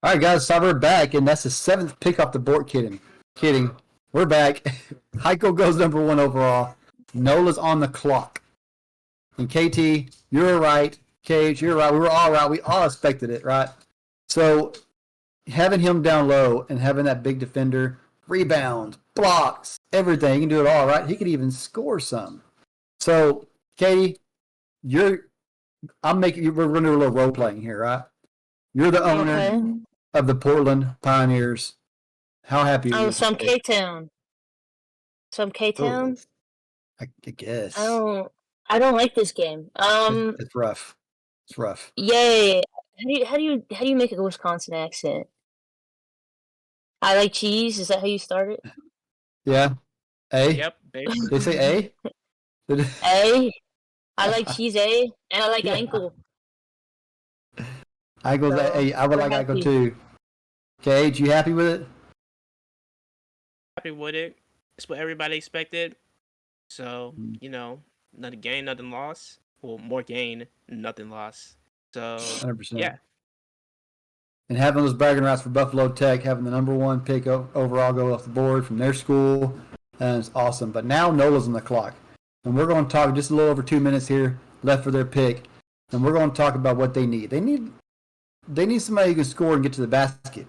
All right, guys, so we're back, and that's the 7th pick off the board. Kidding. We're back. Heiko goes number 1 overall. Nola's on the clock. And KT, you're right. KH, you're right. We were all right. We all expected it, right? So having him down low and having that big defender, rebounds, blocks, everything, he can do it all, right? He could even score some. So, Katie, we're going to do a little role playing here, right? You're the owner of the Portland Pioneers. How happy are you? Some K-Town. Some K-Town? I guess. I don't like this game. It's rough. It's rough. Yay. How do you make a Wisconsin accent? I like cheese. Is that how you start it? Yeah. A? Yep, baby. Did they say A? A? I like cheese A, and I like ankle. Ankle's A. I would like ankle too. Cage, you happy with it? Happy with it. It's what everybody expected. So, nothing gain, nothing lost. Well, more gain, nothing lost. So, 100%. Yeah. And having those bragging rights for Buffalo Tech, having the number 1 pick overall go off the board from their school, it's awesome. But now Nola's on the clock. And we're going to talk just a little over 2 minutes here left for their pick. And we're going to talk about what they need. They need somebody who can score and get to the basket.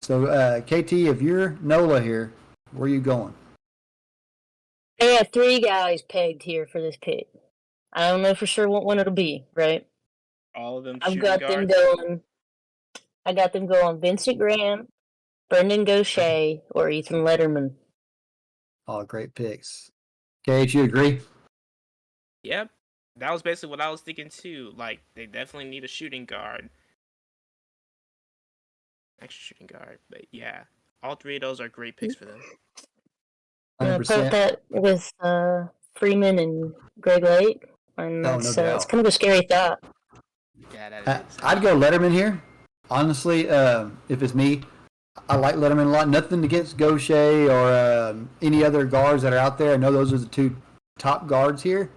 So, KT, if you're Nola here, where are you going? I have 3 guys pegged here for this pick. I don't know for sure what one it'll be, right? All of them. I got them going Vincent Graham, Brendan Gaucher, or Ethan Letterman. All great picks. KH, you agree? Yep. That was basically what I was thinking too. Like, they definitely need a shooting guard. Extra shooting guard. But yeah, all 3 of those are great picks for them. Put that with Freeman and Greg Lake. And it's kind of a scary thought. Yeah, that is. I'd go Letterman here. Honestly, if it's me, I like Letterman a lot. Nothing against Gaucher or any other guards that are out there. I know those are the 2 top guards here.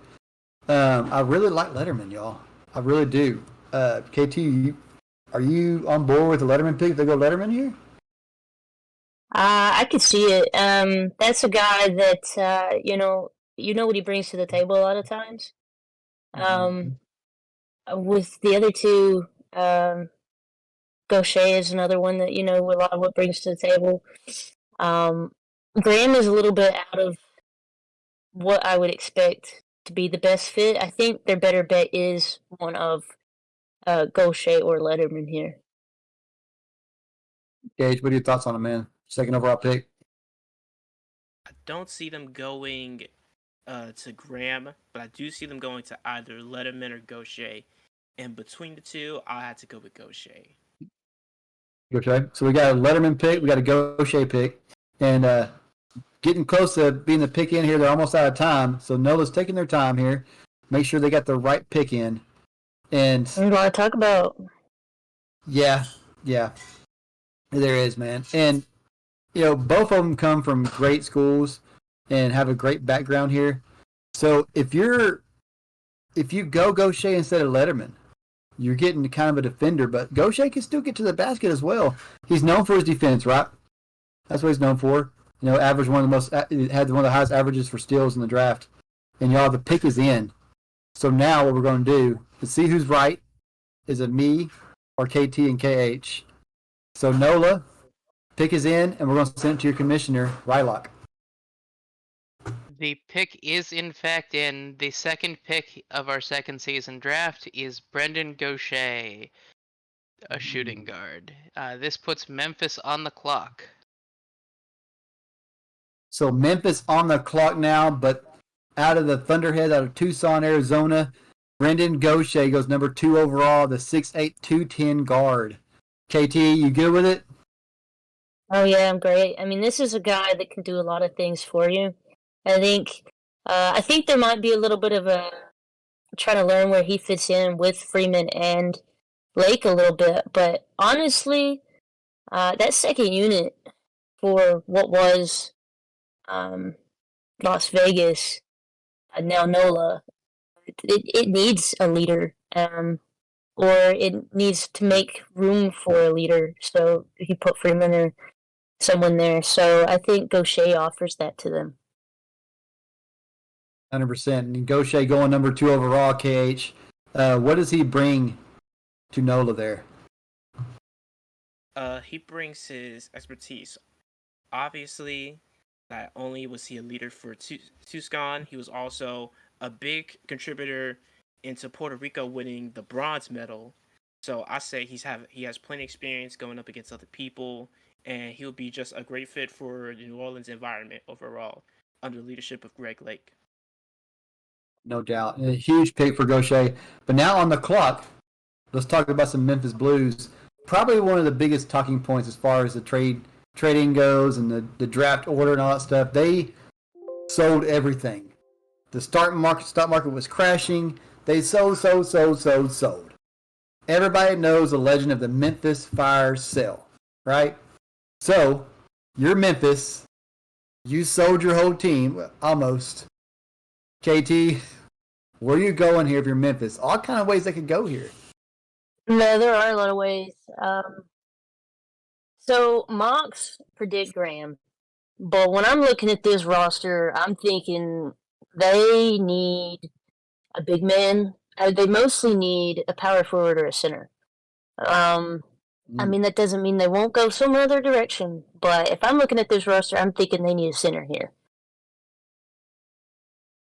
I really like Letterman, y'all. I really do. KT, are you on board with the Letterman pick if they go Letterman here? I could see it. That's a guy that you know what he brings to the table a lot of times. With the other 2, Gaucher is another one that a lot of what brings to the table. Graham is a little bit out of what I would expect to be the best fit. I think their better bet is one of Gaucher or Letterman here. Gage, what are your thoughts on it, man? 2nd overall pick. I don't see them going to Graham, but I do see them going to either Letterman or Gaucher. And between the 2, I'll have to go with Gaucher. Okay, so we got a Letterman pick, we got a Gaucher pick, and getting close to being the pick in here. They're almost out of time, so Nola's taking their time here. Make sure they got the right pick in. And what do I talk about? Yeah, there is, man. And both of them come from great schools and have a great background here. So if you go Gaucher instead of Letterman, you're getting kind of a defender, but Gaucher can still get to the basket as well. He's known for his defense, right? That's what he's known for. Average had one of the highest averages for steals in the draft. And y'all, the pick is in. So now what we're going to do is see who's right. Is it me or KT and KH? So Nola, pick is in, and we're going to send it to your commissioner, Rylock. The pick is in fact in. The 2nd pick of our 2nd season draft is Brendan Gaucher, a shooting guard. This puts Memphis on the clock. So Memphis on the clock now, but out of the Thunderhead, out of Tucson, Arizona, Brendan Gaucher goes number 2 overall, the 6'8", 210 guard. KT, you good with it? Oh yeah, I'm great. I mean, this is a guy that can do a lot of things for you. I think there might be a little bit of a trying to learn where he fits in with Freeman and Lake a little bit, but honestly, that 2nd unit for what was Las Vegas, now Nola, it needs a leader. or it needs to make room for a leader. So you put Freeman or someone there. So I think Gaucher offers that to them. 100%. And Gaucher going number 2 overall, KH. What does he bring to NOLA there? He brings his expertise. Obviously, not only was he a leader for Tucson, he was also a big contributor into Puerto Rico winning the bronze medal. So I say he has plenty of experience going up against other people, and he'll be just a great fit for the New Orleans environment overall under the leadership of Greg Lake. No doubt. A huge pick for Gaucher. But now on the clock, let's talk about some Memphis Blues. Probably one of the biggest talking points as far as the trading goes and the draft order and all that stuff. They sold everything. The stock market was crashing. They sold. Everybody knows the legend of the Memphis fire sale, right? So, you're Memphis. You sold your whole team, almost. KT, where are you going here if you're Memphis? All kind of ways they could go here. No, there are a lot of ways. So mocks predict Graham, but when I'm looking at this roster, I'm thinking they need a big man. They mostly need a power forward or a center. I mean, that doesn't mean they won't go some other direction, but if I'm looking at this roster, I'm thinking they need a center here.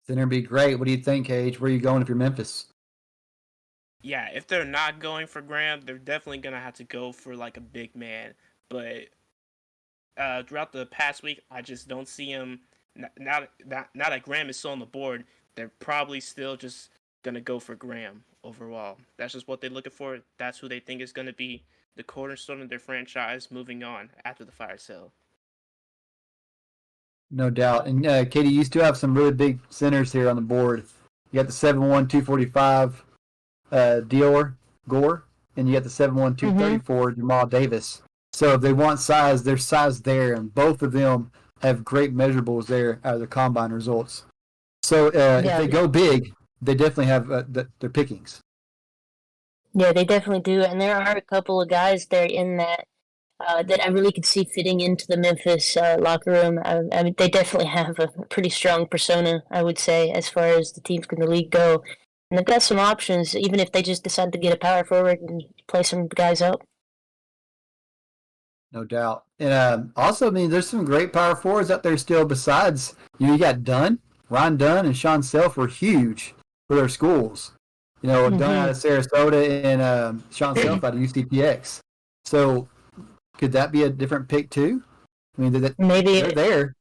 Center would be great. What do you think, Cage? Where are you going if you're Memphis? Yeah, if they're not going for Graham, they're definitely gonna have to go for like a big man. But throughout the past week, I just don't see him. Now that Graham is still on the board, they're probably still just gonna go for Graham overall. That's just what they're looking for. That's who they think is gonna be the cornerstone of their franchise moving on after the fire sale. No doubt. And Katie, you still have some really big centers here on the board. You got the 7'1", 245 Dior Gore, and you got the 7'1", 234 Jamal Davis. So if they want size, there's size there, and both of them have great measurables there out of the combine results. So if they go big, they definitely have their pickings. Yeah, they definitely do, and there are a couple of guys there in that that I really could see fitting into the Memphis locker room. I mean, they definitely have a pretty strong persona, I would say, as far as the teams in the league go. And they've got some options, even if they just decide to get a power forward and play some guys up. No doubt. And also, I mean, there's some great power forwards out there still besides, you got Dunn. Ron Dunn and Sean Self were huge for their schools. You know, Dunn out of Sarasota and Sean Self out of UCPX. So could that be a different pick too? I mean, maybe they're there.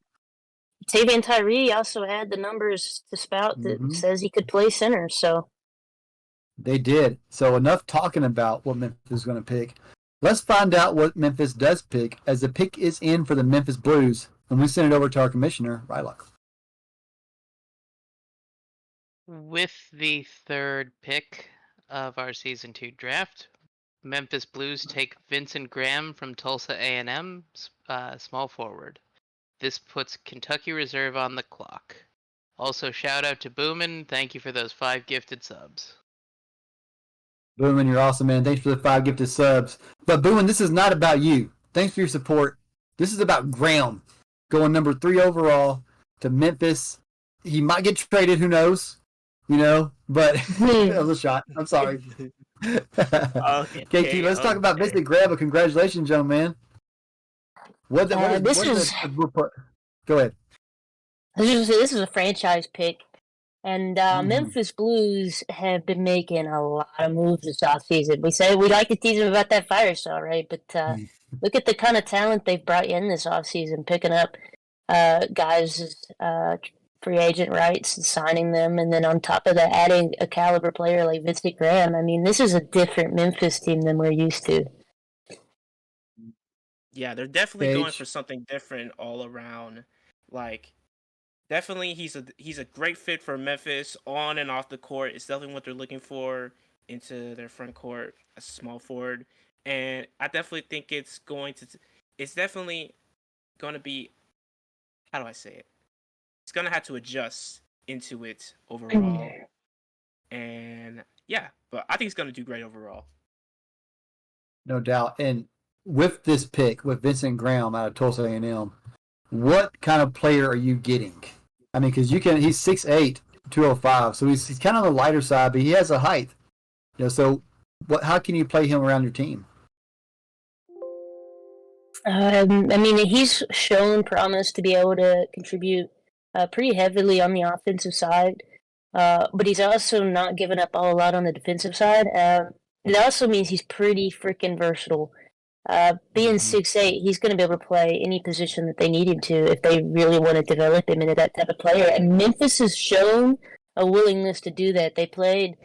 Tavian Tyree also had the numbers to spout that says he could play center. So they did. So enough talking about what Memphis is going to pick. Let's find out what Memphis does pick, as the pick is in for the Memphis Blues, and we send it over to our commissioner, Rylock. With the third pick of our Season 2 draft, Memphis Blues take Vincent Graham from Tulsa A&M, small forward. This puts Kentucky Reserve on the clock. Also, shout out to Boomin. Thank you for those 5 gifted subs. Boomin, you're awesome, man. Thanks for the 5 gifted subs. But Boomin, this is not about you. Thanks for your support. This is about Graham going number 3 overall to Memphis. He might get traded, who knows? You know, but that was a shot. I'm sorry. KT, let's talk about Vincent Graham. Congratulations, young man. Go ahead. This is a franchise pick. And Memphis Blues have been making a lot of moves this offseason. We say we like to tease them about that fire sale, right? But look at the kind of talent they've brought in this offseason, picking up guys free agent rights and signing them. And then on top of that, adding a caliber player like Vincent Graham. I mean, this is a different Memphis team than we're used to. Yeah, they're definitely going for something different all around. Like, definitely, he's a great fit for Memphis on and off the court. It's definitely what they're looking for into their front court, a small forward. And I definitely think it's definitely going to be, how do I say it? It's going to have to adjust into it overall. And yeah, but I think he's going to do great overall. No doubt. And with this pick, with Vincent Graham out of Tulsa A&M, what kind of player are you getting? I mean, because he's 6'8", 205, so he's kind of on the lighter side, but he has a height. So how can you play him around your team? I mean, he's shown promise to be able to contribute pretty heavily on the offensive side, but he's also not given up a whole lot on the defensive side. It also means he's pretty freaking versatile. Being 6'8", he's going to be able to play any position that they need him to if they really want to develop him into that type of player. And Memphis has shown a willingness to do that. They played,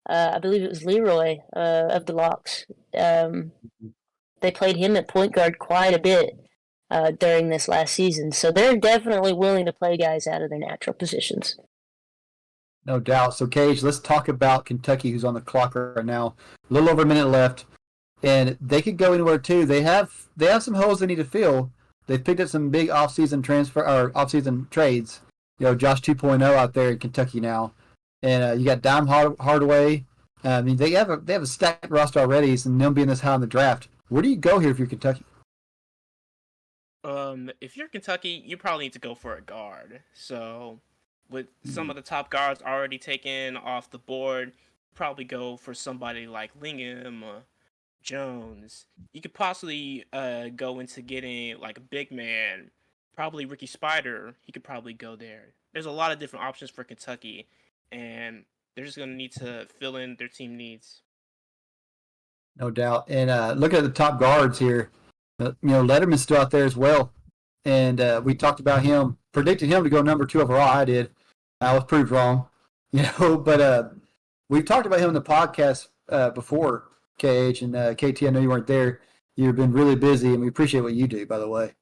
I believe it was Leroy of the Locks. They played him at point guard quite a bit during this last season. So they're definitely willing to play guys out of their natural positions. No doubt. So, Cage, let's talk about Kentucky, who's on the clock right now. A little over a minute left. And they could go anywhere too. They have some holes they need to fill. They've picked up some big offseason trades. Josh 2.0 out there in Kentucky now, and you got Dime Hardaway. I mean, they have a stacked roster already, and they'll be in this high in the draft. Where do you go here if you're Kentucky? If you're Kentucky, you probably need to go for a guard. So, with some of the top guards already taken off the board, probably go for somebody like Lingham. Jones. You could possibly go into getting like a big man, probably Ricky Spider. He could probably go there. There's a lot of different options for Kentucky, and they're just going to need to fill in their team needs. No doubt. And look at the top guards here. Letterman's still out there as well. And we talked about him, predicted him to go number 2 overall. I did. I was proved wrong. But we've talked about him in the podcast before. KH and KT, I know you weren't there. You've been really busy, and we appreciate what you do, by the way.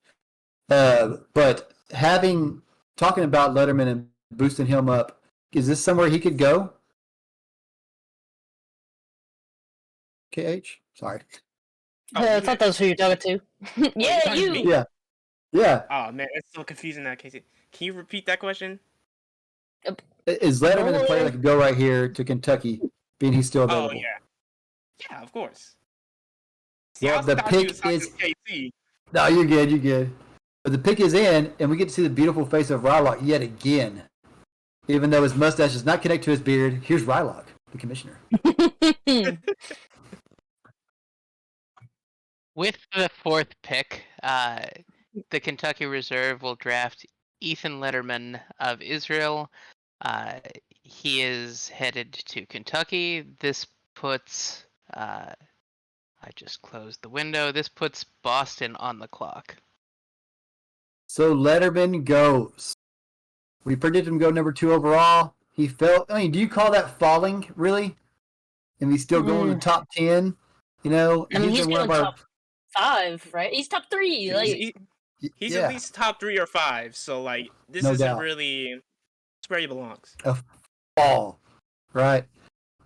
But talking about Letterman and boosting him up, is this somewhere he could go? KH? Sorry. I thought that was who you're talking to. Yeah, you. Yeah. Oh, man, it's so confusing now, Casey. Can you repeat that question? Is Letterman the player that could go right here to Kentucky, being he's still available? Oh, yeah. Yeah, of course. Well, the pick is. No, you're good. But the pick is in, and we get to see the beautiful face of Rylock yet again. Even though his mustache does not connect to his beard, here's Rylock, the commissioner. With the 4th pick, the Kentucky Reserve will draft Ethan Letterman of Israel. He is headed to Kentucky. This puts... I just closed the window. This puts Boston on the clock. So Letterman goes. We predicted him go number 2 overall. He fell. I mean, do you call that falling, really? And he's still going to the top 10? I mean, he's going top 5, right? He's top 3. He's at least top 3 or 5. So, this isn't really it's where he belongs. A fall, right?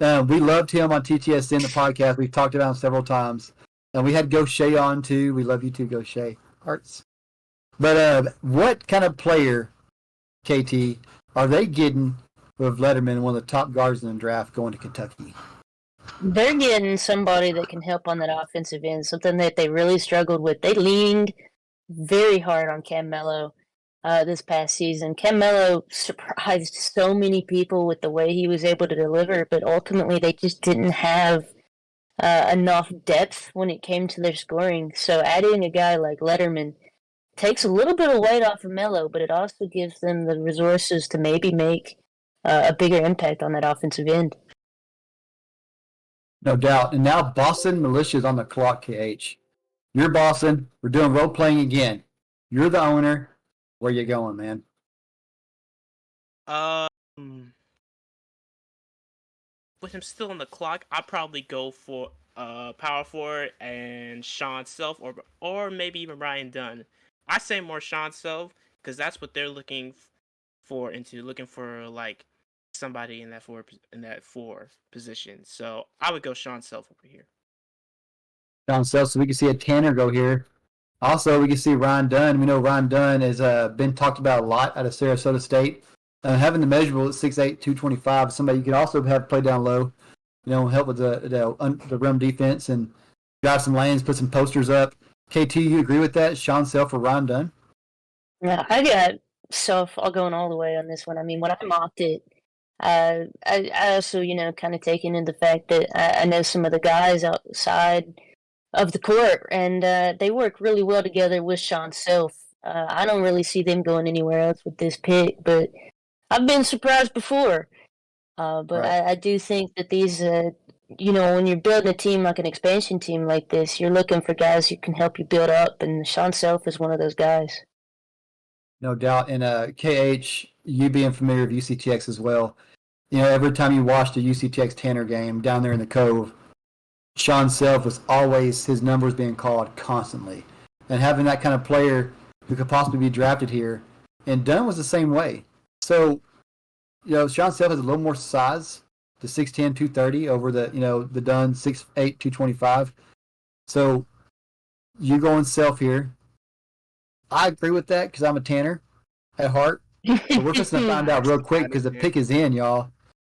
We loved him on TTSN, the podcast. We've talked about him several times. And we had Gaucher on, too. We love you, too, Gaucher. Hearts. But what kind of player, KT, are they getting with Letterman, one of the top guards in the draft, going to Kentucky? They're getting somebody that can help on that offensive end, something that they really struggled with. They leaned very hard on Cam Mello this past season. Cam Mello surprised so many people with the way he was able to deliver, but ultimately they just didn't have enough depth when it came to their scoring. So adding a guy like Letterman takes a little bit of weight off of Mello, but it also gives them the resources to maybe make a bigger impact on that offensive end. No doubt. And now Boston Militia is on the clock, KH. You're Boston. We're doing role-playing again. You're the owner. Where you going, man? With him still on the clock, I'd probably go for power forward and Sean Self, or maybe even Ryan Dunn. I say more Sean Self because that's what they're looking for looking for somebody in that four position. So I would go Sean Self over here. Sean Self, so we can see a Tanner go here. Also, we can see Ryan Dunn. We know Ryan Dunn has been talked about a lot out of Sarasota State. Having the measurable at 6'8", 225, somebody you could also have play down low. help with the rim defense and drive some lanes, put some posters up. KT, you agree with that? Sean Self or Ron Dunn? Yeah, I got Self all going all the way on this one. I mean, when I mocked it, I also, kind of taking into the fact that I know some of the guys outside of the court, and they work really well together with Sean Self. I don't really see them going anywhere else with this pick, but I've been surprised before. But Right. I do think that these, when you're building a team like an expansion team like this, you're looking for guys who can help you build up, and Sean Self is one of those guys. No doubt. And KH, you being familiar with UCTX as well, every time you watched a UCTX Tanner game down there in the Cove, Sean Self was always, his numbers being called constantly. And having that kind of player who could possibly be drafted here, and Dunn was the same way. So, Sean Self has a little more size, the 6'10", 230 over the Dunn 6'8", 225. So, you going Self here. I agree with that because I'm a Tanner at heart. But we're just going to find out real quick because the pick is in, y'all.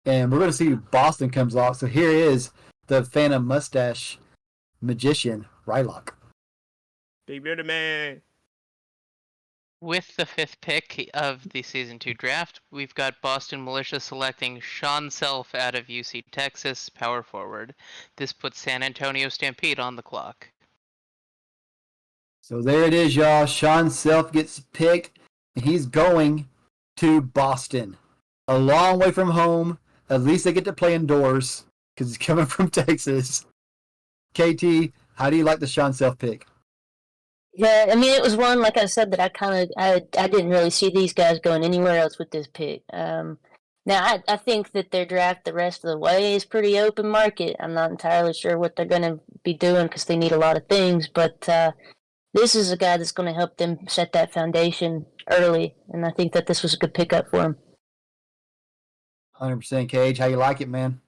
And we're going to see who Boston comes off. So here is the Phantom Mustache Magician, Rylock. Big Bearded Man. With the 5th pick of the Season 2 draft, we've got Boston Militia selecting Sean Self out of UC Texas, power forward. This puts San Antonio Stampede on the clock. So there it is, y'all. Sean Self gets picked, and he's going to Boston. A long way from home. At least they get to play indoors because he's coming from Texas. KT, how do you like the Sean Self pick? Yeah, I mean, it was one, like I said, that I didn't really see these guys going anywhere else with this pick. Now, I think that their draft the rest of the way is pretty open market. I'm not entirely sure what they're going to be doing because they need a lot of things, but this is a guy that's going to help them set that foundation early, and I think that this was a good pickup for him. 100% KH, how you like it, man?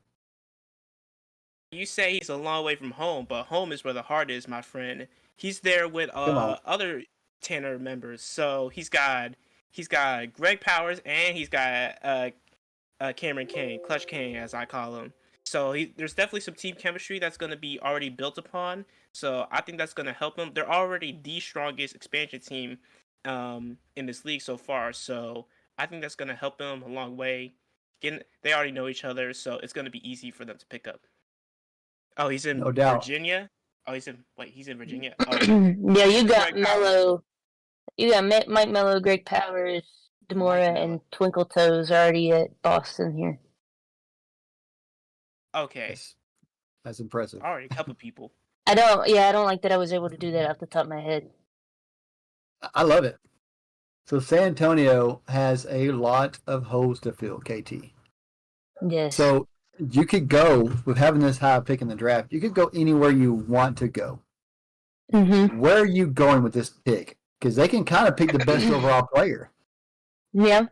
You say he's a long way from home, but home is where the heart is, my friend. He's there with other Tanner members. So he's got Greg Powers and he's got Cameron Kane, Clutch Kane as I call him. So there's definitely some team chemistry that's going to be already built upon. So I think that's going to help them. They're already the strongest expansion team in this league so far. So I think that's going to help them a long way. Again, they already know each other, so it's going to be easy for them to pick up. Oh, he's in No doubt. Virginia? Oh, he's in Virginia? Oh, yeah, you got Greg Mello. You got Mike Mello, Greg Powers, Demora, and Twinkle Toes already at Boston here. Okay. That's impressive. Already a couple people. I don't like that I was able to do that off the top of my head. I love it. So San Antonio has a lot of holes to fill, KT. Yes. So you could go, with having this high pick in the draft, you could go anywhere you want to go. Mm-hmm. Where are you going with this pick? Because they can kind of pick the best overall player. Yeah.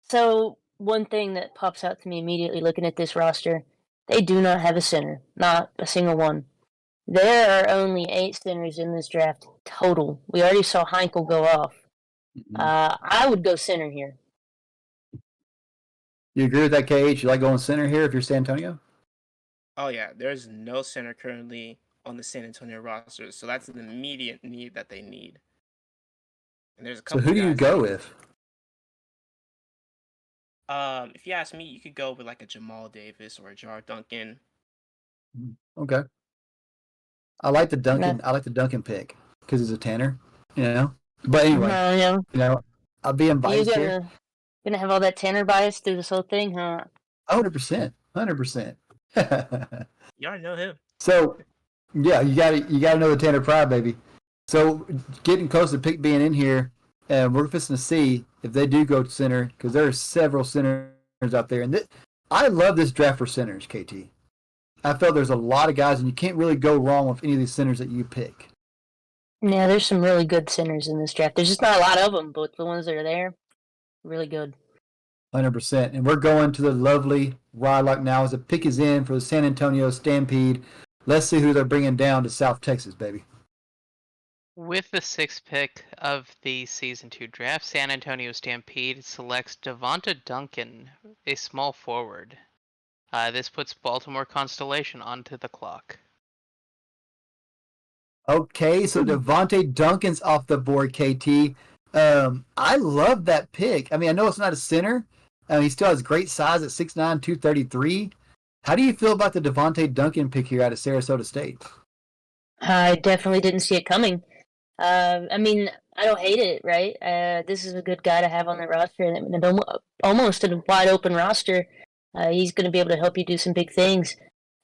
So one thing that pops out to me immediately looking at this roster, they do not have a center. Not a single one. There are only 8 centers in this draft total. We already saw Heinkel go off. Mm-hmm. I would go center here. You agree with that, KH? You like going center here if you're San Antonio? Oh, yeah. There's no center currently on the San Antonio roster, so that's an immediate need that they need. And there's a couple. So who do you go with? If you ask me, you could go with like a Jamal Davis or a Jar Duncan. Okay. I like the Duncan. I like the Duncan pick because he's a Tanner, But anyway, I'll be biased here. Gonna have all that Tanner bias through this whole thing, huh? 100%. 100%. You already know him. So, yeah, you gotta know the Tanner Pride, baby. So, getting close to pick being in here, and we're fixing to see if they do go to center because there are several centers out there, and I love this draft for centers, KT. I felt there's a lot of guys, and you can't really go wrong with any of these centers that you pick. Yeah, there's some really good centers in this draft. There's just not a lot of them, but the ones that are there, really good. 100%. And we're going to the lovely Rylock now as the pick is in for the San Antonio Stampede. Let's see who they're bringing down to South Texas, baby. With the 6th pick of the Season 2 draft, San Antonio Stampede selects Devonta Duncan, a small forward. This puts Baltimore Constellation onto the clock. Okay, so Devontae Duncan's off the board, KT. I love that pick. I mean, I know it's not a center. He still has great size at 6'9", 233. How do you feel about the Devontae Duncan pick here out of Sarasota State? I definitely didn't see it coming. I mean, I don't hate it, right? This is a good guy to have on the roster, and almost a wide open roster. He's going to be able to help you do some big things.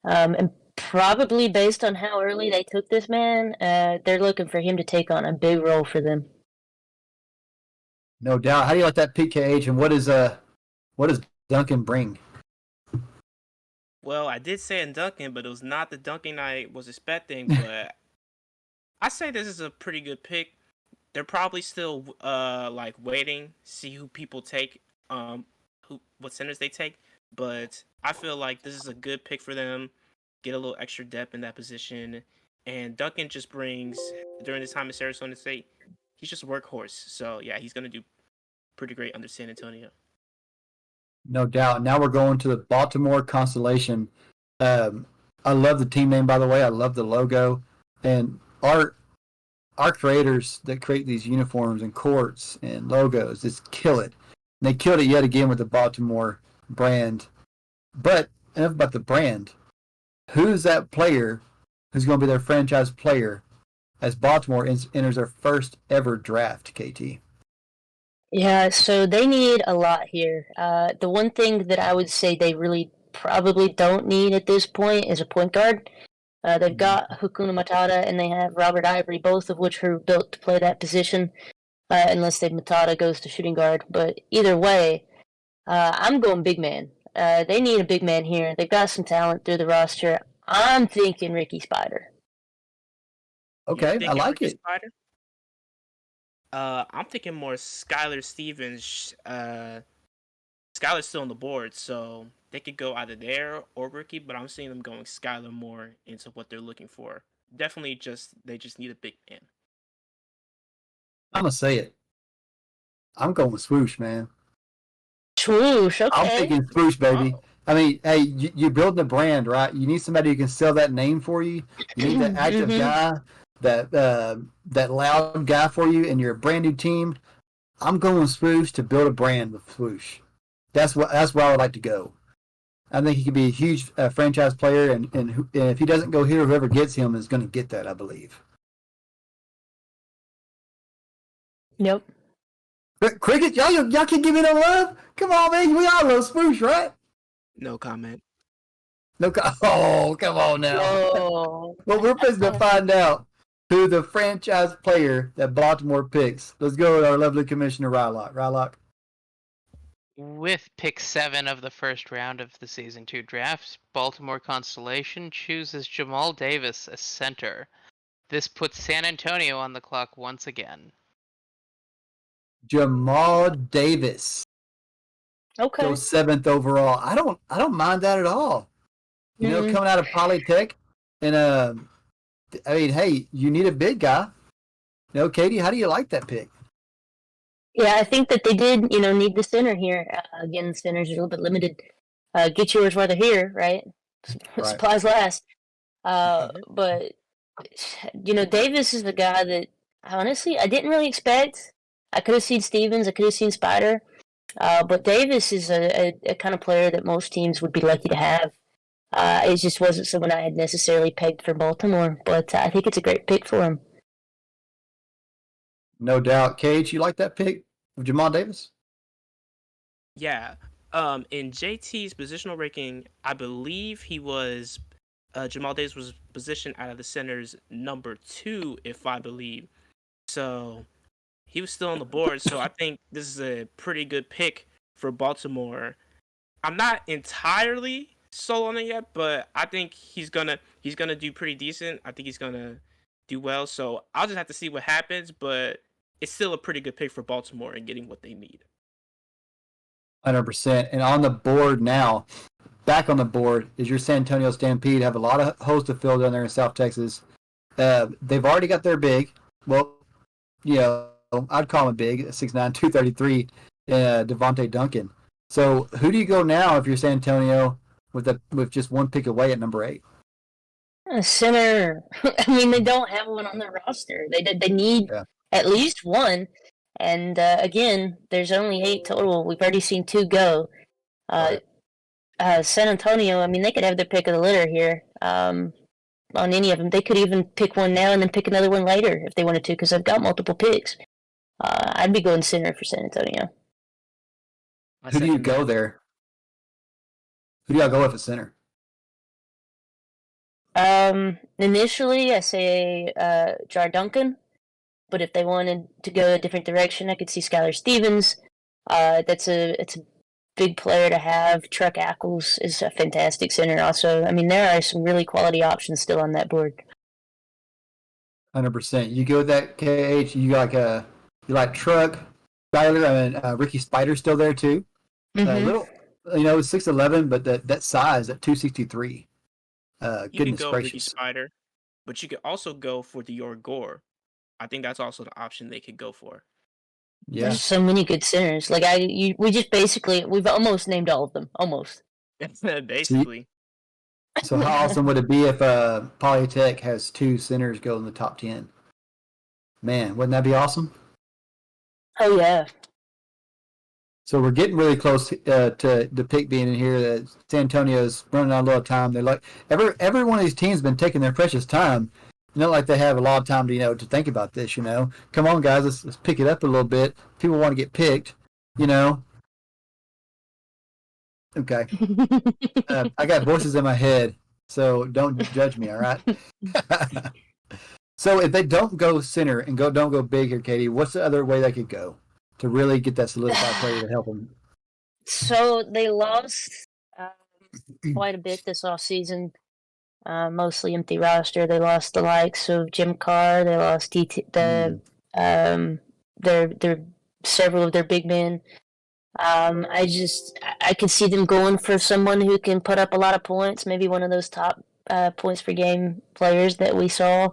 And probably based on how early they took this man, they're looking for him to take on a big role for them. No doubt. How do you like that pick, KH? And what does Duncan bring? Well, I did say in Duncan, but it was not the Duncan I was expecting. But I say this is a pretty good pick. They're probably still like waiting, see who people take, what centers they take. But I feel like this is a good pick for them. Get a little extra depth in that position, and Duncan just brings during his time at Sarasota State, he's just a workhorse. So yeah, he's gonna do pretty great under San Antonio. No doubt. Now we're going to the Baltimore Constellation. I love the team name, by the way. I love the logo. And our creators that create these uniforms and courts and logos just kill it. And they killed it yet again with the Baltimore brand. But enough about the brand. Who's that player who's going to be their franchise player as Baltimore enters their first ever draft, KT? Yeah, so they need a lot here. The one thing that I would say they really probably don't need at this point is a point guard. They've got Hakuna Matata and they have Robert Ivory, both of which are built to play that position, unless Matata goes to shooting guard. But either way, I'm going big man. They need a big man here. They've got some talent through the roster. I'm thinking Ricky Spider. Okay, I like it. Spider? I'm thinking more Skylar Stevens. Skylar's still on the board, so they could go either there or Ricky, but I'm seeing them going Skylar more into what they're looking for. Definitely they just need a big man. I'm going to say it. I'm going with Swoosh, man. Swoosh, okay. I'm thinking Swoosh, baby. Oh. I mean, hey, you're building a brand, right? You need somebody who can sell that name for you. You need that active guy, that loud guy for you, and you're a brand new team. I'm going with Swoosh to build a brand with Swoosh. That's where I would like to go. I think he could be a huge franchise player, and if he doesn't go here, whoever gets him is going to get that, I believe. Nope. Cricket, y'all can give me no love? Come on, man. We all love Swoosh, right? No comment. Oh, come on now. Oh. Well, we're supposed to find out who the franchise player that Baltimore picks. Let's go with our lovely Commissioner Rylock. Rylock. With pick 7 of the first round of the Season 2 draft, Baltimore Constellation chooses Jamal Davis as center. This puts San Antonio on the clock once again. Jamal Davis. Okay. Goes 7th overall. I don't mind that at all. You know, coming out of Polytech, and I mean, hey, you need a big guy. You know, Katie, how do you like that pick? Yeah, I think that they did, need the center here. Again, the centers are a little bit limited. Get yours while they're here, right? Right. Supplies last. But, Davis is the guy that, honestly, I didn't really expect. I could have seen Stevens. I could have seen Spider. But Davis is a kind of player that most teams would be lucky to have. It just wasn't someone I had necessarily pegged for Baltimore. But I think it's a great pick for him. No doubt. Cage, you like that pick of Jamal Davis? Yeah. In JT's positional ranking, I believe he was Jamal Davis was positioned out of the centers number 2, if I believe. So he was still on the board. So I think this is a pretty good pick for Baltimore. I'm not entirely sold on it yet, but I think he's gonna do pretty decent. I think he's gonna do well. So I'll just have to see what happens, but it's still a pretty good pick for Baltimore in getting what they need. 100%. And on the board now, back on the board, is your San Antonio Stampede. Have a lot of holes to fill down there in South Texas. They've already got their big. Well, I'd call him big, 6'9", 233, Devontae Duncan. So who do you go now if you're San Antonio? with just one pick away at number 8. A center. I mean, they don't have one on their roster. They need Yeah. at least one. And again, there's only 8 total. We've already seen 2 go. San Antonio, I mean, they could have their pick of the litter here on any of them. They could even pick one now and then pick another one later if they wanted to, because they've got multiple picks. I'd be going center for San Antonio. Who do you go there? Who do y'all go with at center? Initially, I say Jar Duncan, but if they wanted to go a different direction, I could see Skylar Stevens. It's a big player to have. Truck Ackles is a fantastic center. Also, I mean, there are some really quality options still on that board. 100%. You go with that KH. You like Truck, Skylar, and Ricky Spider's still there too. Mm-hmm. Little, 6'11", but that size at 263. You can Goodness go Ricky gracious. Spider, but you could also go for Dior Gore. I think that's also the option they could go for. Yeah. There's so many good centers. Like we've almost named all of them. Almost. Basically. So how awesome would it be if Polytech has 2 centers go in the top 10? Man, wouldn't that be awesome? Oh yeah. So we're getting really close to the pick being in here. San Antonio's running out a little time. They're like every one of these teams has been taking their precious time. Not like they have a lot of time to to think about this. Come on, guys, let's pick it up a little bit. People want to get picked. Okay. I got voices in my head, so don't judge me. All right. So if they don't go center and don't go big here, Katie, what's the other way they could go to really get that solidified player to help them? So they lost quite a bit this offseason. Mostly empty roster. They lost the likes of Jim Carr. They lost several of their big men. I could see them going for someone who can put up a lot of points. Maybe one of those top points per game players that we saw.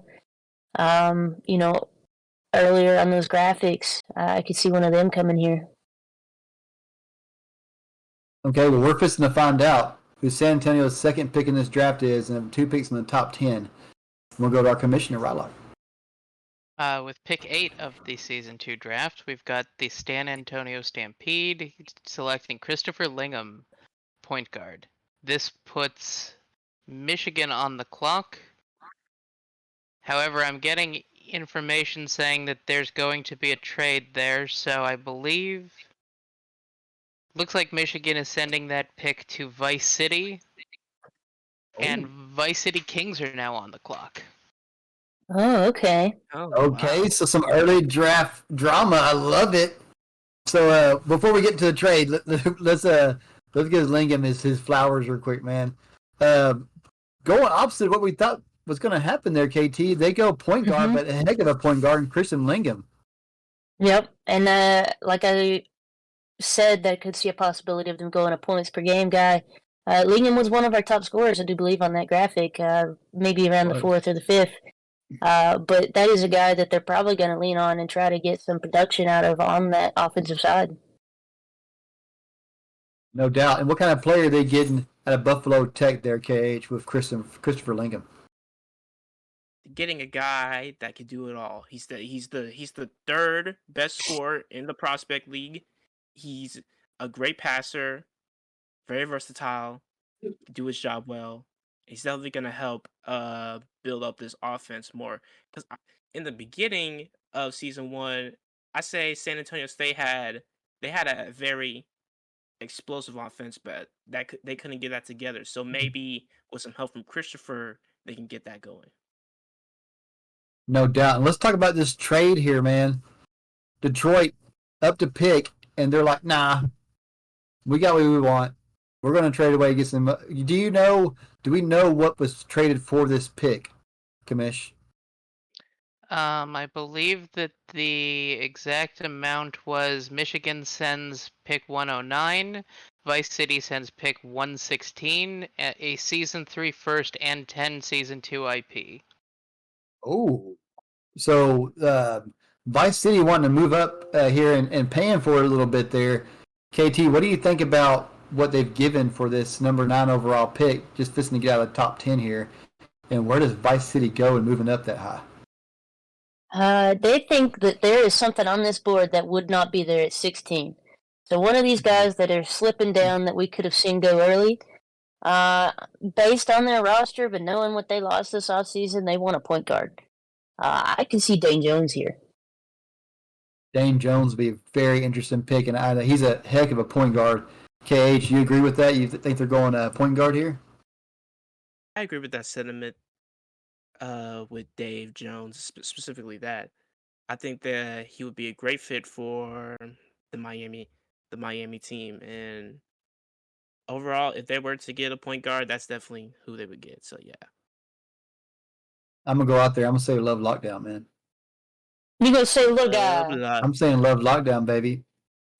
Earlier on those graphics. I could see one of them coming here. Okay, well, we're fixing to find out who San Antonio's second pick in this draft is, and 2 picks in the top 10. We'll go to our commissioner, Rylock. With pick 8 of the Season 2 draft, we've got the San Antonio Stampede selecting Christopher Lingham, point guard. This puts Michigan on the clock. However, I'm getting information saying that there's going to be a trade there, so I believe... Looks like Michigan is sending that pick to Vice City, and Vice City Kings are now on the clock. Oh, okay. Okay, Wow. so some early draft drama. I love it. So before we get to the trade, let's give Lingham his flowers real quick, man. Going opposite of what we thought was going to happen there, KT. They go point guard, but a heck of a point guard in Christian Lingham. Yep, and like I said, that could see a possibility of them going a points per game guy. Lingham was one of our top scorers, I do believe, on that graphic, maybe around the 4th or the 5th. But that is a guy that they're probably going to lean on and try to get some production out of on that offensive side. No doubt. And what kind of player are they getting out of Buffalo Tech there, KH, with Christopher Lingham? Getting a guy that can do it all. He's the 3rd best scorer in the prospect league. He's a great passer, very versatile, do his job well. He's definitely going to help build up this offense more. Because in the beginning of Season 1, I say San Antonio State had a very explosive offense, but they couldn't get that together. So maybe with some help from Christopher, they can get that going. No doubt. And let's talk about this trade here, man. Detroit up to pick, and they're like, nah, we got what we want. We're going to trade away, get some. Do we know what was traded for this pick, Kamish? I believe that the exact amount was Michigan sends pick 109, Vice City sends pick 116, a Season 3 first and 10 Season 2 IP. Oh, so Vice City wanting to move up here and paying for it a little bit there. KT, what do you think about what they've given for this number 9 overall pick, just fixing to get out of the top 10 here. And where does Vice City go in moving up that high? They think that there is something on this board that would not be there at 16. So one of these guys that are slipping down that we could have seen go early, based on their roster, but knowing what they lost this offseason, they want a point guard. I can see Dane Jones here. Dane Jones would be a very interesting pick, and he's a heck of a point guard. KH, you agree with that? You think they're going point guard here? I agree with that sentiment. With Dave Jones, specifically that. I think that he would be a great fit for the Miami team. And overall, if they were to get a point guard, that's definitely who they would get. So yeah. I'm gonna go out there. I'm gonna say Love Lockdown, man. You gonna say, look, I'm saying Love Lockdown, baby.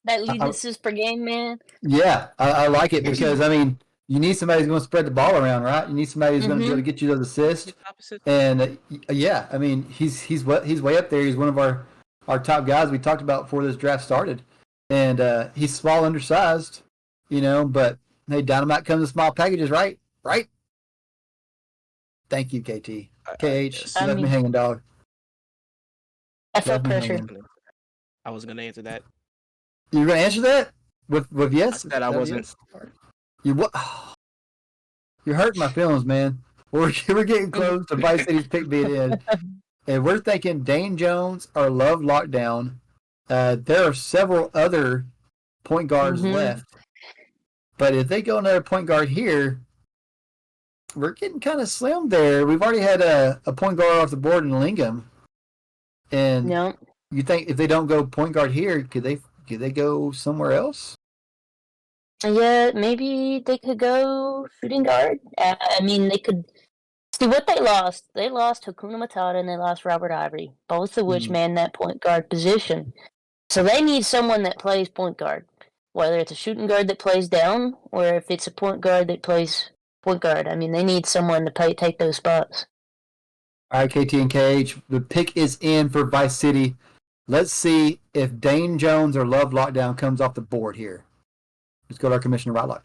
that leading assist per game, man? Yeah, I like it because I mean, you need somebody who's going to spread the ball around, right? You need somebody who's going to be able to get you those assists. And yeah, I mean, he's way up there. He's one of our top guys we talked about before this draft started, and he's small, undersized, But hey, Dynamite comes in small packages, right? Right. Thank you, KT. KH, you left me hanging, dog. I felt pressure. I was gonna answer that. You were gonna answer that with yes? I said I wasn't. Yes? You what? You're hurting my feelings, man. We're getting close to Vice City's pick being in, and we're thinking Dane Jones or Love Lockdown. There are several other point guards left, but if they go another point guard here, we're getting kind of slim there. We've already had a point guard off the board in Lingham, and you think if they don't go point guard here, could they go somewhere else? Yeah, maybe they could go shooting guard. I mean, they could see what they lost. They lost Hakuna Matata and they lost Robert Ivory, both of which man that point guard position. So they need someone that plays point guard, whether it's a shooting guard that plays down or if it's a point guard that plays point guard. I mean, they need someone to take those spots. All right, KT and KH, the pick is in for Vice City. Let's see if Dane Jones or Love Lockdown comes off the board here. Let's go to our Commissioner Rylock.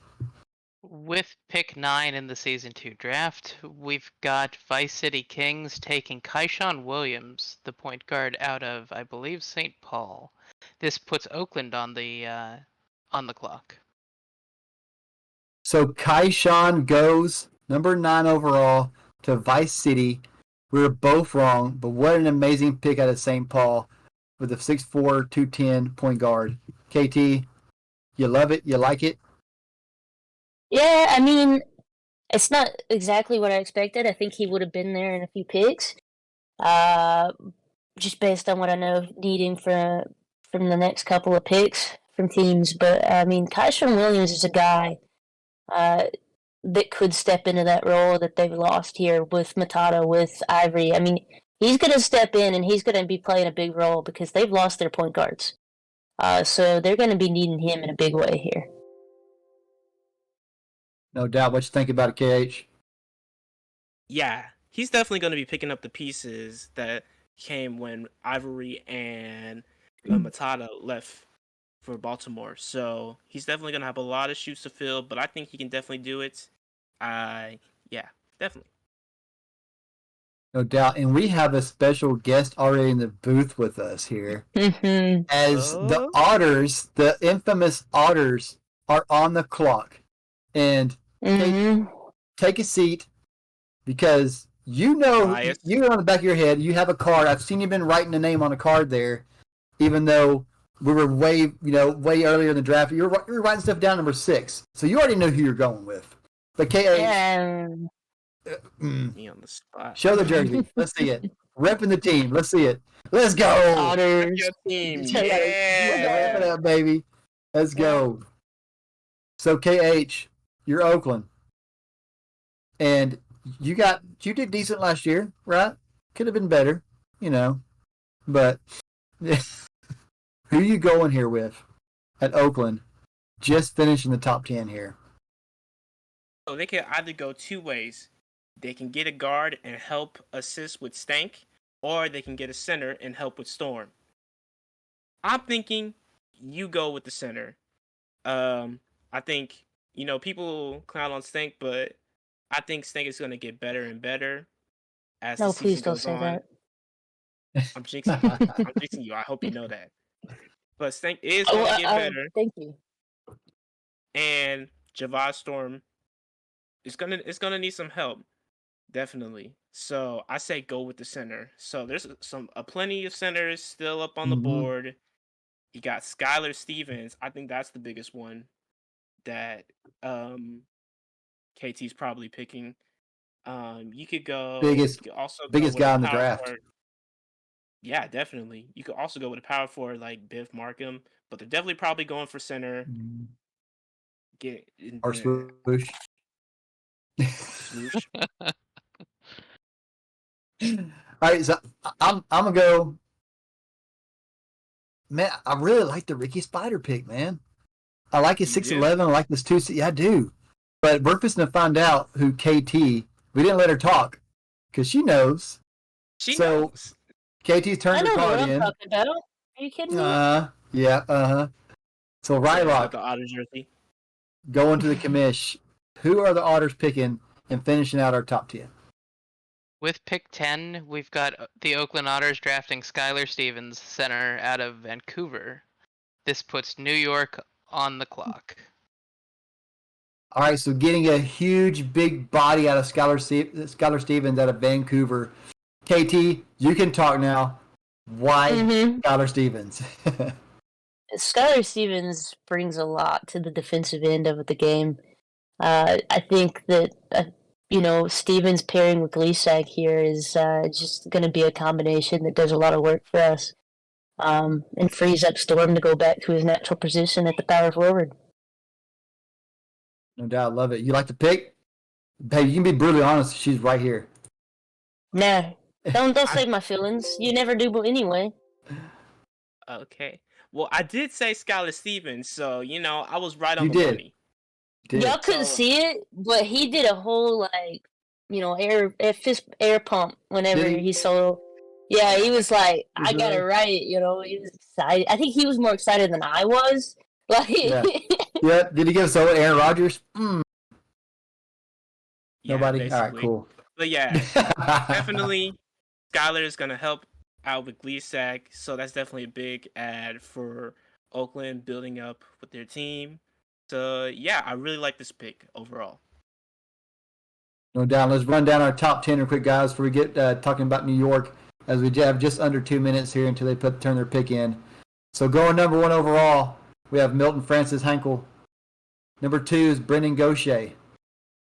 With pick 9 in the Season 2 draft, we've got Vice City Kings taking Kaishan Williams, the point guard out of, I believe, St. Paul. This puts Oakland on the clock. So Kaishan goes number 9 overall to Vice City. We were both wrong, but what an amazing pick out of St. Paul with a 6'4", 210 point guard. KT, you love it? You like it? Yeah, I mean, it's not exactly what I expected. I think he would have been there in a few picks, just based on what I know needing from the next couple of picks from teams. But, I mean, Kaishan Williams is a guy that could step into that role that they've lost here with Matata, with Ivory. I mean, he's going to step in and he's going to be playing a big role because they've lost their point guards. So they're going to be needing him in a big way here. No doubt. What you think about it, KH? Yeah, he's definitely going to be picking up the pieces that came when Ivory and Matata left for Baltimore. So he's definitely going to have a lot of shoes to fill, but I think he can definitely do it. Yeah, definitely. No doubt. And we have a special guest already in the booth with us here. As the Otters, the infamous Otters, are on the clock. And take a seat because you on the back of your head, you have a card. I've seen you been writing a name on a card there, even though we were way earlier in the draft. You were writing stuff down number 6. So you already know who you're going with. But KH, me on the spot. Show the jersey. Let's see it. Repping the team. Let's see it. Let's go. Otters. Your team. Yeah. Wrap it up, baby. Let's go. So KH, you're Oakland. And you did decent last year, right? Could have been better, But who you going here with at Oakland? Just finishing the top 10 here. So they can either go two ways. They can get a guard and help assist with Stank, or they can get a center and help with Storm. I'm thinking you go with the center. I think people clown on Stank, but I think Stank is going to get better and better as the No, season please don't goes say on. that. I'm jinxing you. I'm jinxing you. I hope you know that. But Stank is going to get better, Thank you. and Javad Storm is gonna need some help, definitely. So I say go with the center. So there's plenty of centers still up on the Mhm. board. You got Skylar Stevens. I think that's the biggest one that KT's probably picking. You could go. Biggest- You could also go biggest with guy a in the power draft. forward. Yeah, definitely. You could also go with a power forward like Biff Markham, but they're definitely probably going for center. Get in Or there. swoosh. Swoosh. All right, so I'm gonna go. Man, I really like the Ricky Spider pick, man. I like his You do? 6'11". I like this 2. Yeah, I do. But we're just gonna find out who KT. We didn't let her talk because she knows. She So- knows. KT's I turned her know what card I'm in. talking about. Are you kidding me? Yeah. So Got Rylock, the Otter jersey. going to the commish. Who are the Otters picking and finishing out our top 10? With pick 10, we've got the Oakland Otters drafting Skylar Stevens, center out of Vancouver. This puts New York on the clock. All right, so getting a huge, big body out of Skylar Stevens out of Vancouver. KT, you can talk now. Why Mm-hmm. Skylar Stevens? Skylar Stevens brings a lot to the defensive end of the game. I think that Stevens pairing with Gleasack here is just going to be a combination that does a lot of work for us, and frees up Storm to go back to his natural position at the power forward. No doubt, love it. You like the pick? Hey, you can be brutally honest. She's right here. Nah, don't save my feelings. You never do, but anyway. Okay. Well, I did say Skylar Stevens, so I was right on You the did. money. Y'all couldn't So- see it, but he did a whole air pump whenever Did he? he saw. Yeah, he was like, Was "I got it? it right," He was excited. I think he was more excited than I was. Like, Yeah. Yeah. Did he give us Aaron Rodgers? Yeah, Nobody. All right, basically. cool. But yeah, definitely Skylar is gonna help out with Gleasack, so that's definitely a big add for Oakland building up with their team. So yeah, I really like this pick overall. No doubt. Let's run down our top 10 real quick, guys, before we get talking about New York, as we have just under 2 minutes here until they turn their pick in. So going number 1 overall, we have Milton Francis Hankel. Number 2 is Brendan Gaucher.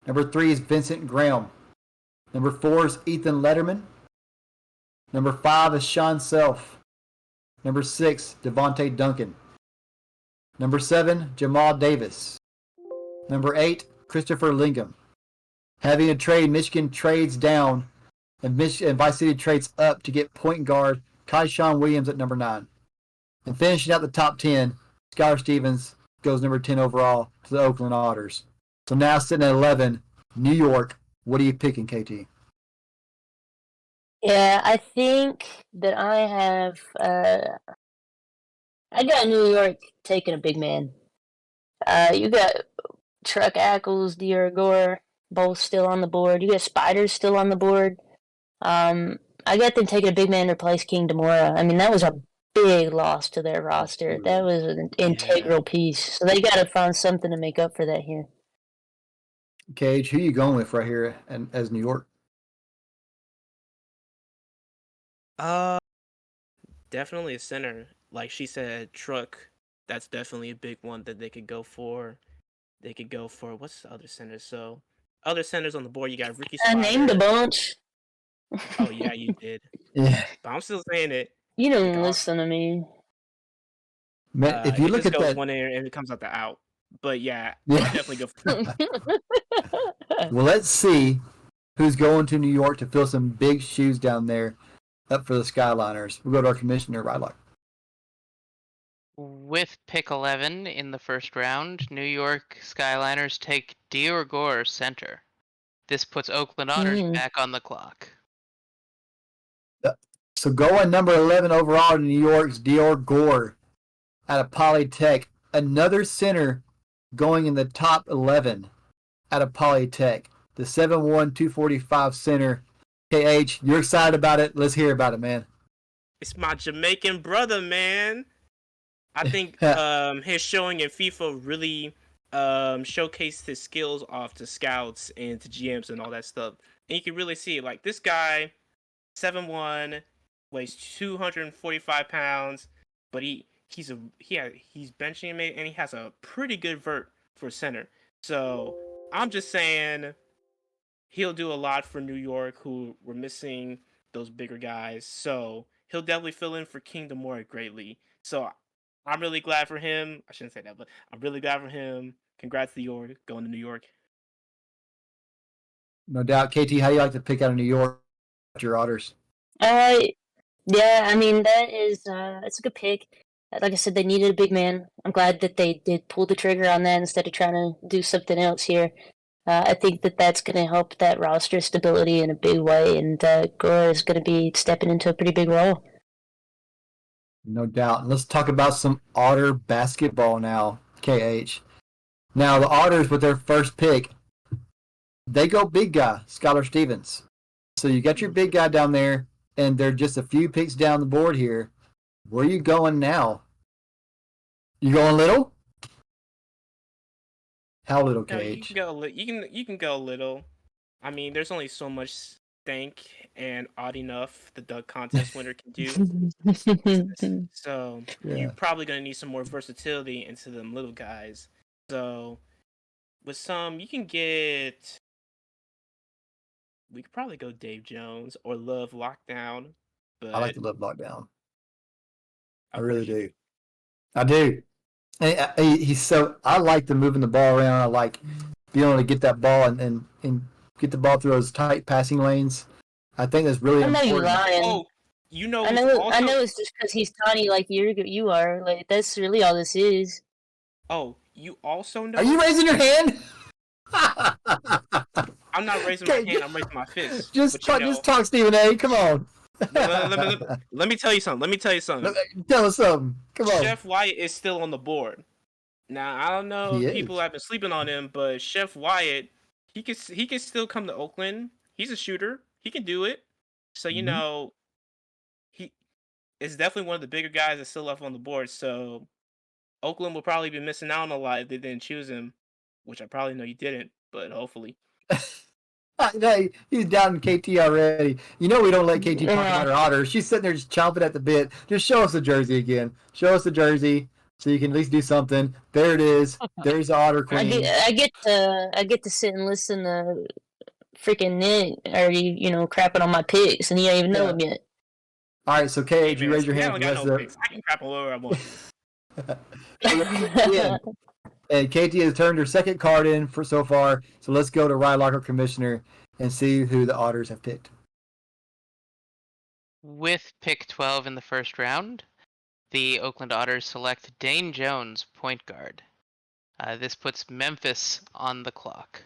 Number 3 is Vincent Graham. Number 4 is Ethan Letterman. Number 5 is Sean Self. Number 6, Devontae Duncan. Number 7, Jamal Davis. Number 8, Christopher Lingham. Having a trade, Michigan trades down and Vice City trades up to get point guard Kyshawn Williams at number 9. And finishing out the top 10, Skylar Stevens goes number 10 overall to the Oakland Otters. So now sitting at 11, New York. What are you picking, KT? yeah, I think that I have. I got New York taking a big man. You got Truck Ackles, Dior Gore, both still on the board. You got Spiders still on the board. I got them taking a big man to replace King Demora. I mean, that was a big loss to their roster. That was an integral piece. So they got to find something to make up for that here. Cage, who are you going with right here as New York? Definitely a center. Like she said, Truck. That's definitely a big one that they could go for. They could go for what's the other centers? So other centers on the board, you got Ricky I Spider. named a bunch. Oh yeah, you did. Yeah. But I'm still saying it. You don't God. listen to me. Man, if you it look just at goes that, one ear and it comes out the out. But yeah, Yeah. I definitely go for well, let's see who's going to New York to fill some big shoes down there up for the Skyliners. We'll go to our commissioner, Rylock. With pick 11 in the first round, New York Skyliners take Dior Gore center. This puts Oakland Otters back on the clock. So going number 11 overall to New York's Dior Gore out of Polytech. Another center going in the top 11 out of Polytech. The 7'1", 245 center. KH, you're excited about it. Let's hear about it, man. It's my Jamaican brother, man. I think his showing in FIFA really showcased his skills off to scouts and to GMs and all that stuff. And you can really see, like, this guy, 7'1", weighs 245 pounds, but he's benching him and he has a pretty good vert for center. So I'm just saying he'll do a lot for New York, who were missing those bigger guys. So he'll definitely fill in for Kingdom Moore greatly. So I'm really glad for him. I shouldn't say that, but I'm really glad for him. Congrats to York, going to New York. No doubt. KT, how do you like to pick out of New York your Otters? Yeah, I mean, that is, it's a good pick. Like I said, they needed a big man. I'm glad that they did pull the trigger on that instead of trying to do something else here. I think that that's going to help that roster stability in a big way, and Gora is going to be stepping into a pretty big role. No doubt. And let's talk about some Otter basketball now, KH. Now, the Otters, with their first pick, they go big guy, Skylar Stevens. So you got your big guy down there, and they're just a few picks down the board here. Where are you going now? You going little? How little, No, KH? you can go little. I mean, there's only so much Stank and Odd Enough the Dunk Contest winner can do. So you're probably gonna need some more versatility into them little guys. So with some, you can get. We could probably go Dave Jones or Love Lockdown. But I like the Love Lockdown. I really do. I do. He's so. I like the moving the ball around. I like being able to get that ball and get the ball through those tight passing lanes. I think that's really important. You're lying. Oh, you know. I know it's just because he's tiny like you are. Like, that's really all this is. Oh, you also know. Are you raising your hand? I'm not raising my hand. I'm raising my fist. Just talk, Stephen A. Come on. Let me tell you something. Tell us something. Come on. Chef Wyatt is still on the board. Now, I don't know if people have been sleeping on him, but Chef Wyatt, he can still come to Oakland. He's a shooter. He can do it. So, you know, he is definitely one of the bigger guys that's still left on the board. So Oakland will probably be missing out on a lot if they didn't choose him, which I probably know you didn't, but hopefully. No, he's down in KT already. You know we don't let KT talk about her Otters. She's sitting there just chomping at the bit. Just show us the jersey again. Show us the jersey so you can at least do something. There it is. There's the Otter Queen. I get to sit and listen to freaking Nick already, crapping on my picks, and he don't even know him yet. All right, so KH, you raise your hand for the rest of I can crap on whatever I want. Yeah. And KT has turned her second card in for so far. So let's go to Ryan Locker, Commissioner, and see who the Otters have picked. With pick 12 in the first round, the Oakland Otters select Dane Jones, point guard. This puts Memphis on the clock.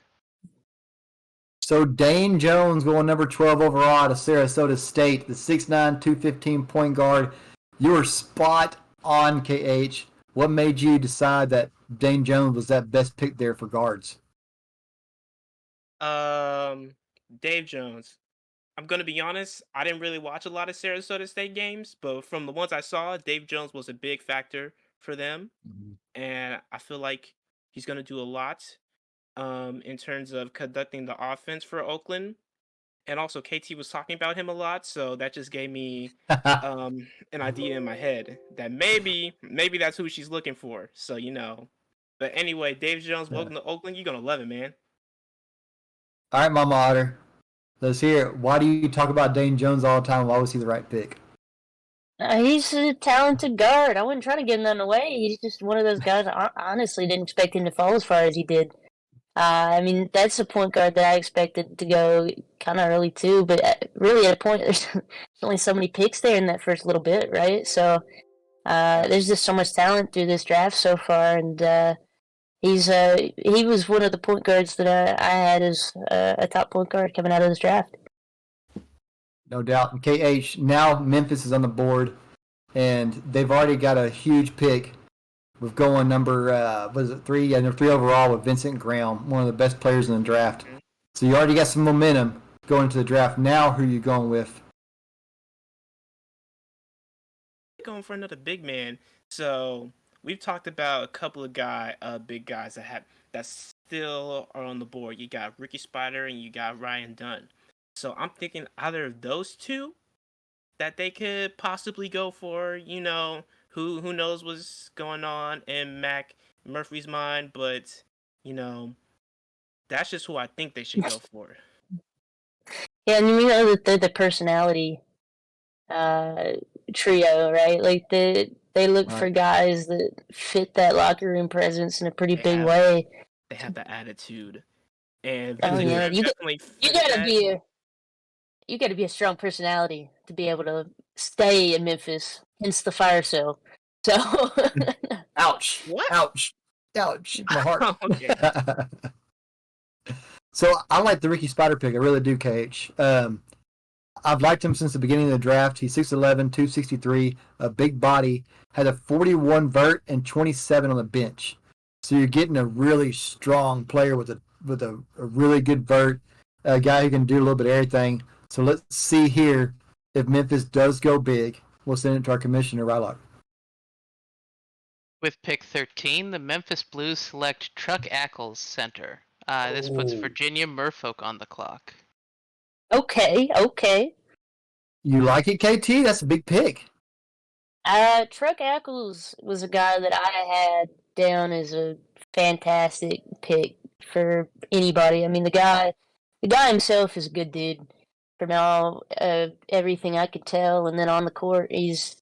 So Dane Jones going number 12 overall out of Sarasota State, the 6'9", 215 point guard. You were spot on, KH. What made you decide that Dane Jones was that best pick there for guards? Dave Jones. I'm going to be honest, I didn't really watch a lot of Sarasota State games, but from the ones I saw, Dave Jones was a big factor for them. And I feel like he's going to do a lot in terms of conducting the offense for Oakland. And also, KT was talking about him a lot, so that just gave me an idea in my head that maybe that's who she's looking for. So, But anyway, Dave Jones, welcome to Oakland. You're going to love it, man. All right, Mama Otter. Let's hear it. Why do you talk about Dane Jones all the time? Why was he the right pick? He's a talented guard. I wouldn't try to give him none away. He's just one of those guys I honestly didn't expect him to fall as far as he did. I mean, that's a point guard that I expected to go kind of early too, but really at a point, there's only so many picks there in that first little bit, right? So there's just so much talent through this draft so far, and he was one of the point guards that I had as a top point guard coming out of this draft. No doubt. And KH, now Memphis is on the board, and they've already got a huge pick with going number was it 3? Yeah, number 3 overall with Vincent Graham, one of the best players in the draft. Mhm. So you already got some momentum going into the draft. Now, who are you going with? Going for another big man. So we've talked about a couple of big guys that still are on the board. You got Ricky Spider and you got Ryan Dunn. So I'm thinking either of those two that they could possibly go for. Who knows what's going on in Mac Murphy's mind, but you know that's just who I think they should go for. Yeah, and we know that they're the personality trio, right? Like they look for Right. guys that fit that locker room presence in a pretty They big have way. they have the attitude, and Oh Vincent yeah, Graham definitely you fit gotta that. you gotta be a strong personality to be able to stay in Memphis. Hence the fire sale. So Ouch! What? Ouch! Ouch! My heart. Okay. So I like the Ricky Spider pick. I really do, KH. I've liked him since the beginning of the draft. He's 6'11", 263, a big body, had a 41 vert and 27 on the bench. So you're getting a really strong player with a really good vert, a guy who can do a little bit of everything. So let's see here if Memphis does go big. We'll send it to our commissioner, Rylock. With pick 13, the Memphis Blues select Truck Ackles center. This puts Oh. Virginia Merfolk on the clock. okay. You like it, KT? That's a big pick. Truck Ackles was a guy that I had down as a fantastic pick for anybody. I mean, the guy himself is a good dude from all everything I could tell, and then on the court, he's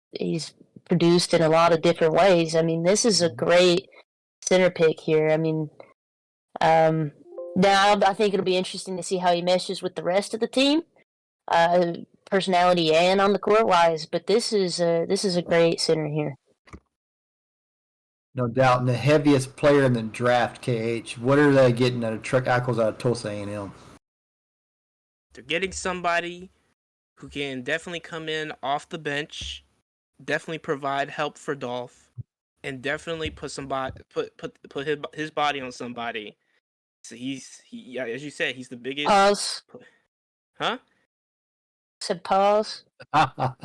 produced in a lot of different ways. I mean, this is a great center pick here. I mean, now I think it'll be interesting to see how he meshes with the rest of the team. Personality and on the court wise, but this is a great center here. No doubt. And the heaviest player in the draft, KH. What are they getting out of Truck Ackles out of Tulsa A&M? They're getting somebody who can definitely come in off the bench, definitely provide help for Dolph, and definitely put his body on somebody. So yeah, as you said, he's the biggest. Pause. Huh? Said pause. All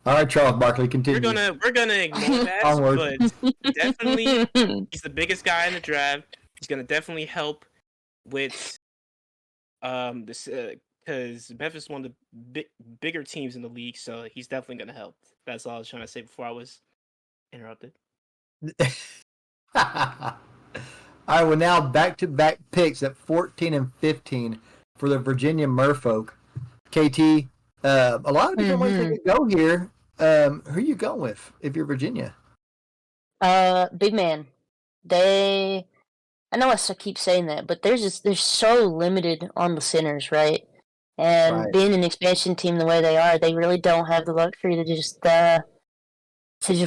right, Charles Barkley, continue. We're gonna ignore that, Onward. but definitely he's the biggest guy in the draft. He's gonna definitely help with this because Memphis is one of the bigger teams in the league, so he's definitely gonna help. That's all I was trying to say before I was interrupted. All right, well, now back-to-back picks at 14 and 15 for the Virginia Merfolk. KT, a lot of different ways they could go here. Who are you going with if you're Virginia? Big man. I know I keep saying that, but they're so limited on the centers, right? And Right. being an expansion team the way they are, they really don't have the luxury to just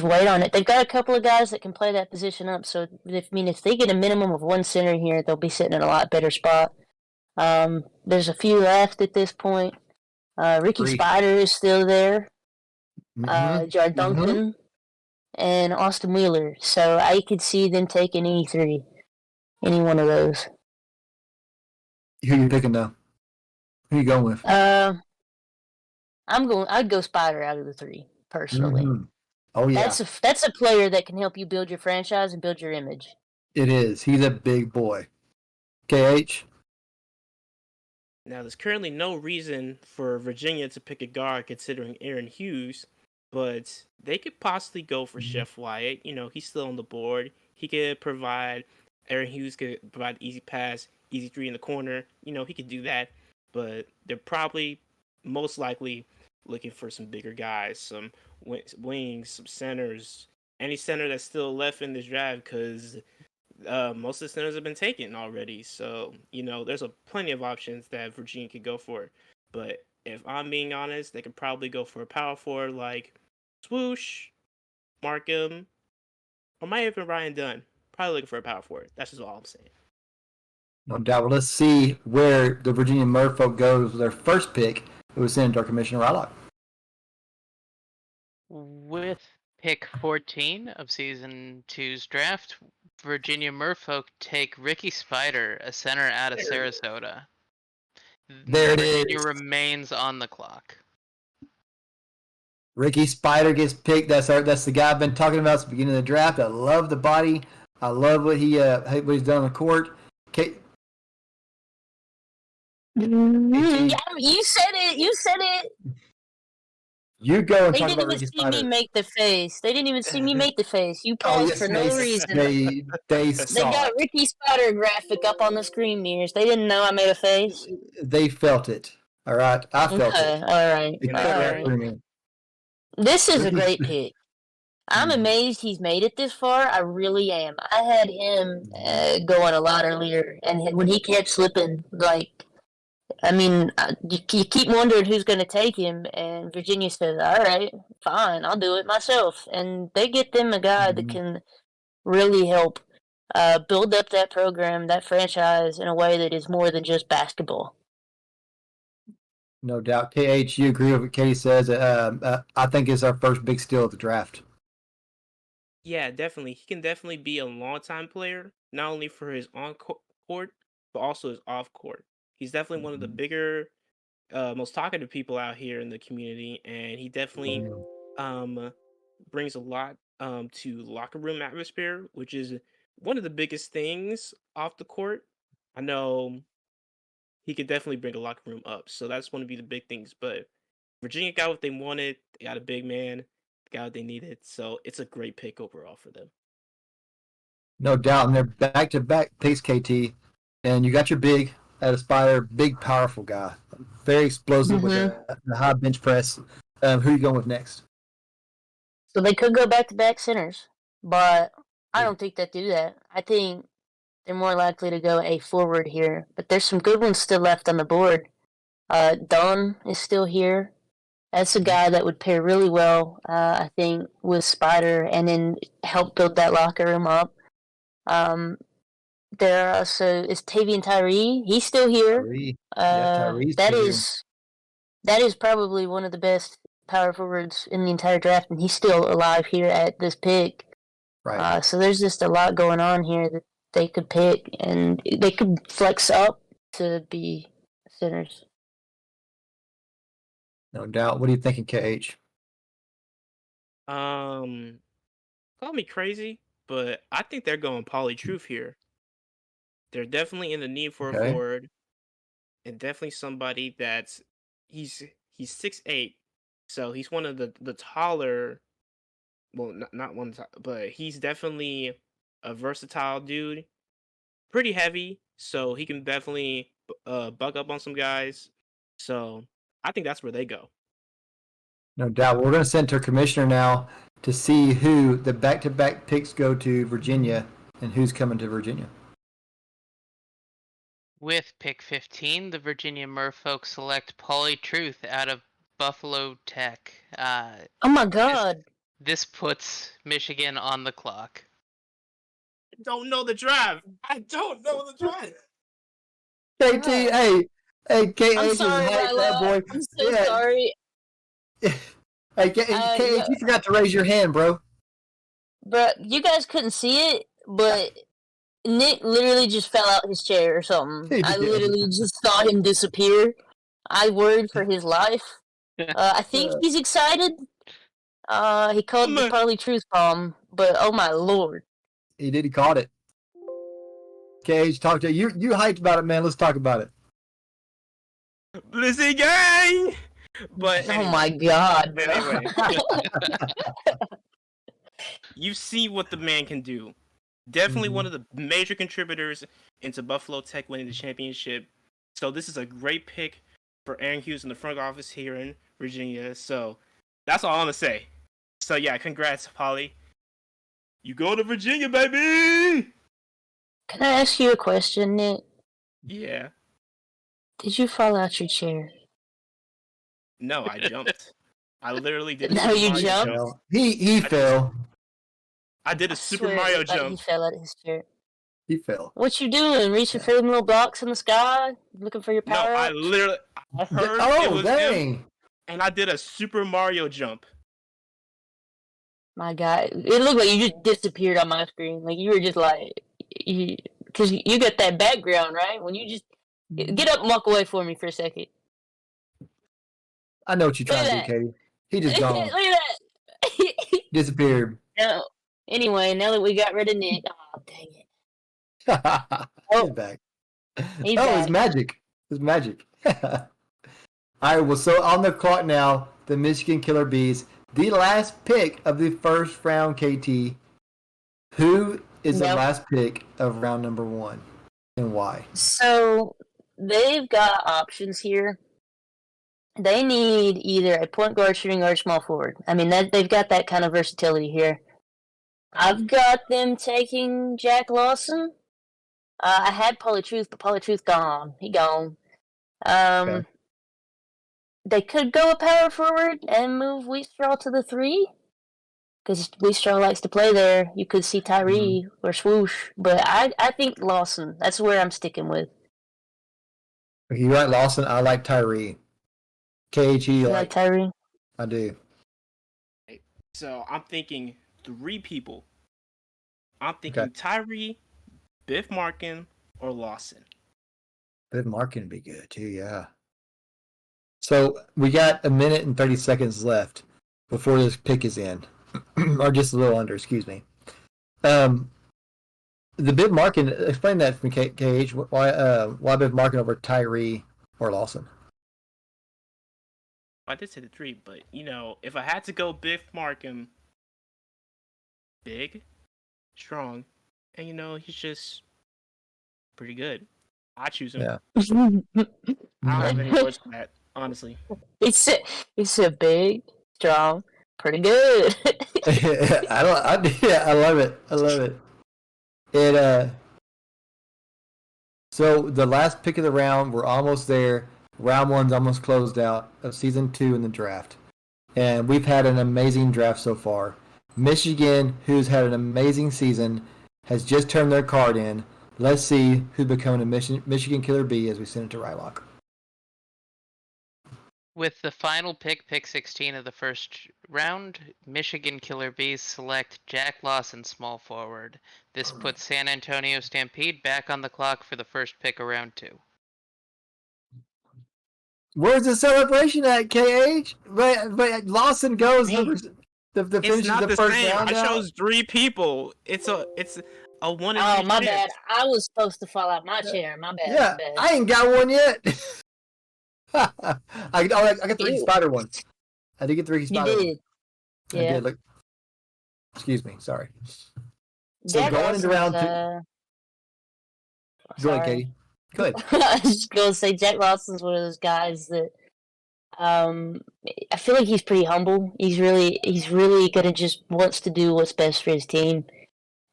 wait on it. They've got a couple of guys that can play that position up. So if they get a minimum of one center here, they'll be sitting in a lot better spot. There's a few left at this point. Ricky Three. Spider is still there. Mhm. Jared Duncan and Austin Wheeler. So I could see them taking any one of those. Who you picking though? Who you going with? I'd go Spider out of the three personally. Mhm. Oh yeah, That's a player that can help you build your franchise and build your image. it is. He's a big boy. KH. Now, there's currently no reason for Virginia to pick a guard considering Aaron Hughes, but they could possibly go for Chef Wyatt. He's still on the board. He could provide. Aaron Hughes could provide easy pass, easy three in the corner. He could do that, but they're probably most likely looking for some bigger guys, some wings, some centers, any center that's still left in this draft because most of the centers have been taken already. So, there's plenty of options that Virginia could go for. But if I'm being honest, they could probably go for a power forward like Swoosh, Markham, or might even Ryan Dunn. Probably looking for a power forward. That's just all I'm saying. No doubt. Well, let's see where the Virginia Merfolk goes with their first pick. It was sent to our commissioner, Rylock. With pick 14 of Season 2's draft, Virginia Merfolk take Ricky Spider, a center out of Sarasota. There it Virginia is. remains on the clock. Ricky Spider gets picked. That's the guy I've been talking about since the beginning of the draft. I love the body. I love what he's done on the court. Yeah, you said it. You said it. You go and They talk didn't about even Ricky see me Spider. make the face. They didn't even see me make the face. You paused for no reason. They They saw got it. Ricky Spider graphic up on the screen mirrors. They didn't know I made a face. They felt it. All right, I felt Okay, it. all right, They all cut right right. through me. This is a Ricky great Sp- pick. I'm Mhm. amazed he's made it this far. I really am. I had him going a lot earlier, and when he kept slipping, like, I mean, you keep wondering who's going to take him, and Virginia says, "All right, fine, I'll do it myself." And they get them a guy that Mhm. can really help build up that program, that franchise, in a way that is more than just basketball. No doubt. KH, you agree with what Katie says. I think it's our first big steal of the draft. Yeah, definitely. He can definitely be a long-time player, not only for his court, but also his off court. He's definitely one of the bigger, most talkative people out here in the community, and he definitely brings a lot to locker room atmosphere, which is one of the biggest things off the court. I know he could definitely bring a locker room up, so that's one of the big things. But Virginia got what they wanted. They got a big man. They got what they needed. So it's a great pick overall for them. No doubt. And they're back-to-back picks, KT. And you got your big at Aspire, big, powerful guy. Very explosive with the high bench press. Who are you going with next? So they could go back to back centers, but I don't think they do that. I think they're more likely to go a forward here. But there's some good ones still left on the board. Don is still here. That's a guy that would pair really well, I think, with Spider and then help build that locker room up. There also is Tavian Tyree. He's still here. Tyree. Tyree's That still is probably one of the best power forwards in the entire draft, and he's still alive here at this pick. right. So there's just a lot going on here that they could pick, and they could flex up to be centers. No doubt. What are you thinking, KH? Call me crazy, but I think they're going Poly Truth here. They're definitely in the need for a forward, and definitely somebody that's he's 6'8", so he's one of the taller. Well, not one, but he's definitely a versatile dude. Pretty heavy, so he can definitely buck up on some guys. So I think that's where they go. No doubt. We're going to send to our commissioner now to see who the back-to-back picks go to Virginia and who's coming to Virginia. With pick 15, the Virginia Merfolk select Pauly Truth out of Buffalo Tech. Oh my God! This puts Michigan on the clock. I don't know the drive. KT, hey, KH I'm is sorry, hyped, that Milo. boy. I'm so sorry. Hey, KH, you forgot to raise your hand, bro. But you guys couldn't see it, but Nick literally just fell out his chair or something. He I did. literally just saw him disappear. I worried for his life. I think he's excited. He called the Poly Truth bomb, but oh my lord. He did. He caught it. KH, talk to you. You hyped about it, man. Let's talk about it. Blizzy gang! But Oh my God. Anyway, you see what the man can do. Definitely one of the major contributors into Buffalo Tech winning the championship. So this is a great pick for Aaron Hughes in the front office here in Virginia. So that's all I'm gonna say. So yeah, congrats, Polly. You go to Virginia, baby! Can I ask you a question, Nick? Yeah. Did you fall out your chair? No, I jumped. I literally did. No, you jumped? Well, he fell. I did a Super Mario jump. He fell out of his chair. He fell. What you doing? Reaching for them little blocks in the sky? Looking for your No, power I up? literally I heard it Oh, was dang. him, and I did a Super Mario jump. My God, it looked like you just disappeared on my screen. Like you were just like, because you got that background, right? When you just get up and walk away for me for a second. I know what you're Look trying at to do, that. Katie. He just Look gone. at that. Disappeared. No. Anyway, now that we got rid of Nick, oh dang it. He's back. He's Oh, back. it's magic. It's magic. All right, well, so on the clock now, the Michigan Killer Bees, the last pick of the first round, KT. Who is the Yep. last pick of round number 1 and why? So they've got options here. They need either a point guard, shooting guard, small forward. I mean, they've got that kind of versatility here. I've got them taking Jack Lawson. I had Pauly Truth, but Pauly Truth gone. He gone. Okay. They could go a power forward and move Wheatstraw to the 3. Because Wheatstraw likes to play there. You could see Tyree or Swoosh. But I think Lawson. That's where I'm sticking with. You like Lawson? I like Tyree. KG, You like like Tyree? I do. So I'm thinking 3 people. I'm thinking Okay. Tyree, Biff Markin, or Lawson. Biff Markin would be good too, yeah. So we got a minute and 30 seconds left before this pick is in. Or just a little under, excuse me. The Biff Markin, explain that for me, KH. Why Biff Markin over Tyree or Lawson? I did say the 3, but if I had to go Biff Markham, big, strong, and he's just pretty good. I choose him. Yeah. I don't have any words for that, honestly. It's a big, strong, pretty good. I love it. I love it. So the last pick of the round, we're almost there. Round 1's almost closed out of season 2 in the draft. And we've had an amazing draft so far. Michigan, who's had an amazing season, has just turned their card in. Let's see who's becoming a Michigan Killer Bee as we send it to Rylock. With the final pick 16 of the first round, Michigan Killer Bees select Jack Lawson, small forward. This puts San Antonio Stampede back on the clock for the first pick of round 2. Where's the celebration at, KH? But Lawson goes the It's finishes not the the first same. round I out? chose 3 people. It's a 1 in Oh, 3 my chance. bad. I was supposed to fall out my chair. My bad. Yeah, my bad. I ain't got one yet. I got the Ricky Ew. Spider one. I did get the Ricky You Spider one. did. I Yeah. did. Look. Excuse me. Sorry. So Jack going into round 2. Lawson's, Go ahead, sorry. Katie. Go ahead. I was just gonna say Jack Lawson's one of those guys that I feel like he's pretty humble. He's really gonna just wants to do what's best for his team.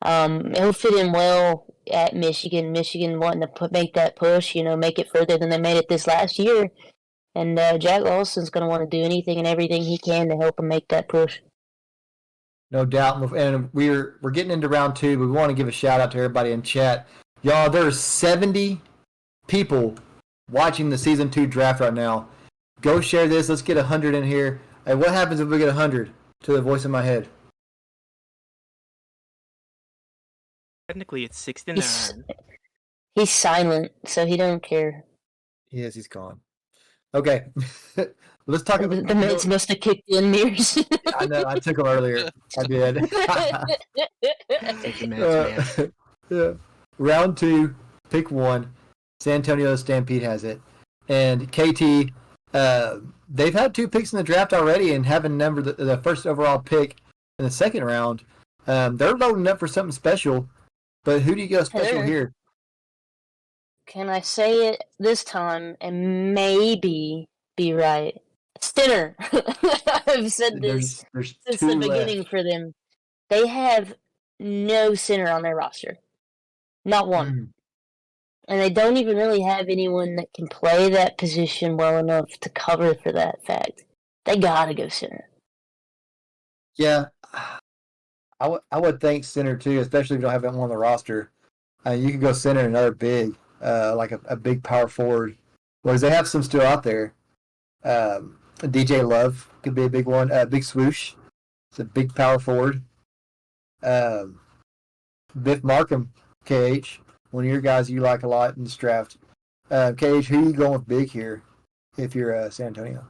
He'll fit in well at Michigan. Michigan wanting to make that push, make it further than they made it this last year. And Jack Lawson's gonna want to do anything and everything he can to help him make that push. No doubt. And we're getting into round 2, but we want to give a shout out to everybody in chat. Y'all, there's 70 people watching the season 2 draft right now. Go share this. Let's get 100 in here. Hey, what happens if we get 100 to the voice in my head? Technically, it's 69. He's silent, so he don't care. Yes, he's gone. Okay. Let's talk The about meds must have kicked in, Mears. I know. I took them earlier. I did. Take the meds, man. Yeah. Round 2, pick 1. San Antonio Stampede has it. And KT, they've had 2 picks in the draft already and having numbered the first overall pick in the second round. They're loading up for something special. But who do you go special here? Can I say it this time and maybe be right? Stinner. I've said this There's since 2 the left. beginning for them. They have no center on their roster. Not one. And they don't even really have anyone that can play that position well enough to cover for that fact. They gotta go center. Yeah. I would think center too, especially if you don't have one on the roster. You could go center another big, like a big power forward. Whereas they have some still out there. DJ Love could be a big one. Big Swoosh It's a big power forward. Biff Markham, KH, one of your guys you like a lot in this draft. KH, who are you going with big here if you're San Antonio?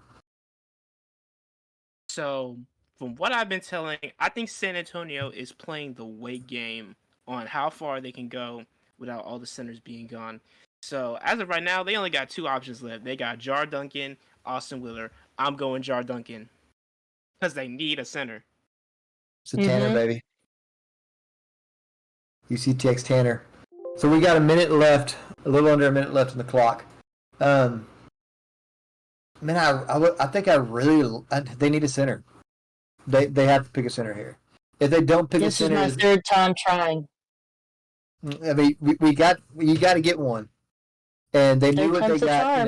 So, from what I've been telling, I think San Antonio is playing the weight game on how far they can go without all the centers being gone. So, as of right now, they only got two options left. They got Jar Duncan, Austin Wheeler. I'm going Jar Duncan because they need a center. It's a Tanner, baby. UCTX Tanner. So we got a minute left, a little under a minute left on the clock. Man, I think they need a center. They have to pick a center here. If they don't pick a center, this is my third time trying. I mean, you got to get one, and they knew what they got.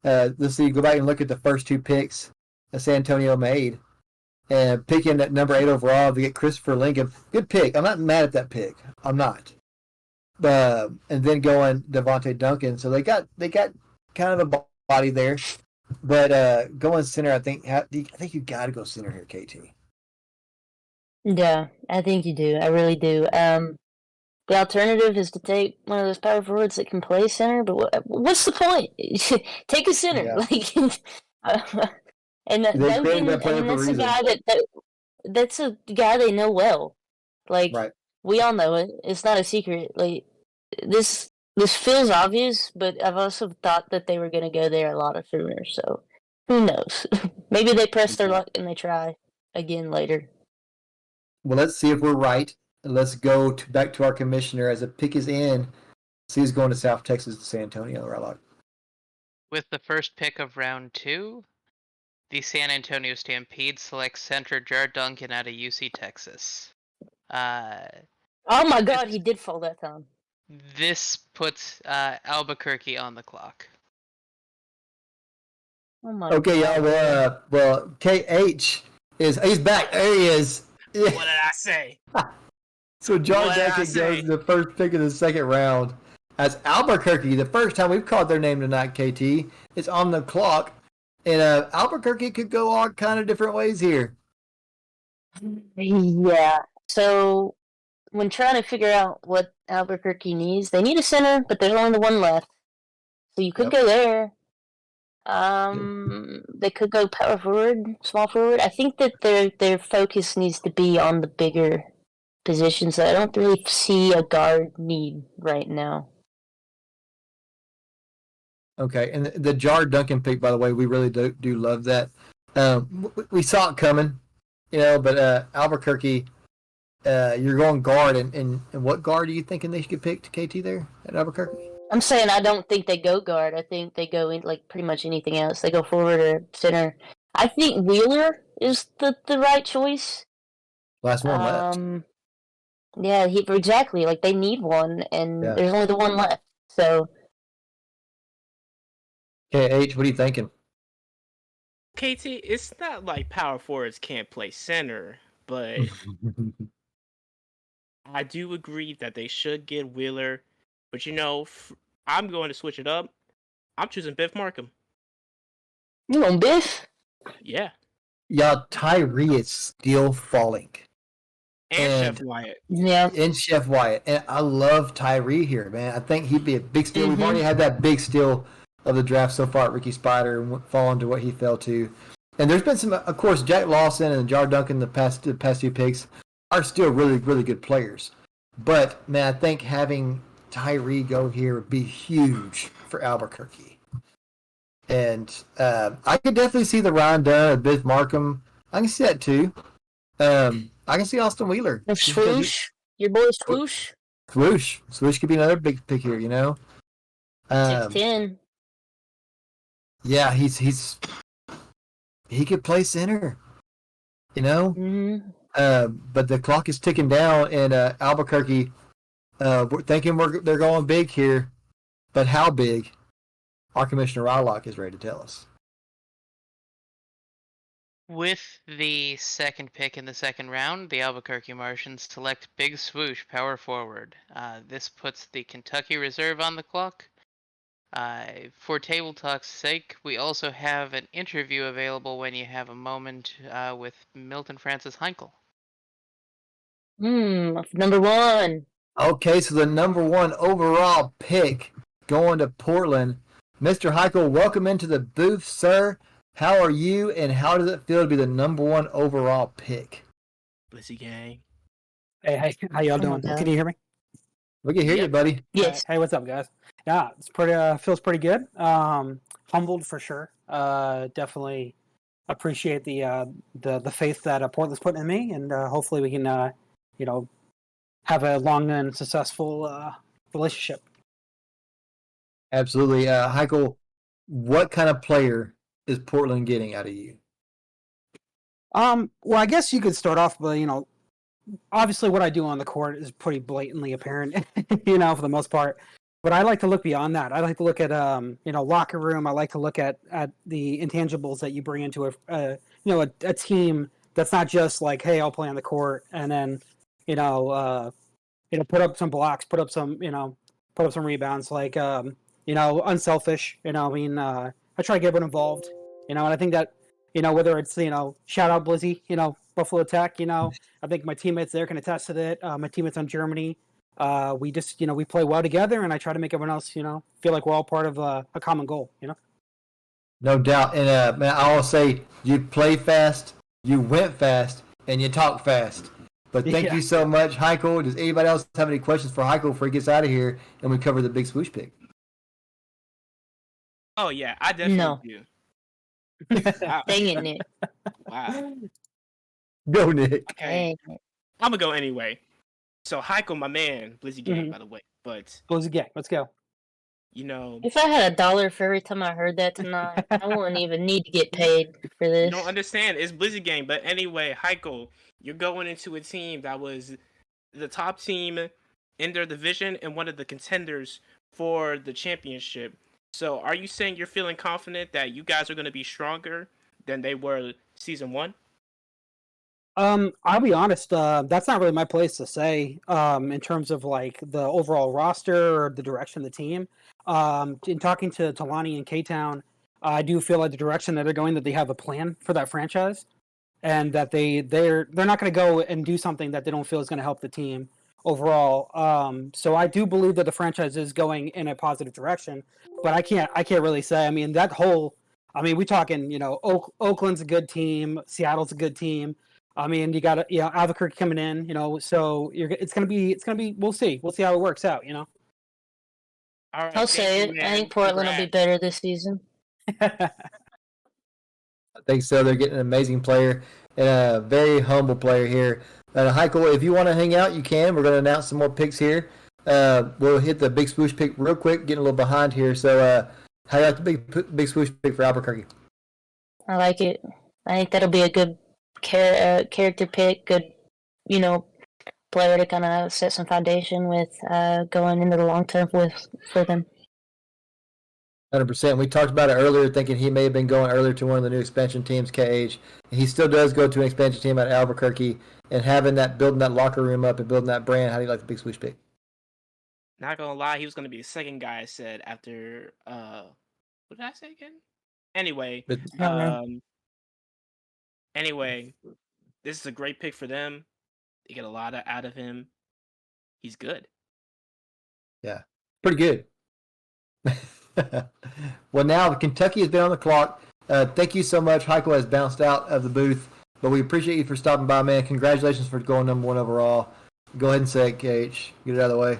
Let's see. Go back and look at the first two picks that San Antonio made, and picking at number 8 overall to get Christopher Lincoln. Good pick. I'm not mad at that pick. I'm not. And then going Devontae Duncan. So they got kind of a body there, but going center, I think you got to go center here, KT. Yeah, I think you do. I really do. The alternative is to take one of those power forwards that can play center, but what's the point? Take a center. Yeah. And Duncan, that's a guy that's a guy they know well. Like, right. We all know it. It's not a secret. Like, this feels obvious, but I've also thought that they were going to go there a lot of sooner. So who knows? Maybe they press their luck and they try again later. Well, let's see if we're right. Let's go back to our commissioner as a pick is in. See who's going to South Texas to San Antonio, Rylock. With the first pick of round 2, the San Antonio Stampede selects center Jar Duncan out of UC Texas. Oh my God, he did fall that time. This puts Albuquerque on the clock. Oh my okay, God. y'all. Well, KH he's back. There he is. What did I say? So Jar Duncan goes to the first pick of the second round. As Albuquerque, the first time we've called their name tonight, KT, is on the clock. And Albuquerque could go all kind of different ways here. Yeah. So when trying to figure out what Albuquerque needs, they need a center, but there's only the one left. So you could go there. They could go power forward, small forward. I think that their focus needs to be on the bigger positions. I don't really see a guard need right now. Okay, and the Jar Duncan pick, by the way, we really do love that. We saw it coming, but Albuquerque, you're going guard, and what guard are you thinking they should pick to KT there at Albuquerque? I'm saying I don't think they go guard. I think they go in like pretty much anything else. They go forward or center. I think Wheeler is the right choice. Last one left. Yeah, exactly. Like they need one, and there's only the one left. So. KH, what are you thinking? KT, it's not like power forwards can't play center, but I do agree that they should get Wheeler. But I'm going to switch it up. I'm choosing Biff Markham. You on Biff? Yeah. Y'all, Tyree is still falling. And Chef Wyatt. Yeah. And Chef Wyatt. And I love Tyree here, man. I think he'd be a big steal. We've already had that big steal of the draft so far at Ricky Spider and falling to what he fell to. And there's been some, of course, Jack Lawson and Jar Duncan, the past two picks, are still really, really good players. But, man, I think having Tyree go here would be huge for Albuquerque. And I could definitely see the Ryan Dunn, Biff Markham. I can see that too. I can see Austin Wheeler. Swoosh. Your boy Swoosh. Swoosh could be another big pick here, 6'10". Yeah, he could play center, Mm-hmm. But the clock is ticking down, and Albuquerque, we're thinking they're going big here, but how big? Our Commissioner Rylock is ready to tell us. With the second pick in the second round, the Albuquerque Martians select Big Swoosh, power forward. This puts the Kentucky Reserve on the clock. For Table Talk's sake, we also have an interview available when you have a moment with Milton Francis Heinkel. Number one. Okay, so the number 1 overall pick going to Portland. Mr. Heichel, welcome into the booth, sir. How are you, and how does it feel to be the number 1 overall pick? Blizzy gang. Hey, how y'all Oh my doing? God. Can you hear me? We can hear you, buddy. Yes. Hey, what's up, guys? Yeah, it's pretty. Feels pretty good. Humbled for sure. Definitely appreciate the faith that Portland's putting in me, and hopefully we can have a long and successful relationship. Absolutely. Heichel, what kind of player is Portland getting out of you? Well, I guess you could start off by obviously what I do on the court is pretty blatantly apparent, for the most part. But I like to look beyond that. I like to look at locker room. I like to look at the intangibles that you bring into a team that's not just like, hey, I'll play on the court and then put up some blocks, put up some rebounds, like unselfish. I try to get everyone involved. And I think that whether it's shout out Blizzy, Buffalo Tech. I think my teammates there can attest to that. My teammates on Germany. We just we play well together, and I try to make everyone else feel like we're all part of a common goal. No doubt. And man, I will say you play fast, you went fast, and you talk fast. But thank you so much, Heichel. Does anybody else have any questions for Heichel before he gets out of here and we cover the big swoosh pick? Oh yeah, I definitely do. Wow. Dang it, Nick. Wow. Go, Nick. Okay. Dang. I'm gonna go anyway. So Heichel, my man, Blizzy gang, by the way. But Close again. Let's go. If I had $1 for every time I heard that tonight, I wouldn't even need to get paid for you this. don't understand. It's Blizzy gang. But anyway, Heichel, you're going into a team that was the top team in their division and one of the contenders for the championship. So are you saying you're feeling confident that you guys are going to be stronger than they were season 1? I'll be honest. That's not really my place to say. In terms of like the overall roster or the direction of the team. In talking to Talani and K-Town, I do feel like the direction that they're going, that they have a plan for that franchise, and that they're not going to go and do something that they don't feel is going to help the team overall. So I do believe that the franchise is going in a positive direction, but I can't really say. I mean, we talking. Oakland's a good team. Seattle's a good team. I mean, you got Albuquerque coming in. So it's gonna be. We'll see. We'll see how it works out. All right, I'll say it. I think Portland will be better this season. I think so. They're getting an amazing player and a very humble player here. Heichel, if you want to hang out, you can. We're going to announce some more picks here. We'll hit the big swoosh pick real quick, getting a little behind here. So, how do you like the big swoosh pick for Albuquerque? I like it. I think that'll be a good character pick. Good, player to kind of set some foundation with going into the long term for them. 100%. We talked about it earlier, thinking he may have been going earlier to one of the new expansion teams, KH. He still does go to an expansion team at Albuquerque, and building that locker room up and building that brand. How do you like the big swoosh pick? Not gonna lie, he was gonna be the second guy I said after. What did I say again? Anyway, this is a great pick for them. They get a lot out of him. He's good. Yeah, pretty good. Well, now Kentucky has been on the clock. Thank you so much. Heichel has bounced out of the booth, but we appreciate you for stopping by, man. Congratulations for going number 1 overall. Go ahead and say it, KH. Get it out of the way.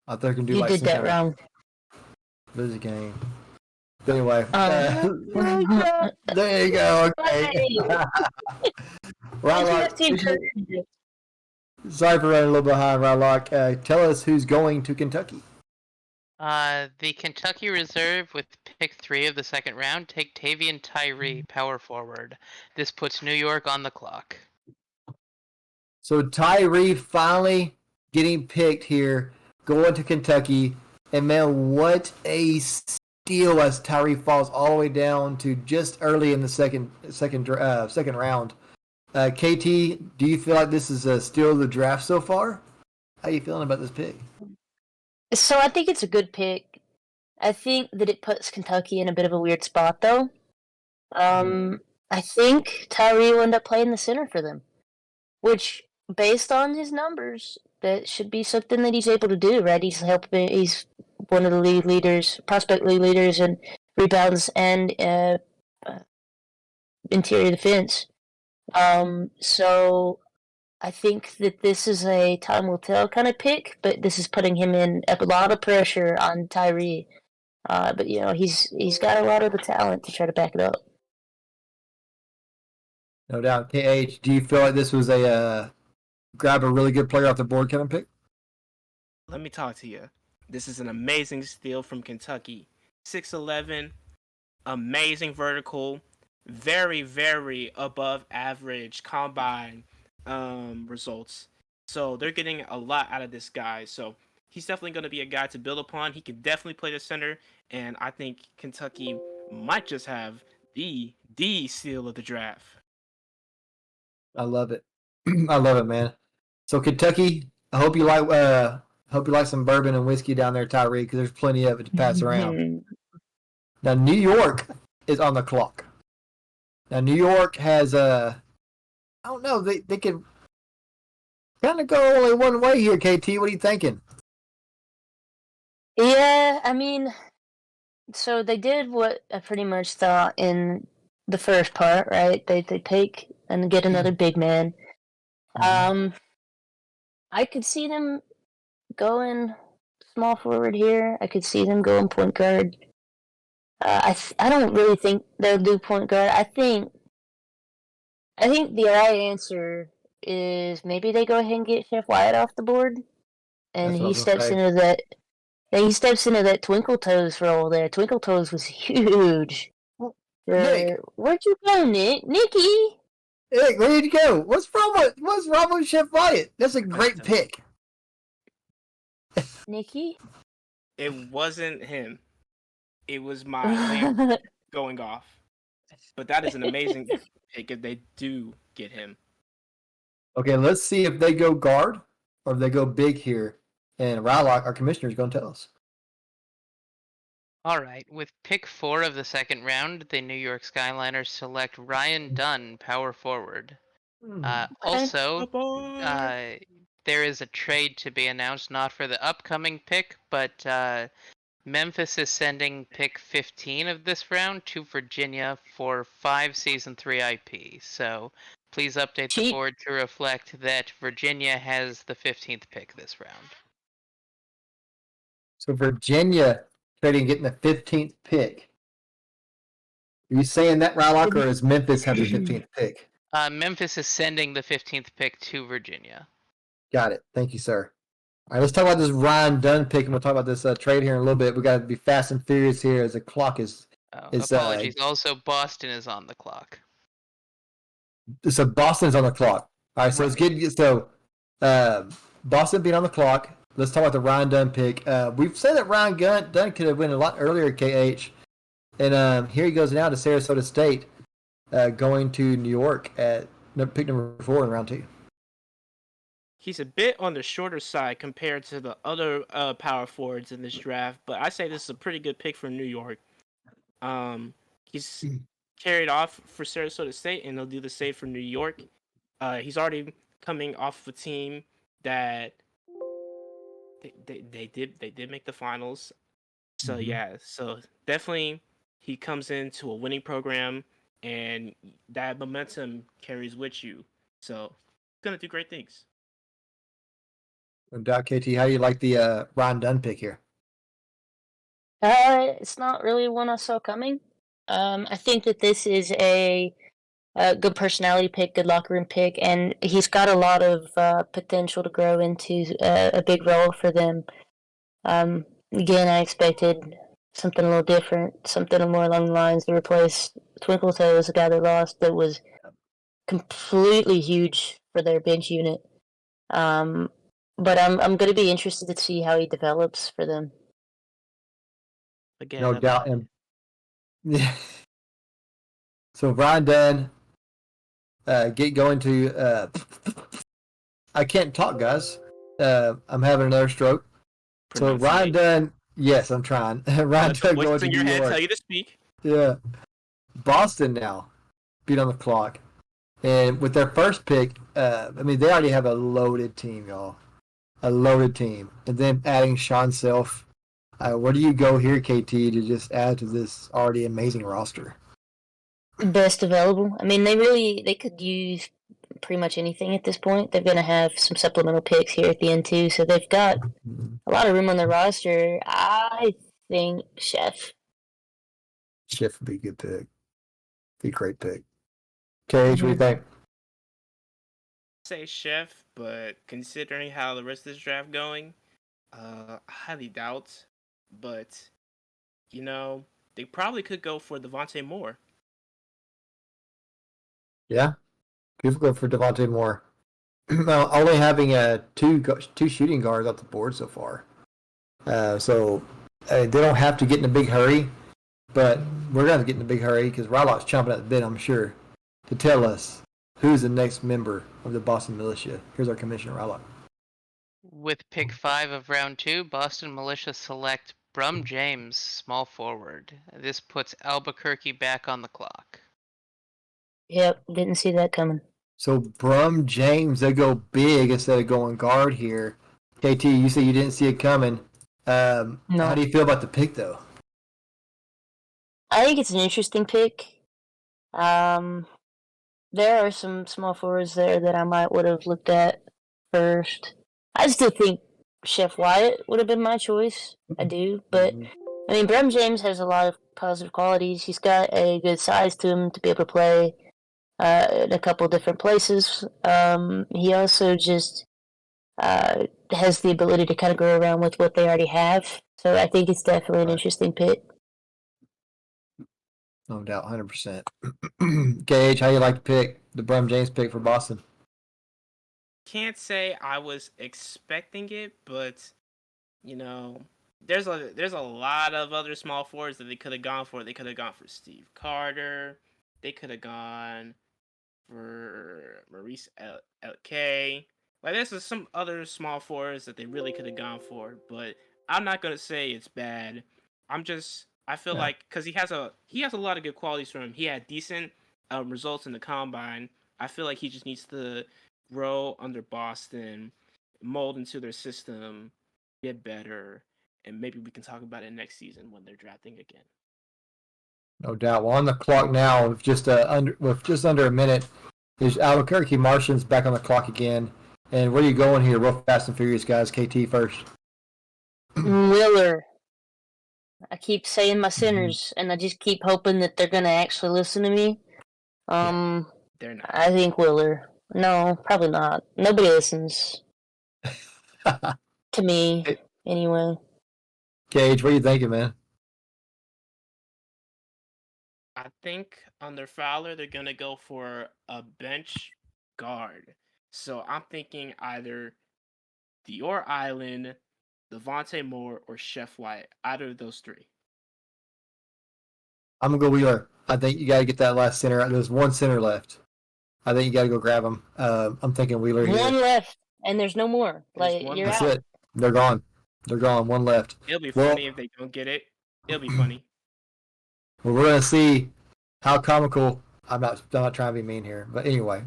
I think I can do You did that wrong. Lose a game. Anyway, Oh. there you go. Okay. Rylock, sorry for running a little behind, Rylock. Tell us who's going to Kentucky. The Kentucky reserve with pick 3 of the second round take Tavian Tyree, power forward. This puts New York on the clock. So Tyree finally getting picked here, going to Kentucky, and man, what a steal as Tyree falls all the way down to just early in the second round. KT, do you feel like this is a steal of the draft so far? How are you feeling about this pick? So I think it's a good pick. I think that it puts Kentucky in a bit of a weird spot, though. I think Tyree will end up playing the center for them, which, based on his numbers, that should be something that he's able to do, right? He's one of the league leaders, prospect league leaders in rebounds and interior defense. So I think that this is a time will tell kind of pick, but this is putting him in a lot of pressure on Tyree. But he's got a lot of the talent to try to back it up. No doubt. KH, do you feel like this was a grab a really good player off the board kind of pick? Let me talk to you. This is an amazing steal from Kentucky. 6'11", amazing vertical, very, very above average combine results. So they're getting a lot out of this guy. So he's definitely going to be a guy to build upon. He can definitely play the center, and I think Kentucky might just have the steal of the draft. I love it. I love it, man. So Kentucky, I hope you like some bourbon and whiskey down there, Tyree, because there's plenty of it to pass around. Now New York is on the clock. Now New York has I don't know, they could kind of go only one way here. KT, what are you thinking? Yeah, I mean, so they did what I pretty much thought in the first part, right? They take and get another big man. I could see them going small forward here. I could see them going point guard. I don't really think they'll do point guard. I think the right answer is maybe they go ahead and get Chef Wyatt off the board, and That's what I he was steps gonna say. into that. And he steps into that Twinkle Toes role there. Twinkle Toes was huge. Nick. Where'd you go, Nick? Nikki? Hey, where'd you go? What's wrong with Chef Wyatt? That's a great pick. Nikki? It wasn't him. It was my lamp going off. But that is an amazing pick if they do get him. Okay, let's see if they go guard or if they go big here. And Rylock, our commissioner, is going to tell us. All right, with pick 4 of the second round, the New York Skyliners select Ryan Dunn, power forward. Also, there is a trade to be announced, not for the upcoming pick, but Memphis is sending pick 15 of this round to Virginia for 5 Season 3 IP. So please update the board to reflect that Virginia has the 15th pick this round. So Virginia trading getting the 15th pick. Are you saying that, Rylock, or does Memphis have the 15th pick? Memphis is sending the 15th pick to Virginia. Got it. Thank you, sir. All right, let's talk about this Ryan Dunn pick, and we'll talk about this trade here in a little bit. We got to be fast and furious here as the clock is. Apologies. Also, Boston is on the clock. So Boston's on the clock. All right, so it's good. So Boston being on the clock. Let's talk about the Ryan Dunn pick. We've said that Ryan Dunn could have went a lot earlier, KH. And here he goes now to Sarasota State, going to New York at pick number 4 in round 2. He's a bit on the shorter side compared to the other power forwards in this draft, but I say this is a pretty good pick for New York. He's carried off for Sarasota State, and he'll do the same for New York. He's already coming off of a team that they did make the finals. So yeah, so definitely he comes into a winning program, and that momentum carries with you. So gonna do great things. No doubt, KT. How do you like the Ryan Dunn pick here? It's not really one I saw coming. I think that this is a good personality pick, good locker room pick, and he's got a lot of potential to grow into a big role for them. Again, I expected something a little different, something more along the lines to replace Twinkle Toes, a guy they lost that was completely huge for their bench unit. But I'm going to be interested to see how he develops for them. Again, no doubt. Yeah. So Ryan Dunn, get going to. I can't talk, guys. I'm having another stroke. So Ryan Dunn, yes, I'm trying. Ryan Let the Dunn going voices to in your New head York. tell you to speak. Yeah. Boston now beat on the clock. And with their first pick, they already have a loaded team, y'all. A loaded team. And then adding Sean Self. Where do you go here, KT, to just add to this already amazing roster? Best available. I mean, they could use pretty much anything at this point. They're going to have some supplemental picks here at the end too, so they've got a lot of room on their roster. I think Chef. Chef would be a good pick. Be a great pick. Cage, what do you think? Say Chef, but considering how the rest of this draft going, I highly doubt. But they probably could go for Devontae Moore. Yeah, people go for Devontae Moore. Only having two shooting guards off the board so far. So they don't have to get in a big hurry, but we're going to get in a big hurry because Rylock's chomping at the bit, I'm sure, to tell us who's the next member of the Boston Militia. Here's our commissioner, Rylock. With pick 5 of round 2, Boston Militia select Brum James, small forward. This puts Albuquerque back on the clock. Yep, didn't see that coming. So Brum James, they go big instead of going guard here. KT, you said you didn't see it coming. No. How do you feel about the pick, though? I think it's an interesting pick. There are some small forwards there that I might would have looked at first. I still think Chef Wyatt would have been my choice. I do, but I mean, Brum James has a lot of positive qualities. He's got a good size to him to be able to play in a couple different places. He also just has the ability to kind of go around with what they already have. So I think it's definitely an interesting pick. No doubt, 100%. Gage, how you like to pick the Brum James pick for Boston? Can't say I was expecting it, but there's a lot of other small forwards that they could have gone for. They could have gone for Steve Carter. They could have gone for Maurice L.K. Like there's some other small forwards that they really could have gone for, but I'm not gonna say it's bad. I feel like because he has a lot of good qualities from him. He had decent results in the combine. I feel like he just needs to grow under Boston, mold into their system, get better, and maybe we can talk about it next season when they're drafting again. No doubt. Well, on the clock now with just under a minute, is Albuquerque Martians back on the clock again. And where are you going here? Real fast and furious, guys. KT first. Wheeler. I keep saying my sinners, and I just keep hoping that they're going to actually listen to me. They're not. I think Wheeler. No, probably not. Nobody listens. To me, anyway. Gage, what are you thinking, man? I think under Fowler, they're going to go for a bench guard. So I'm thinking either Dior Island, Devontae Moore, or Chef Wyatt. Either of those three. I'm going to go Wheeler. I think you got to get that last center. There's one center left. I think you got to go grab him. I'm thinking Wheeler here. One left, and there's no more. You're That's out. it. They're gone. They're gone. One left. It'll be funny if they don't get it. It'll be funny. Well, we're going to see how comical. I'm not trying to be mean here, but anyway.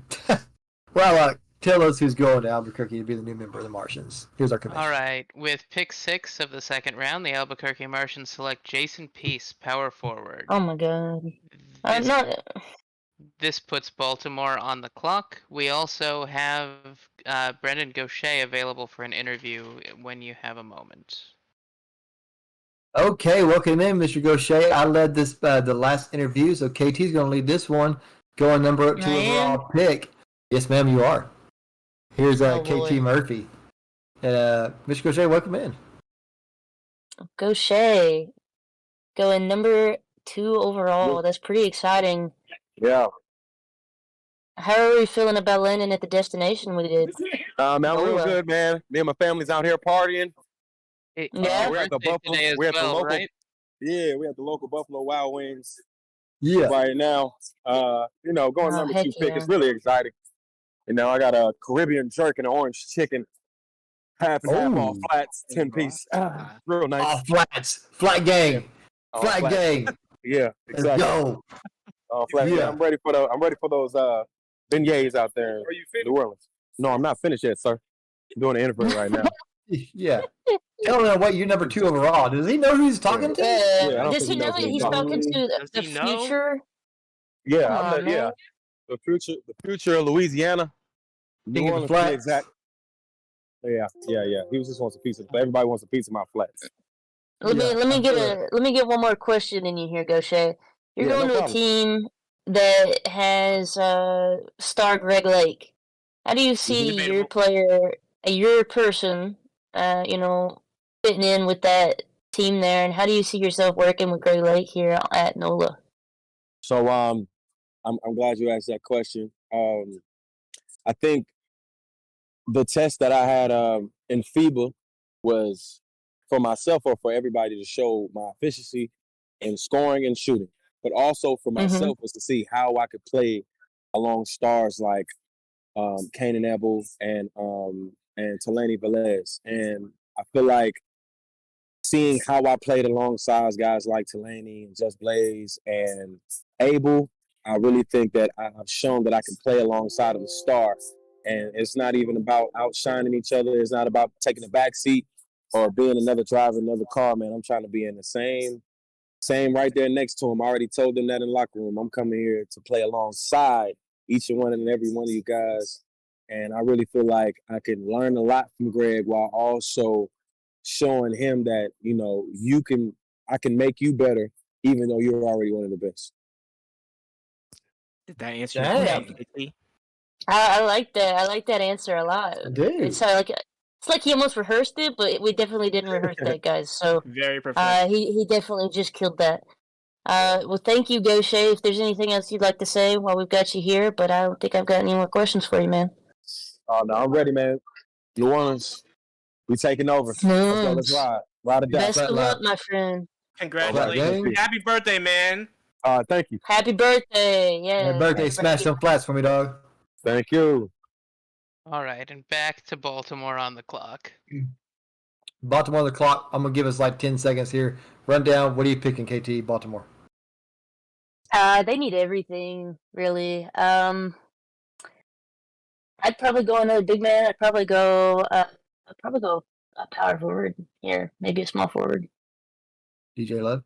Well, tell us who's going to Albuquerque to be the new member of the Martians. Here's our commission. All right. With pick 6 of the second round, the Albuquerque Martians select Jason Peace, power forward. Oh my god. This puts Baltimore on the clock. We also have Brendan Gaucher available for an interview when you have a moment. Okay, welcome in, Mr. Gaucher. I led this the last interview, so KT's going to lead this one. Going number 2 overall pick. Yes, ma'am, you are. Here's KT Murphy. Mr. Gaucher, welcome in. Gaucher. Going number 2 overall. That's pretty exciting. Yeah. How are we feeling about landing at the destination we did? Man, real good, man. Me and my family's out here partying. Yeah. We're at the Buffalo. We're at the local. Right? Yeah, we're at the local Buffalo Wild Wings. Yeah. Right now, going number 2 pick is really exciting. I got a Caribbean jerk and an orange chicken. half and half all Oh. flats, 10 piece. Real nice. Oh, flats. Flat gang. All Flat flats. gang. Yeah, Let's exactly. go. All flats. Yeah. Yeah, I'm ready for those beignets out there in New Orleans. No, I'm not finished yet, sir. I'm doing an interview right now. Yeah. Tell him what you're number 2 overall. Does he know who he's talking to? I don't Does think he he know knows that who he's he's talking to Does the he know? future? Yeah, Come on, man. the future of Louisiana, New King of the Orleans to be flats. exact. Yeah. He just wants a piece of. Everybody wants a piece of my flats. Let Yeah, me I get feel let me get one more question in you here, Gaucher. You're Yeah, going no to a problem. team that has star Greg Lake. How do you see your Debatable. player, your person, fitting in with that team there, and how do you see yourself working with Greg Lake here at NOLA? So I'm glad you asked that question. I think the test that I had in FIBA was for myself or for everybody to show my efficiency in scoring and shooting, but also for myself was to see how I could play along stars like Kanan Ebel and Talani Velez. And I feel like seeing how I played alongside guys like Talani and Just Blaze and Abel, I really think that I've shown that I can play alongside of a star. And it's not even about outshining each other. It's not about taking a back seat or being another driver, another car, man. I'm trying to be in the same right there next to him. I already told them that in the locker room. I'm coming here to play alongside each and one and every one of you guys. And I really feel like I can learn a lot from Greg while also showing him that, I can make you better even though you're already one of the best. Did that answer your Dang. question, KT? I like that. I like that answer a lot. I do. It's like he almost rehearsed it, but we definitely didn't rehearse that, guys. So Very professional. he definitely just killed that. Well, thank you, Gaucher. If there's anything else you'd like to say while we've got you here, but I don't think I've got any more questions for you, man. Oh, no, I'm ready, man. New Orleans, we taking over. Let's ride. Ride or die. Best Flat of line. luck, my friend. Congratulations. gang. Happy birthday, man. Thank you. Happy birthday. Yeah. Happy birthday. Smash some flats for me, dog. Thank you. All right, and back to Baltimore on the clock. Baltimore on the clock. I'm going to give us like 10 seconds here. Run down. What are you picking, KT, Baltimore? They need everything, really. I'd probably go another big man. I'd probably go a power forward here, maybe a small forward. DJ Love?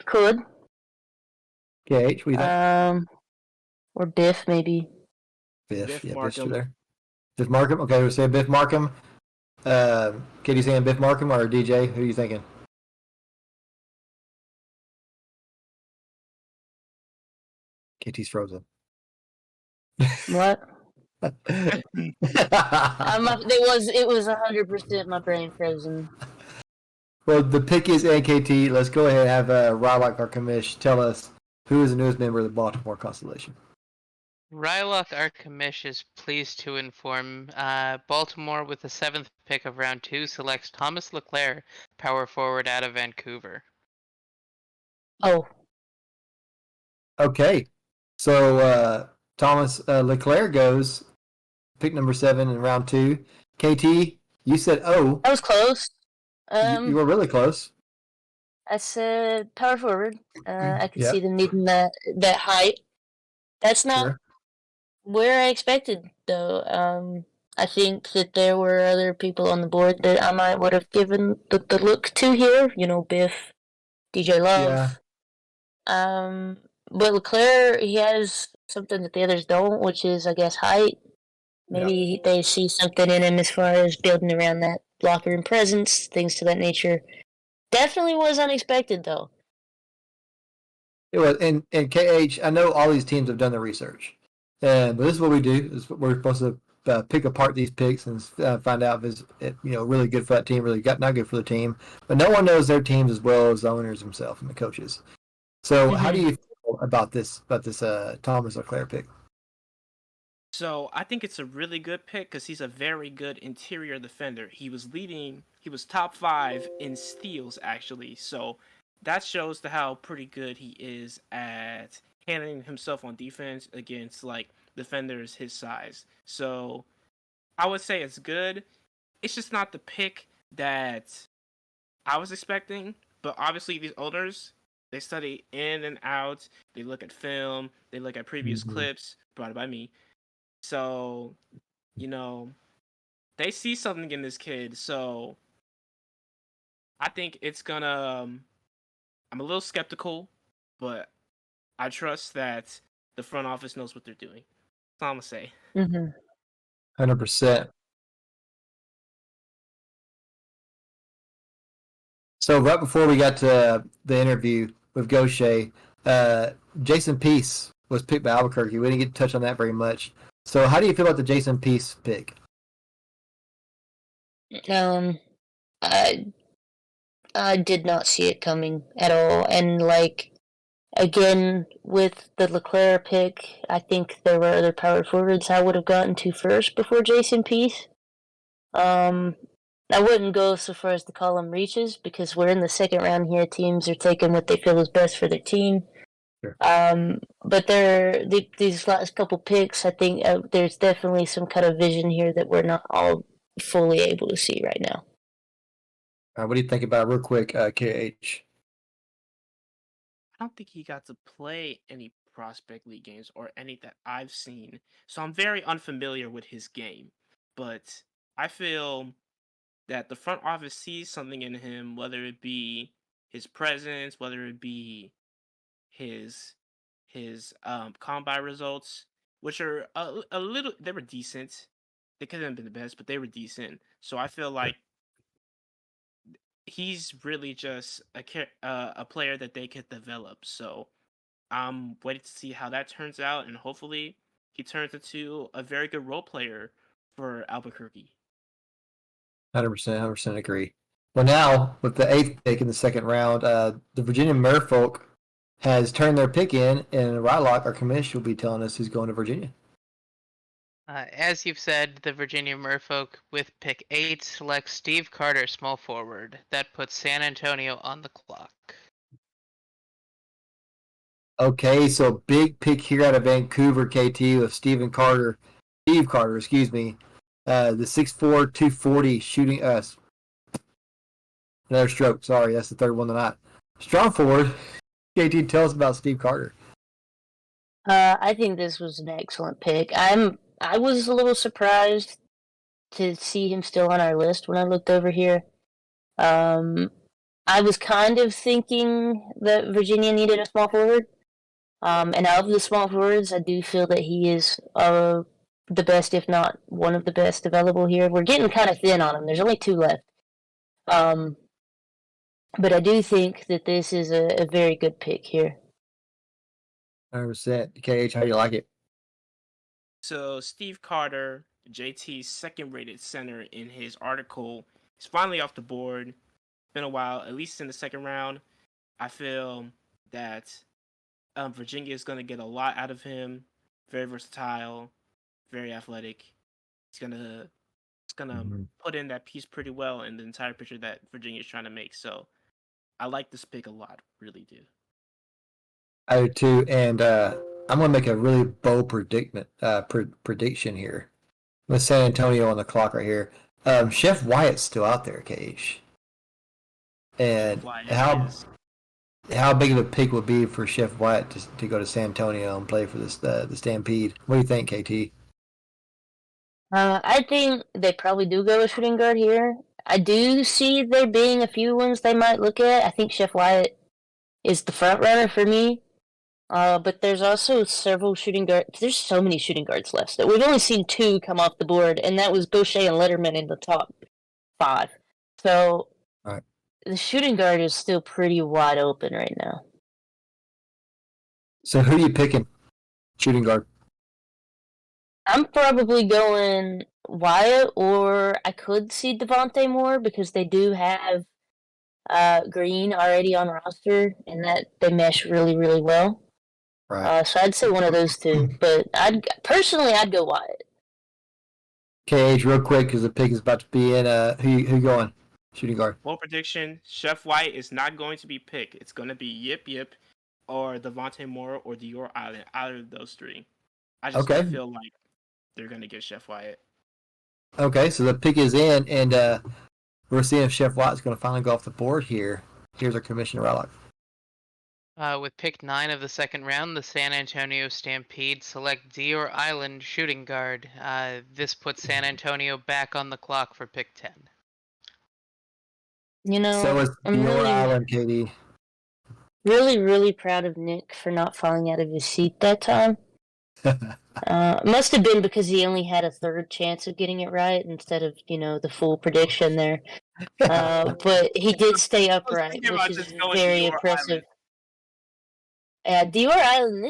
Could. KH, what do you think? Or Biff, maybe. Biff. Biff Yeah, Biff's Markham. still there. Biff Markham? Okay, we're saying Biff Markham. Katie saying Biff Markham or DJ? Who are you thinking? KT's frozen. What? It was 100% my brain frozen. Well, the pick is NKT. Let's go ahead and have Rylock, our commish, tell us who is the newest member of the Baltimore Constellation. Rylock Archimish is pleased to inform Baltimore with the 7th pick of round 2 selects Thomas Leclerc, power forward out of Vancouver. Oh. Okay. So Thomas Leclerc goes pick number 7 in round 2. KT, you said That was close. you were really close. I said power forward. I could Yeah. see them needing that height. That's not Sure. where I expected, though. I think that there were other people on the board that I might would have given the look to here. Biff, DJ Love. Yeah. But Leclerc, he has something that the others don't, which is, I guess, height. Maybe they see something in him as far as building around that locker room presence, things to that nature. Definitely was unexpected, though. It was, and KH, I know all these teams have done their research, but this is what we do. We're supposed to pick apart these picks and find out if it's really good for that team, really not good for the team. But no one knows their teams as well as the owners themselves and the coaches. So how do you feel about this Thomas Leclerc pick? So I think it's a really good pick because he's a very good interior defender. He was top 5 in steals, actually. So that shows how pretty good he is at handling himself on defense against like defenders his size. So I would say it's good. It's just not the pick that I was expecting. But obviously, these owners, they study in and out. They look at film. They look at previous Mhm. clips brought by me. So, they see something in this kid. So I think it's gonna. I'm a little skeptical, but I trust that the front office knows what they're doing. That's all I'm gonna say. Mm-hmm. 100%. So right before we got to the interview with Gaucher, Jason Peace was picked by Albuquerque. We didn't get to touch on that very much. So how do you feel about the Jason Peace pick? I I did not see it coming at all, and like again with the Leclerc pick, I think there were other power forwards I would have gotten to first before Jason Peace. Um, I wouldn't go so far as to call them reaches because we're in the second round here. Teams are taking what they feel is best for their team. Sure. But these last couple picks, I think there's definitely some kind of vision here that we're not all fully able to see right now. What do you think about it real quick, KH? I don't think he got to play any prospect league games or any that I've seen, so I'm very unfamiliar with his game. But I feel that the front office sees something in him, whether it be his presence, whether it be his combine results, which are a little. They were decent. They couldn't have been the best, but they were decent. So I feel like he's really just a player that they could develop. So I'm waiting to see how that turns out, and hopefully he turns into a very good role player for Albuquerque. 100% agree. Well, now with the 8th pick in the second round, the Virginia Merfolk has turned their pick in, and Rylock, our commish, will be telling us who's going to Virginia. As you've said, the Virginia Merfolk with pick 8 selects Steve Carter, small forward. That puts San Antonio on the clock. Okay, so big pick here out of Vancouver, KT, with Steve Carter, the 6'4", 240 shooting us. Another stroke. Sorry, that's the third one tonight. Strong forward. KT, tell us about Steve Carter. I think this was an excellent pick. I was a little surprised to see him still on our list when I looked over here. I was kind of thinking that Virginia needed a small forward. And of the small forwards, I do feel that he is the best, if not one of the best available here. We're getting kind of thin on him. There's only 2 left. But I do think that this is a very good pick here. 100%. KH, how do you like it? So Steve Carter, JT's second-rated center in his article, is finally off the board. It's been a while, at least in the second round. I feel that Virginia is going to get a lot out of him. Very versatile, very athletic. He's gonna put in that piece pretty well in the entire picture that Virginia is trying to make. So I like this pick a lot, really do. I do too, and I'm going to make a really bold prediction here. With San Antonio on the clock right here. Chef Wyatt's still out there, KH. And how big of a pick would be for Chef Wyatt to go to San Antonio and play for this the Stampede? What do you think, KT? I think they probably do go with shooting guard here. I do see there being a few ones they might look at. I think Chef Wyatt is the front runner for me. But there's also several shooting guards. There's so many shooting guards left that we've only seen 2 come off the board, and that was Gaucher and Letterman in the top 5. So Right. The shooting guard is still pretty wide open right now. So who are you picking? Shooting guard. I'm probably going Wyatt, or I could see Devontae Moore because they do have Green already on roster, and that they mesh really, really well. Right. So I'd say one of those 2, but I'd go Wyatt. KH, real quick, because the pick is about to be in. Who going? Shooting guard. Bold prediction: Chef White is not going to be picked. It's going to be Yip Yip, or Devontae Moore, or Dior Island. Either of those 3. I just Okay. feel like they're going to get Chef Wyatt. Okay, so the pick is in, and we're seeing if Chef White's going to finally go off the board here. Here's our Commissioner Rylock. With pick 9 of the second round, the San Antonio Stampede select Dior Island shooting guard. This puts San Antonio back on the clock for pick 10. You know, So is I'm Dior really, Island, Katie. really proud of Nick for not falling out of his seat that time. Must have been because he only had a third chance of getting it right instead of, the full prediction there. But he did stay I was upright, thinking which about is just going very Dior impressive. Island. Dior Island,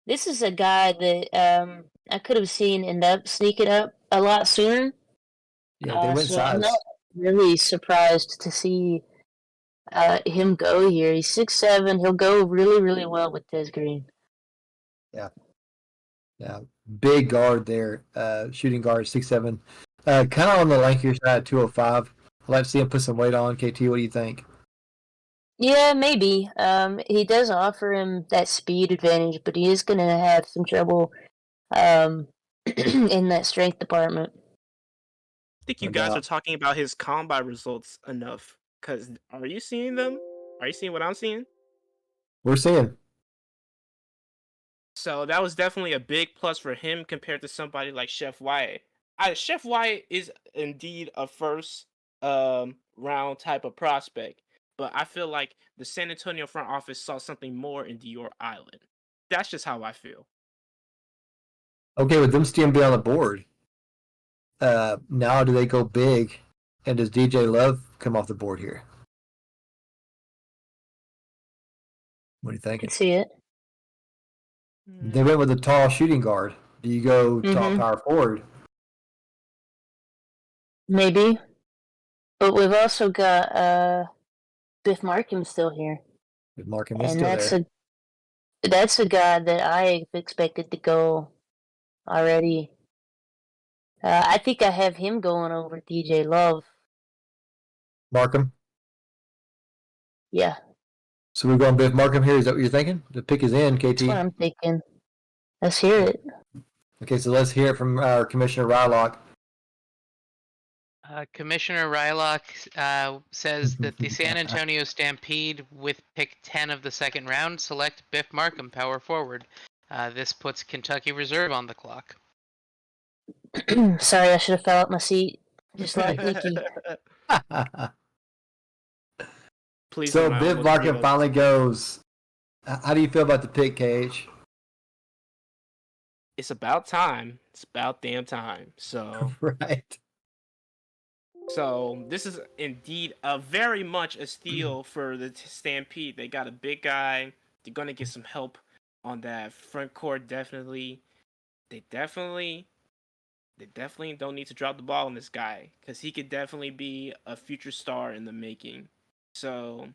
this is a guy that I could have seen end up sneaking up a lot sooner. Yeah, they went So I'm size. not really surprised to see him go here. He's 6'7". He'll go really well with Des Green. Yeah, big guard there. Shooting guard, 6'7". Kind of on the lankier side, 205. I'd like to see him put some weight on. KT, what do you think? Yeah, maybe. He does offer him that speed advantage, but he is going to have some trouble in that strength department. I think you No guys are doubt. talking about his combine results enough. Cause are you seeing them? Are you seeing what I'm seeing? We're seeing. So that was definitely a big plus for him compared to somebody like Chef White. Chef White is indeed a first round type of prospect, but I feel like the San Antonio front office saw something more in Dior Island. That's just how I feel. Okay, with them still being on the board, now do they go big? And does DJ Love come off the board here? What are you I thinking? can see it. They went with a tall shooting guard. Do you go tall Mhm. power forward? Maybe. But we've also got Biff Markham still here. With Markham is And still there. that's a guy that I expected to go already. I think I have him going over DJ Love. Markham. Yeah, So we're going Biff Markham here. Is that what you're thinking? The pick is in, that's what KT. I'm thinking. Let's hear it. Okay, so let's hear it from our Commissioner Rylock. Commissioner Rylock says that the San Antonio Stampede, with pick 10 of the second round, select Biff Markham, power forward. This puts Kentucky Reserve on the clock. Sorry, I should have fell out my seat, just like Nikki. Please So don't, I Biff almost Markham reloaded. finally goes. How do you feel about the pick, Cage? It's about time. It's about damn time. So Right. this is indeed a very much a steal for the Stampede. They got a big guy. They're gonna get some help on that front court. Definitely, they definitely don't need to drop the ball on this guy because he could definitely be a future star in the making. So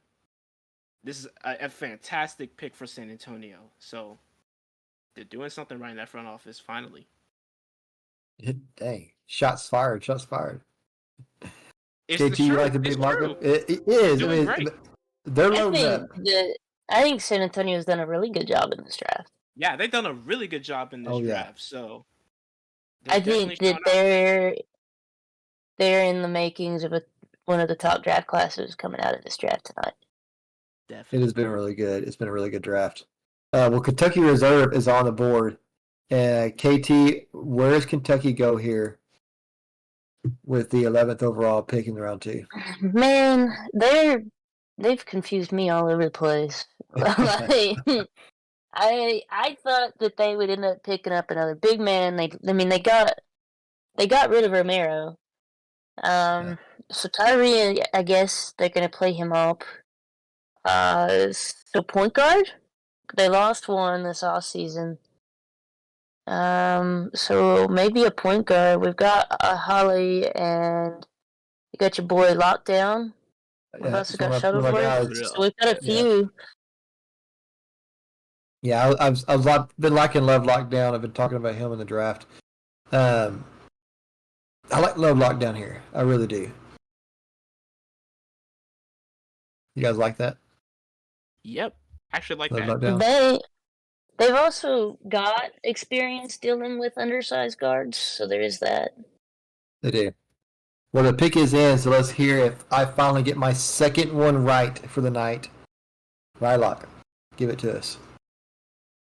this is a fantastic pick for San Antonio. So they're doing something right in that front office finally. Dang. Shots fired. Shots fired. It's the KT, you truth. like the Big It's Markham? true. It is. I Doing mean, great. they're I loading up. think San Antonio's done a really good job in this draft. Yeah, they've done a really good job in this Oh, yeah. draft. So I think that they're in the makings of one of the top draft classes coming out of this draft tonight. It definitely. has been really good. It's been a really good draft. Well, Kentucky Reserve is on the board. KT, where does Kentucky go here with the 11th overall pick in round 2? Man, they've confused me all over the place. Like, I thought that they would end up picking up another big man. They got rid of Romero. So Tyree, I guess they're gonna play him up. So point guard, they lost one this off season. So maybe a point guard. We've got Holly and you got your boy Lockdown. We've also got Shuttleworth. So we've got a few. Yeah, I've been liking Love Lockdown. I've been talking about him in the draft. I like Love Lockdown here. I really do. You guys like that? Yep. Actually like Love that. Lockdown? They've also got experience dealing with undersized guards, so there is that. They do. Well, the pick is in, so let's hear if I finally get my second one right for the night. Rylock, give it to us.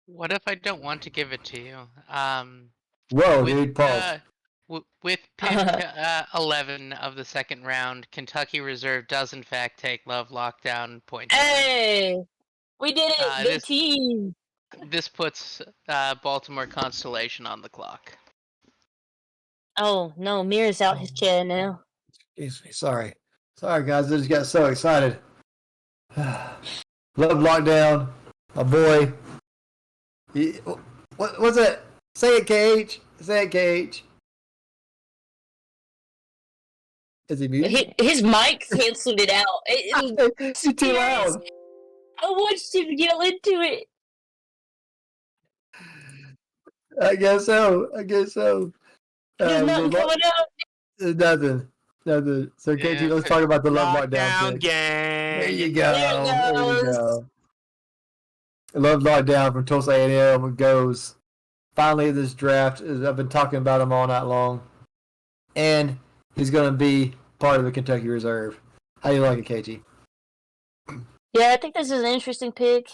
What if I don't want to give it to you? Whoa, with, dude, pause. With pick 11 of the second round, Kentucky Reserve does in fact take Love Lockdown point. Hey, we did it, big this- team. This puts Baltimore Constellation on the clock. Oh no, Mir's out his chair now. Excuse me, sorry. Sorry, guys, I just got so excited. Love Lockdown, my boy. What's that? Say it, KH. Say it, KH. Is he muted? His mic canceled it out. It's too loud. I watched him yell into it. I guess so. There's nothing coming up. Nothing. So, KT, Yeah. let's talk about the Love Lockdown Lockdown pick. gang. There you go. There it There you goes. go. Love Lockdown from Tulsa A&M goes finally this draft. I've been talking about him all night long, and he's going to be part of the Kentucky Reserve. How do you like it, KT? Yeah, I think this is an interesting pick.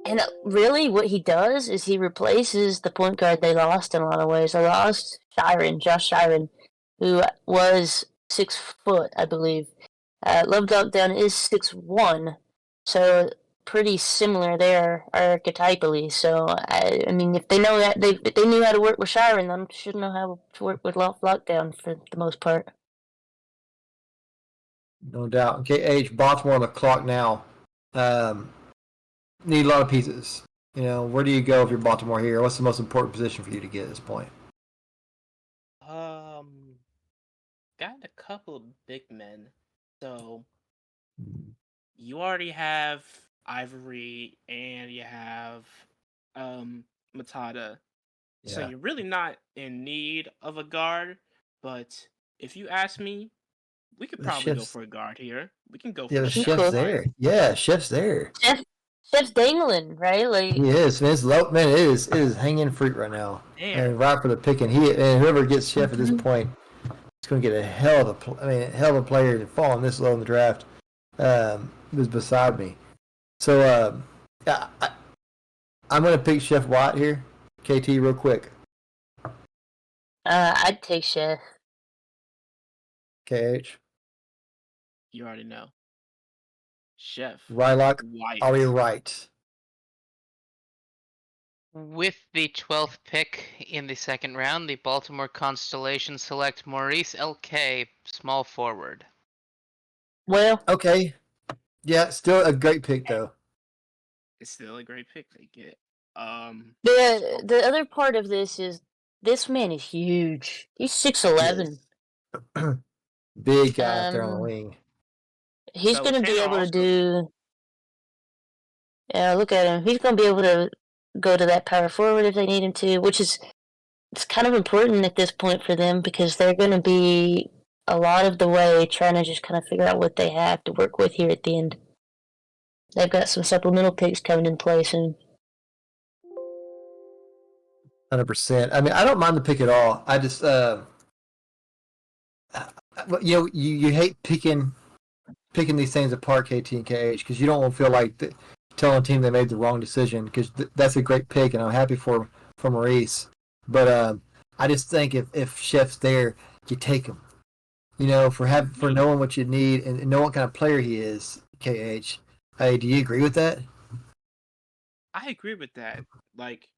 And really, what he does is he replaces the point guard they lost in a lot of ways. They lost Josh Shiren, who was 6 foot, I believe. Love Lockdown is 6'1", so pretty similar there archetypally. So I mean, if they know that if they knew how to work with Shiren, then should know how to work with Love Lockdown for the most part. No doubt. KH, Baltimore on the clock now. Need a lot of pieces. You know, where do you go if you're Baltimore here? What's the most important position for you to get at this point? Got a couple of big men. So you already have Ivory and you have Matada. So Yeah. you're really not in need of a guard, but if you ask me, we could The probably go Chef's- for a guard here. We can go for Yeah, the a Chef's shot. chef's there. Yeah, chef's there. Chef's dangling, right? Like He is. Man, it is hanging fruit right now. There. And right for the picking. And whoever gets chef at this point is going to get a hell of a player to fall this low in the draft. Was beside me. So I'm going to pick Chef Watt here. KT, real quick. I'd take Chef. KH. You already know. Chef. Rylock. White. Are we right? With the 12th pick in the second round, the Baltimore Constellation select Maurice L.K., small forward. Well, Okay. Yeah, still a great pick though. It's still a great pick they get. the other part of this is this man is huge. He's 6'11". Big guy out there on the Um, wing. He's So gonna be Taylor able to also- do. Yeah, look at him. He's gonna be able to go to that power forward if they need him to, which is it's kind of important at this point for them because they're gonna be a lot of the way trying to just kind of figure out what they have to work with here at the end. They've got some supplemental picks coming in play soon. 100%. I mean, I don't mind the pick at all. I just, you hate picking these things apart, KT and KH, because you don't feel like telling a team they made the wrong decision. Because that's a great pick, and I'm happy for Maurice. But I just think if Chef's there, you take him. You know, for knowing what you need and know what kind of player he is, KH. Hey, do you agree with that? I agree with that. Like,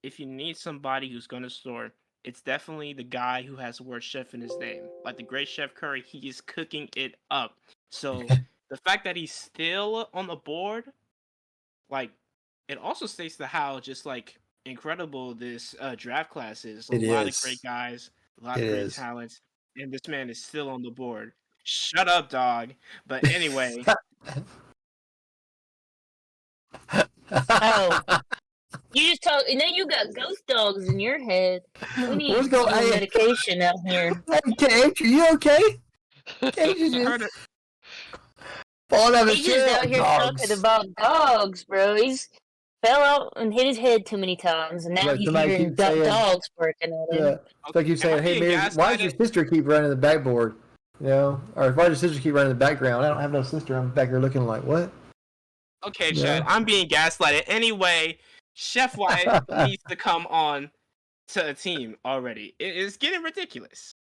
if you need somebody who's going to score, it's definitely the guy who has the word chef in his name. Like the great Chef Curry, he is cooking it up. So the fact that he's still on the board, like, it also states to how just like incredible this draft class is. A It lot is. of great guys, a lot It of great is. talents, and this man is still on the board. Shut up, dog. But anyway, Oh. You just talk, and then you got ghost dogs in your head. We need What's going- some hey. medication out here. Hey, KH, are you okay? KH is I heard just it. falling out of his He's just chair. out here Dogs. talking about dogs, bro. He's fell out and hit his head too many times, and now Like he's somebody hearing keeps saying, dogs barking at him. it's like you Am I saying, "Hey, being Mary, why does your gaslighted? sister keep running the backboard?" You know, or why does your sister keep running the background? I don't have no sister. I'm back here looking like what? Okay, Yeah. Chad, I'm being gaslighted. Anyway, Chef White needs to come on to a team already. It's getting ridiculous.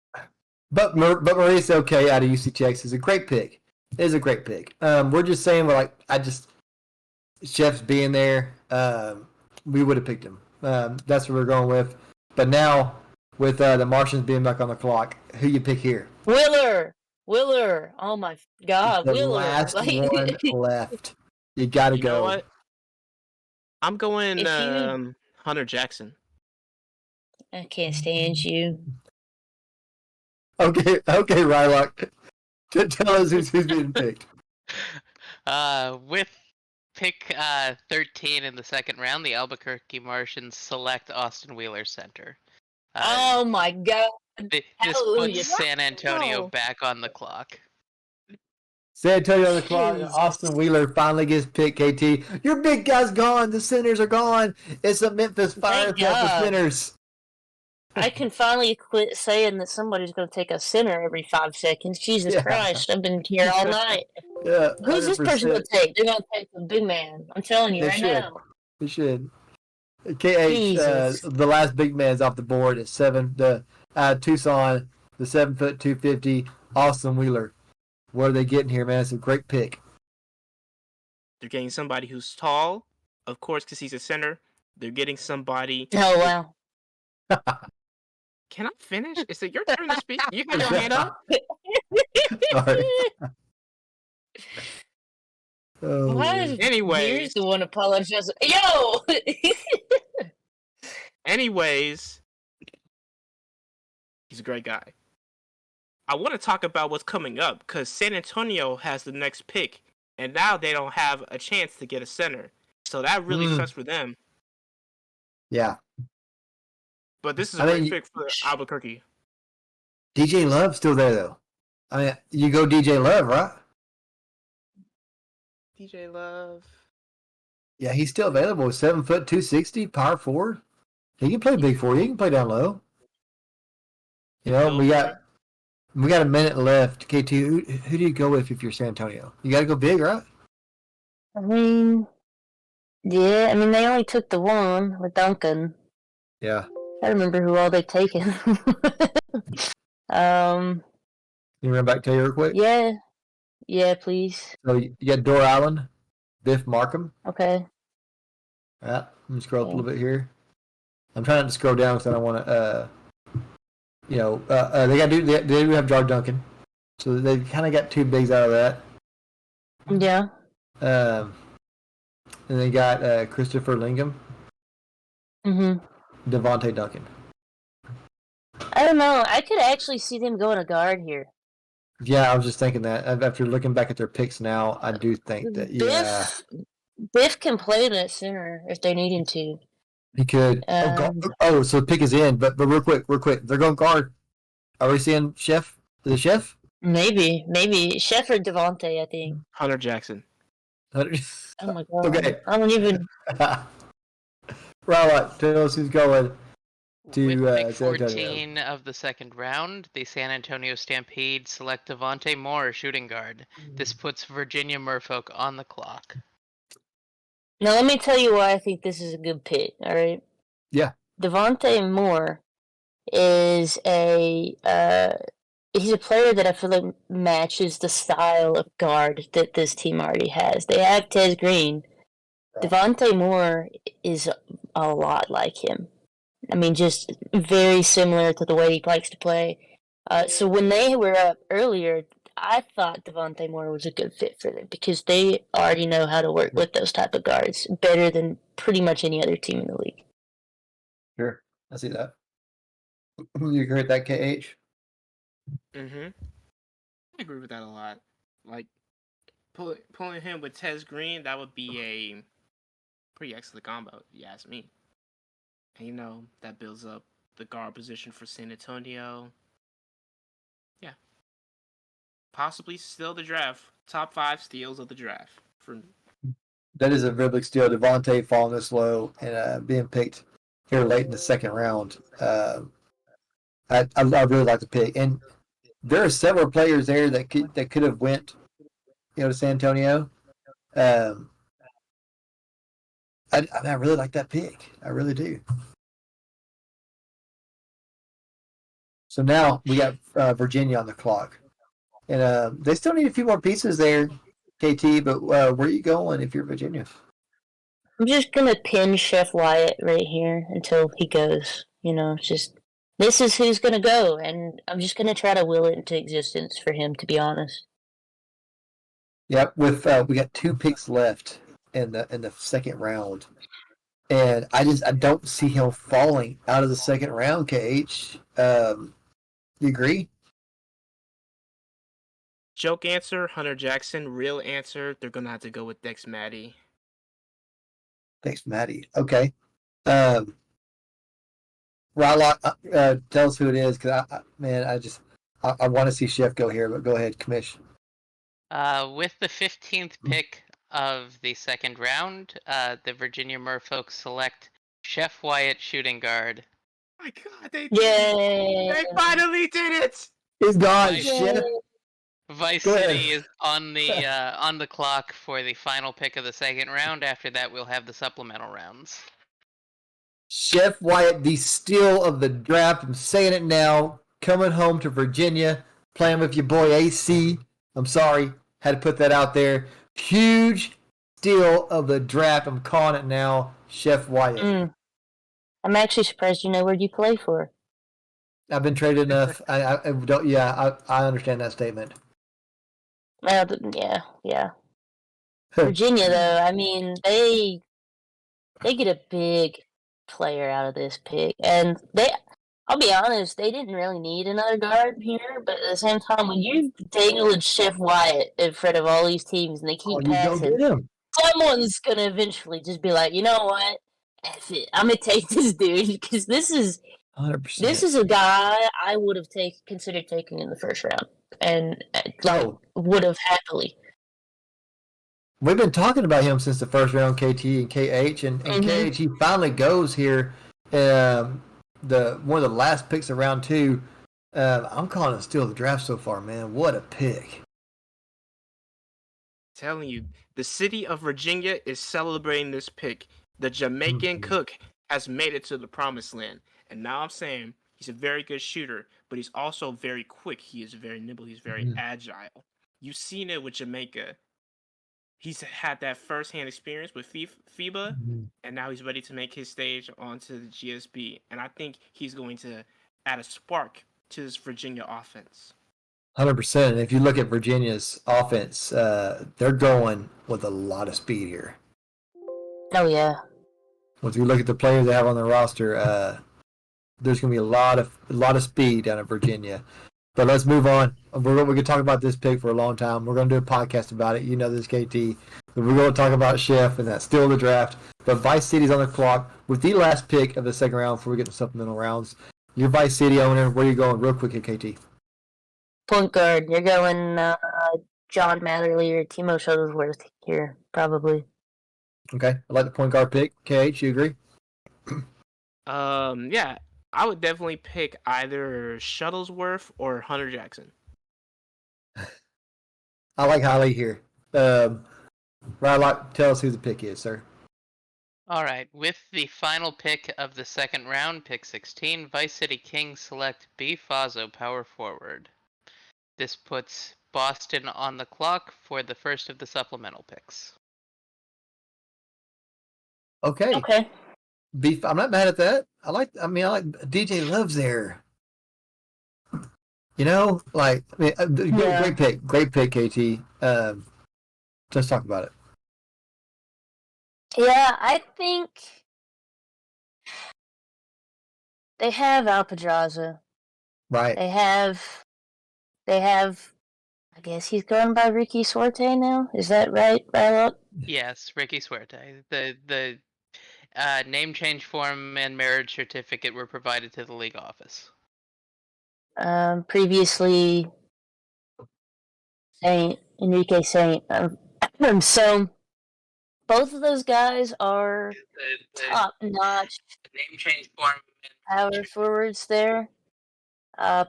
But Maurice OK out of UCTX is a great pick. It is a great pick. We're just saying, Chef's being there, we would have picked him. That's what we're going with. But now, with the Martians being back on the clock, who you pick here? Willer. Oh my God, The Willer. last Like, one left. You got to You go. know what? I'm going If you- Hunter Jackson. I can't stand you. Okay, Rylock. Tell us who's being picked. With pick 13 in the second round, the Albuquerque Martians select Austin Wheeler center. Oh my God. This hallelujah. puts San Antonio No. back on the clock. San Antonio on the clock. Jesus. Austin Wheeler finally gets picked. KT, your big guy's gone. The centers are gone. It's a Memphis Fire Thank Club for God. centers. I can finally quit saying that somebody's going to take a center every 5 seconds. Jesus Yeah. Christ, I've been here all night. Yeah, Who's this person going 100%. to take? They're going to take the big man. I'm telling you They right should. now. They should. KH, Jesus. the last big man's off the board at 7. The Tucson, the 7'2", 250, Austin Wheeler. What are they getting here, man? It's a great pick. They're getting somebody who's tall, of course, because he's a center. They're getting somebody. Oh, wow. Can I finish? Is it your turn to speak? You got your hand up. Sorry. Oh, Why man. is Anyways. Beers the one apologizing? Yo! Anyways, he's a great guy. I want to talk about what's coming up because San Antonio has the next pick, and now they don't have a chance to get a center. So that really sucks for them. Yeah. But this is I a great mean, pick for Albuquerque. DJ Love's still there, though. I mean, you go DJ Love, right? DJ Love. Yeah, he's still available. 7', 260, power forward. He can play big for you. He can play down low. You know, we got a minute left. KT, who do you go with if you're San Antonio? You got to go big, right? I mean, yeah, I mean, they only took the one with Duncan. Yeah. I remember who all they've taken. You run back to you real quick? Yeah. Yeah, please. So you got Dor Allen, Biff Markham. Okay. Yeah, let me scroll up a little bit here. I'm trying to scroll down because I don't want to, they do have Jar Duncan. So they kind of got two bigs out of that. Yeah. And they got Christopher Lingham, Devontae Duncan. I don't know. I could actually see them going a guard here. Yeah, I was just thinking that. After looking back at their picks now, I do think that, yeah. Biff can play that center if they need him to. He could. So the pick is in, but real quick. They're going guard. Are we seeing Chef? Is it Chef? Maybe. Chef or Devontae, I think. Hunter Jackson. Oh my God. Okay. I don't even... Right, tell us who's going to With pick San Antonio. 14 of the second round, the San Antonio Stampede select Devontae Moore, shooting guard. This puts Virginia Merfolk on the clock. Now, let me tell you why I think this is a good pick, all right? Yeah. Devontae Moore is he's a player that I feel like matches the style of guard that this team already has. They have Tez Green. Devontae Moore is a lot like him. I mean, just very similar to the way he likes to play. So when they were up earlier, I thought Devontae Moore was a good fit for them because they already know how to work with those type of guards better than pretty much any other team in the league. Sure, I see that. You agree with that, KH? I agree with that a lot. Like pulling him with Tez Green, that would be a pretty excellent combo, if you ask me. And that builds up the guard position for San Antonio. Yeah. Possibly still the draft. Top 5 steals of the draft for That is a very big steal. Devontae falling this low and being picked here late in the second round. I really like the pick, and there are several players there that could have went, to San Antonio. Um, I really like that pick. I really do. So now we got Virginia on the clock, and they still need a few more pieces there, KT. But where are you going if you're Virginia? I'm just gonna pin Chef Wyatt right here until he goes. Just this is who's gonna go, and I'm just gonna try to will it into existence for him. To be honest. Yep. With we got 2 picks left in the second round, and I don't see him falling out of the second round. KH, you agree? Joke answer, Hunter Jackson. Real answer, they're gonna have to go with Dex Maddie. Thanks, Maddie. Okay. Rylock, tell us who it is, because I want to see Chef go here, but go ahead, Commish. With the 15th pick of the second round, the Virginia Merfolk select Chef Wyatt, shooting guard. My God, they Yay! finally did it. He's gone, Nice. Chef. Vice Go City ahead. is on the clock for the final pick of the second round. After that, we'll have the supplemental rounds. Chef Wyatt, the steal of the draft. I'm saying it now. Coming home to Virginia, playing with your boy AC. I'm sorry, had to put that out there. Huge steal of the draft. I'm calling it now. Chef Wyatt. I'm actually surprised you know where you play for. I've been traded enough. I don't. Yeah, I understand that statement. Yeah. Virginia, though, I mean, they get a big player out of this pick, and I'll be honest, they didn't really need another guard here, but at the same time, when you dangled Chef Wyatt in front of all these teams and they keep You go passing, get him. someone's gonna eventually just be like, you know what? F it. I'm gonna take this dude because this is 100%. a guy I would have considered taking in the first round, and would have happily. We've been talking about him since the first round, KT and KH, and KH, he finally goes here. One of the last picks of round 2. I'm calling it steal of the draft so far, man. What a pick. Telling you, the city of Virginia is celebrating this pick. The Jamaican cook has made it to the promised land. And now I'm saying he's a very good shooter, but he's also very quick. He is very nimble. He's very agile. You've seen it with Jamaica. He's had that first-hand experience with FIBA, and now he's ready to make his stage onto the GSB. And I think he's going to add a spark to this Virginia offense. 100%. If you look at Virginia's offense, they're going with a lot of speed here. Oh yeah. Once you look at the players they have on their roster, there's going to be a lot of speed down at Virginia. But let's move on. We could talk about this pick for a long time. We're going to do a podcast about it. You know this, KT. But we're going to talk about Chef and that steal of the draft. But Vice City's on the clock with the last pick of the second round before we get to supplemental rounds. Your Vice City owner, where are you going real quick at KT? Point guard. You're going John Matherly or Timo Shuttlesworth here, probably. Okay. I like the point guard pick. KH, you agree? Yeah. I would definitely pick either Shuttlesworth or Hunter Jackson. I like Holly here. Rylock, tell us who the pick is, sir. All right, with the final pick of the second round, pick 16, Vice City Kings select B. Fazo, power forward. This puts Boston on the clock for the first of the supplemental picks. Okay. I'm not mad at that. I like DJ Love's there. Great pick, KT. Let's talk about it. Yeah, I think they have Al Pedraza. Right. They have. I guess he's going by Ricky Suerte now. Is that right, Rylock? Yes, Ricky Suerte. The name change form and marriage certificate were provided to the league office. Previously, Enrique Saint. So, both of those guys are The top-notch name change form. power forwards there.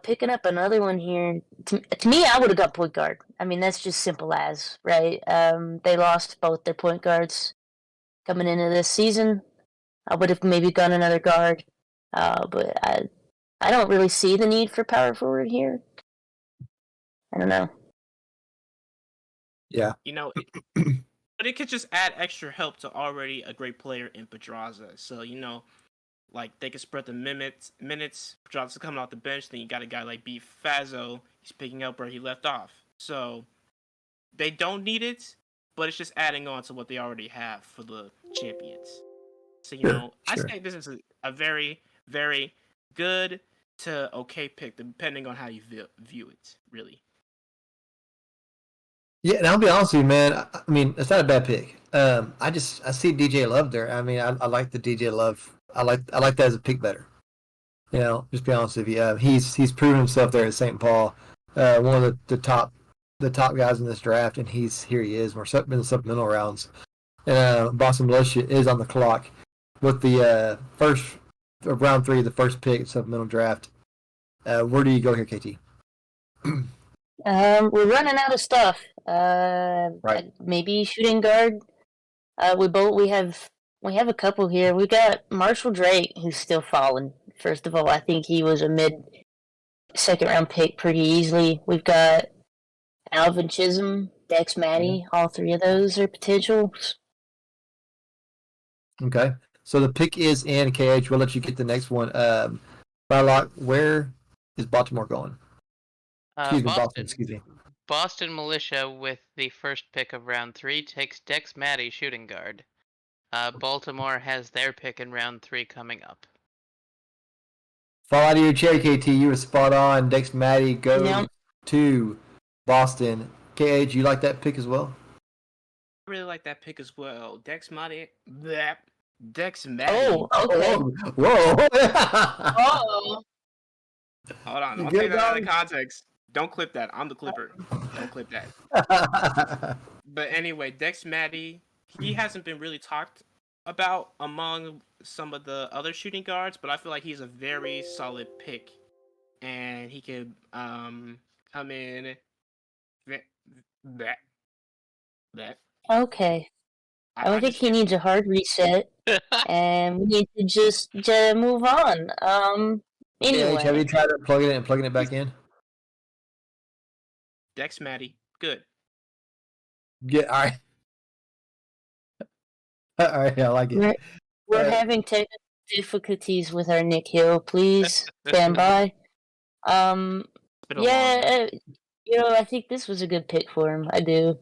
Picking up another one here. To me, I would have got point guard. I mean, that's just simple as, right? They lost both their point guards coming into this season. I would have maybe gone another guard, but I don't really see the need for power forward here. I don't know. Yeah. You know, but it could just add extra help to already a great player in Pedraza. So, you know, like they could spread the minutes. Pedraza's coming off the bench. Then you got a guy like B. Fazzo. He's picking up where he left off. So they don't need it, but it's just adding on to what they already have for the champions. So, you know, I sure. say this is a very, very good to okay pick, depending on how you view it, really. Yeah, and I'll be honest with you, man. I mean, it's not a bad pick. I see DJ Love there. I mean, I like the DJ Love. I like that as a pick better. You know, just be honest with you. He's proven himself there at St. Paul. One of the top guys in this draft, and he is. We're in the supplemental rounds, and Boston Militia is on the clock with the first round 3, the first pick supplemental draft. Where do you go here, KT? We're running out of stuff. Right. Maybe shooting guard. We have a couple here. We got Marshall Drake, who's still falling. First of all, I think he was a mid-second round pick pretty easily. We've got Alvin Chisholm, Dex Matty. All three of those are potentials. Okay. So the pick is in KH. We'll let you get the next one. Bylock, where is Baltimore going? Excuse me, Boston. Excuse me. Boston Militia with the first pick of round 3 takes Dex Matty, shooting guard. Baltimore has their pick in round 3 coming up. Fall out of your chair, KT. You were spot on. Dex Matty goes to Boston. KH, you like that pick as well? I really like that pick as well. Dex Matty. Oh, okay. Whoa. Oh. Hold on. You I'll good, take that out dog? of context. Don't clip that. I'm the clipper. Don't clip that. But anyway, Dex Matty, he hasn't been really talked about among some of the other shooting guards, but I feel like he's a very solid pick. And he could come in that. Okay. I think he needs a hard reset, and we need to just move on. Anyway. KH, have you tried plugging it back in? Dex Matty, good. Yeah, all right. All right, I like it. We're having technical difficulties with our Nick Hill. Please stand by. Yeah, I think this was a good pick for him. I do.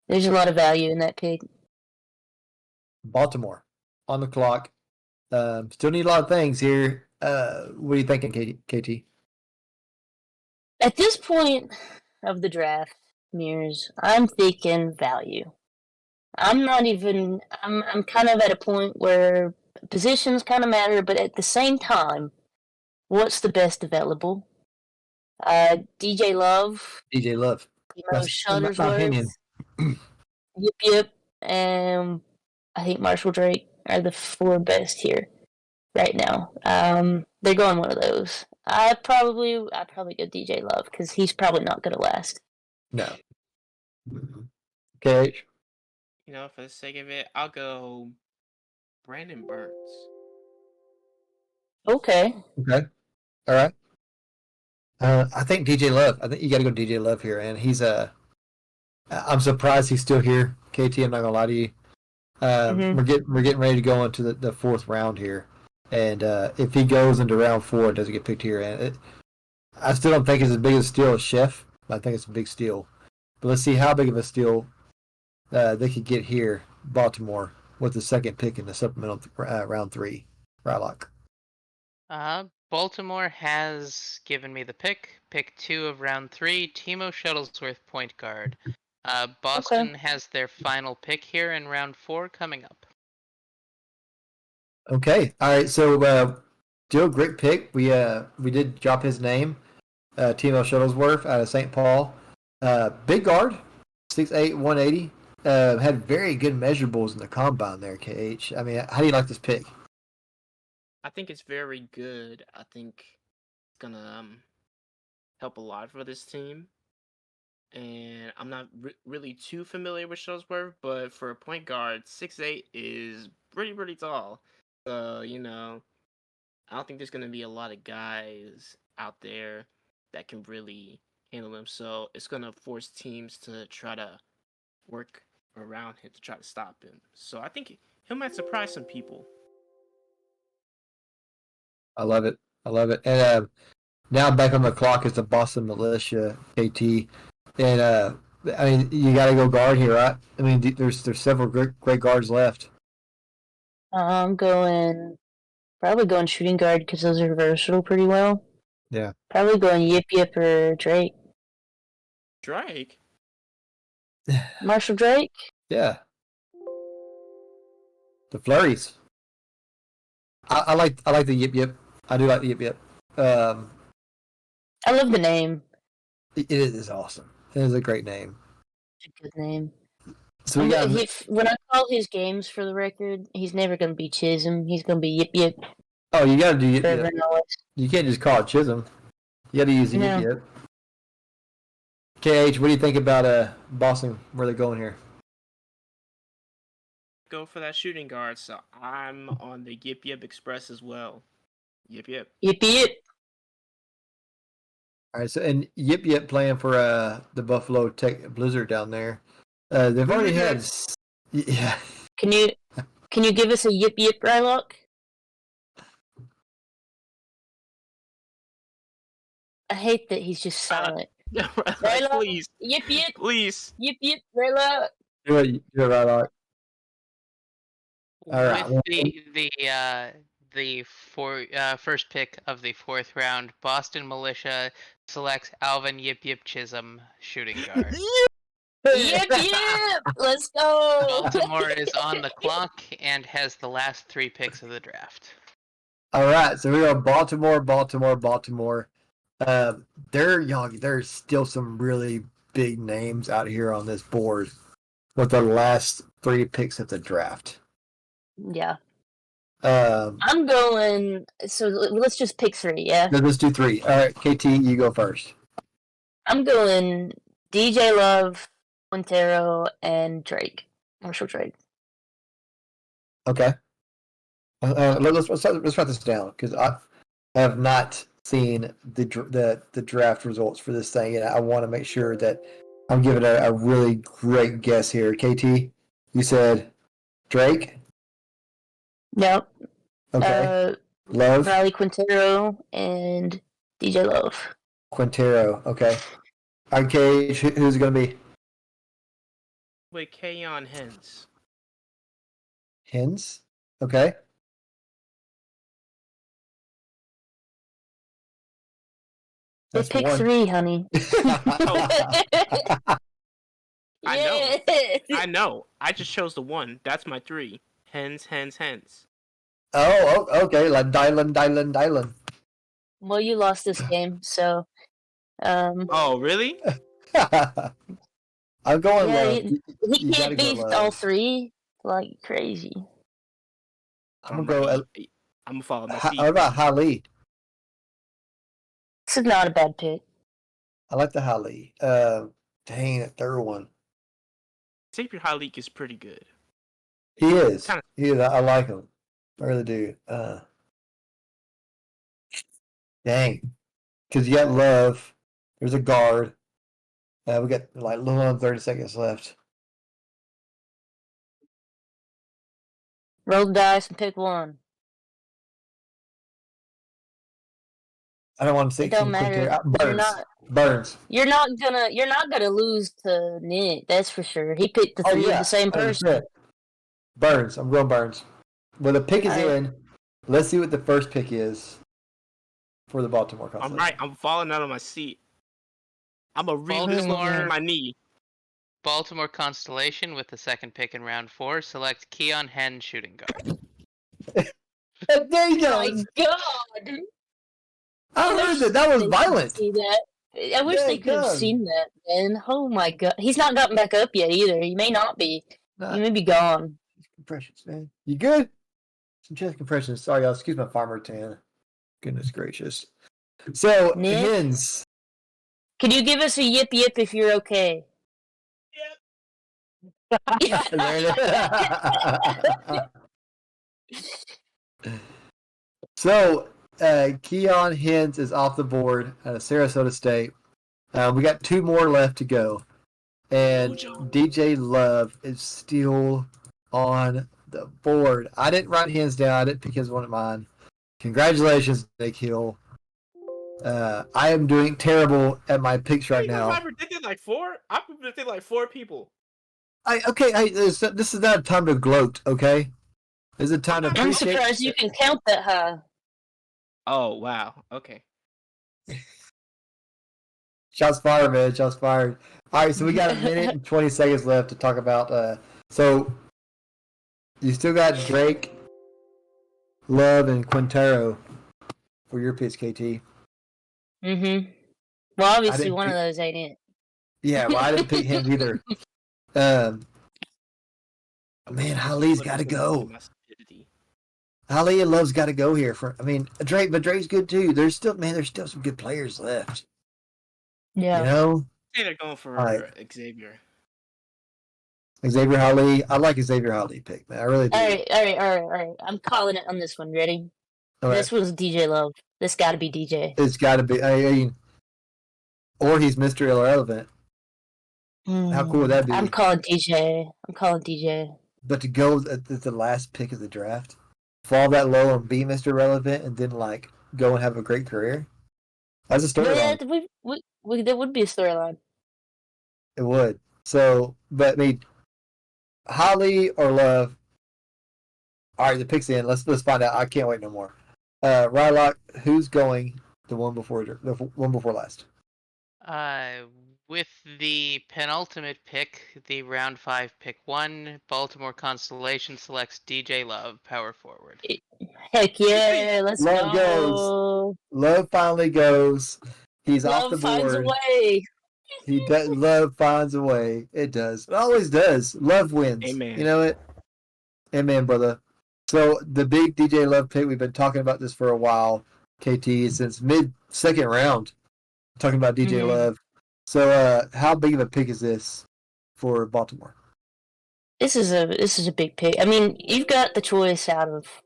There's a lot of value in that pick. Baltimore on the clock. Still need a lot of things here. What are you thinking, KT? At this point of the draft, Mears, I'm thinking value. I'm kind of at a point where positions kind of matter, but at the same time, what's the best available? DJ Love. DJ Love. Shuttlesworth. Yep. And I think Marshall Drake are the 4 best here right now. They're going one of those. I'd probably go DJ Love because he's probably not going to last. No. KH. You know, for the sake of it, I'll go Brandon Burns. Okay. All right. I think DJ Love. I think you got to go DJ Love here, and he's I'm surprised he's still here. KT, I'm not gonna lie to you. We're getting ready to go into the 4th round here, and if he goes into round 4, it doesn't get picked here. And I still don't think it's as big a steal as Chef. But I think it's a big steal. But let's see how big of a steal they could get here, Baltimore, with the 2nd pick in the supplemental round 3. Rylock. Baltimore has given me the pick 2 of round 3, Timo Shuttlesworth, point guard. Boston has their final pick here in round 4 coming up. Okay, all right. So, still great pick. We did drop his name, Timo Shuttlesworth out of St. Paul. Big guard, 6'8", 180. had very good measurables in the combine there, KH. I mean, how do you like this pick? I think it's very good. I think it's gonna help a lot for this team. And I'm not really too familiar with Shuttlesworth, but for a point guard, 6'8" is pretty tall. So, I don't think there's going to be a lot of guys out there that can really handle him. So it's going to force teams to try to work around him to try to stop him. So I think he might surprise some people. I love it. And now back on the clock is the Boston Militia, KT. And I mean, you got to go guard here, right? I mean, there's several great guards left. I'm probably going shooting guard because those are versatile pretty well. Yeah. Probably going Yip Yip or Drake. Drake? Marshall Drake? Yeah. The flurries. I like the Yip Yip. I do like the Yip Yip. I love the name. It is awesome. It is a great name. It's a good name. So we got when I call his games for the record, he's never going to be Chisholm. He's going to be Yip Yip. Oh, you got to do Yip forever Yip. and always. You can't just call it Chisholm. You got to use the No. Yip Yip. KH, what do you think about Boston? Where they're going here? Go for that shooting guard, so I'm on the Yip Yip Express as well. Yip Yip. Yip Yip. All right, so and Yip Yip playing for the Buffalo Tech Blizzard down there. They've already had, yeah. Can you give us a Yip Yip, Rylock? I hate that he's just silent. Rylock? Please, Yip Yip. please. Yip Yip, Rylock. You're right on. All right. With the first pick of the 4th round, Boston Militia selects Alvin Yip Yip Chisholm, shooting guard. Yip Yip! Let's go! Baltimore is on the clock and has the last 3 picks of the draft. All right, so we go Baltimore. There's still some really big names out here on this board with the last 3 picks of the draft. Yeah. I'm going. So let's just pick 3, yeah? Let's do 3. All right, KT, you go first. I'm going DJ Love, Quintero, and Drake. Marshall Drake. Okay. Let's write this down because I have not seen the draft results for this thing, and I want to make sure that I'm giving a really great guess here. KT, you said Drake. Nope. Okay. Love. Riley Quintero and DJ Love. Quintero. Okay. All right, KH, who's it going to be? With Kayon Hens. Hens. Okay. They That's pick one. 3, honey. I know. Yeah. I know. I just chose the 1. That's my 3. Hens. Oh, okay. Like Dylan. Well, you lost this game, so. Oh, really? I'm going Yeah, Love. he You gotta can't go beat Love. all 3 like crazy. I'm going to go. I'm gonna follow my feet. What about Hali? This is not a bad pick. I like the Hali. Dang, that third one. Xavier Halik is pretty good. He is. Kinda- He is. I like him. I really do. Dang. Because you got Love. There's a guard. We got like a little under 30 seconds left. Roll the dice and pick 1. I don't want to say It don't matter. Burns. You're not gonna lose to Nick. That's for sure. He picked the 3 of the same person. 100%. Burns. I'm going Burns. Well, the pick is in. Let's see what the first pick is for the Baltimore Constellation. I'm right. I'm falling out of my seat. I'm a realist on my knee. Baltimore Constellation with the 2nd pick in round 4 selects Keon Hen, shooting guard. There you go. Oh my god! I heard that. That was violent. See that? I wish Yeah, they could have done. seen that, man. Oh my god. He's not gotten back up yet either. He may not be. Not He may be gone. compressions, man. You good? Some chest compressions. Sorry, y'all. Excuse my farmer tan. Goodness gracious. So, Nick? hens. Can you give us a yip yip if you're okay? There it is. So, Keon Hens is off the board out of Sarasota State. We got 2 more left to go. And Mojo. DJ Love is still on the board. I didn't write Hens down. I didn't pick his one of mine. Congratulations, Nick Hill. I am doing terrible at my picks right now. I predicted like 4. I predicted like 4 people. This is not a time to gloat, okay? This is a time to I'm appreciate. surprised you can count that high. Oh wow. Okay. Shots fired, man. Shots fired. All right, so we got a minute and 20 seconds left to talk about. So you still got Drake, Love, and Quintero for your picks, KT. Mm-hmm. Well, obviously didn't one of pick- those ain't it. Yeah, well, I didn't pick him either. Man, Hali's got to go. My stupidity. Ali and Love's got to go here. Drake, but Drake's good too. There's still some good players left. Yeah. You know, I think they're going for Alright. Xavier. Xavier Hali. I like Xavier Hali pick, man. I really do. All right. I'm calling it on this one. Ready? All right. This was DJ Love. This got to be DJ. It's got to be. I mean, or he's Mr. Irrelevant. How cool would that be? I'm calling DJ. But to go at the last pick of the draft, fall that low and be Mr. Relevant, and then like go and have a great career. That's a storyline. Yeah, there would be a storyline. It would. So, but I mean, Holly or Love. All right, the picks in. Let's find out. I can't wait no more. Rylock, who's going the one before last? With the penultimate pick, the round 5 pick 1, Baltimore Constellation selects DJ Love, power forward. Heck yeah, let's Love go. Love finally goes. He's off the Love finds a board. way. He does. Love finds a way. It does. It always does. Love wins. Amen. You know it. Amen, brother. So the big DJ Love pick. We've been talking about this for a while, KT, since mid-second round. Talking about DJ Mhm. Love. So how big of a pick is this for Baltimore? This is a big pick. I mean, you've got the choice out of.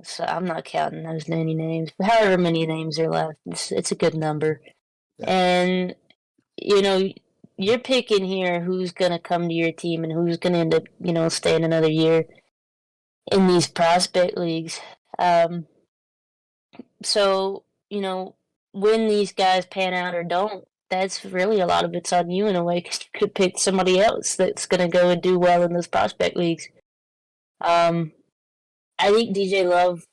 So I'm not counting those many names, but however many names are left, it's a good number. Yeah. And you know, you're picking here who's gonna come to your team and who's gonna end up, staying another year in these prospect leagues. So when these guys pan out or don't, that's really a lot of it's on you in a way, because you could pick somebody else that's going to go and do well in those prospect leagues. I think DJ Love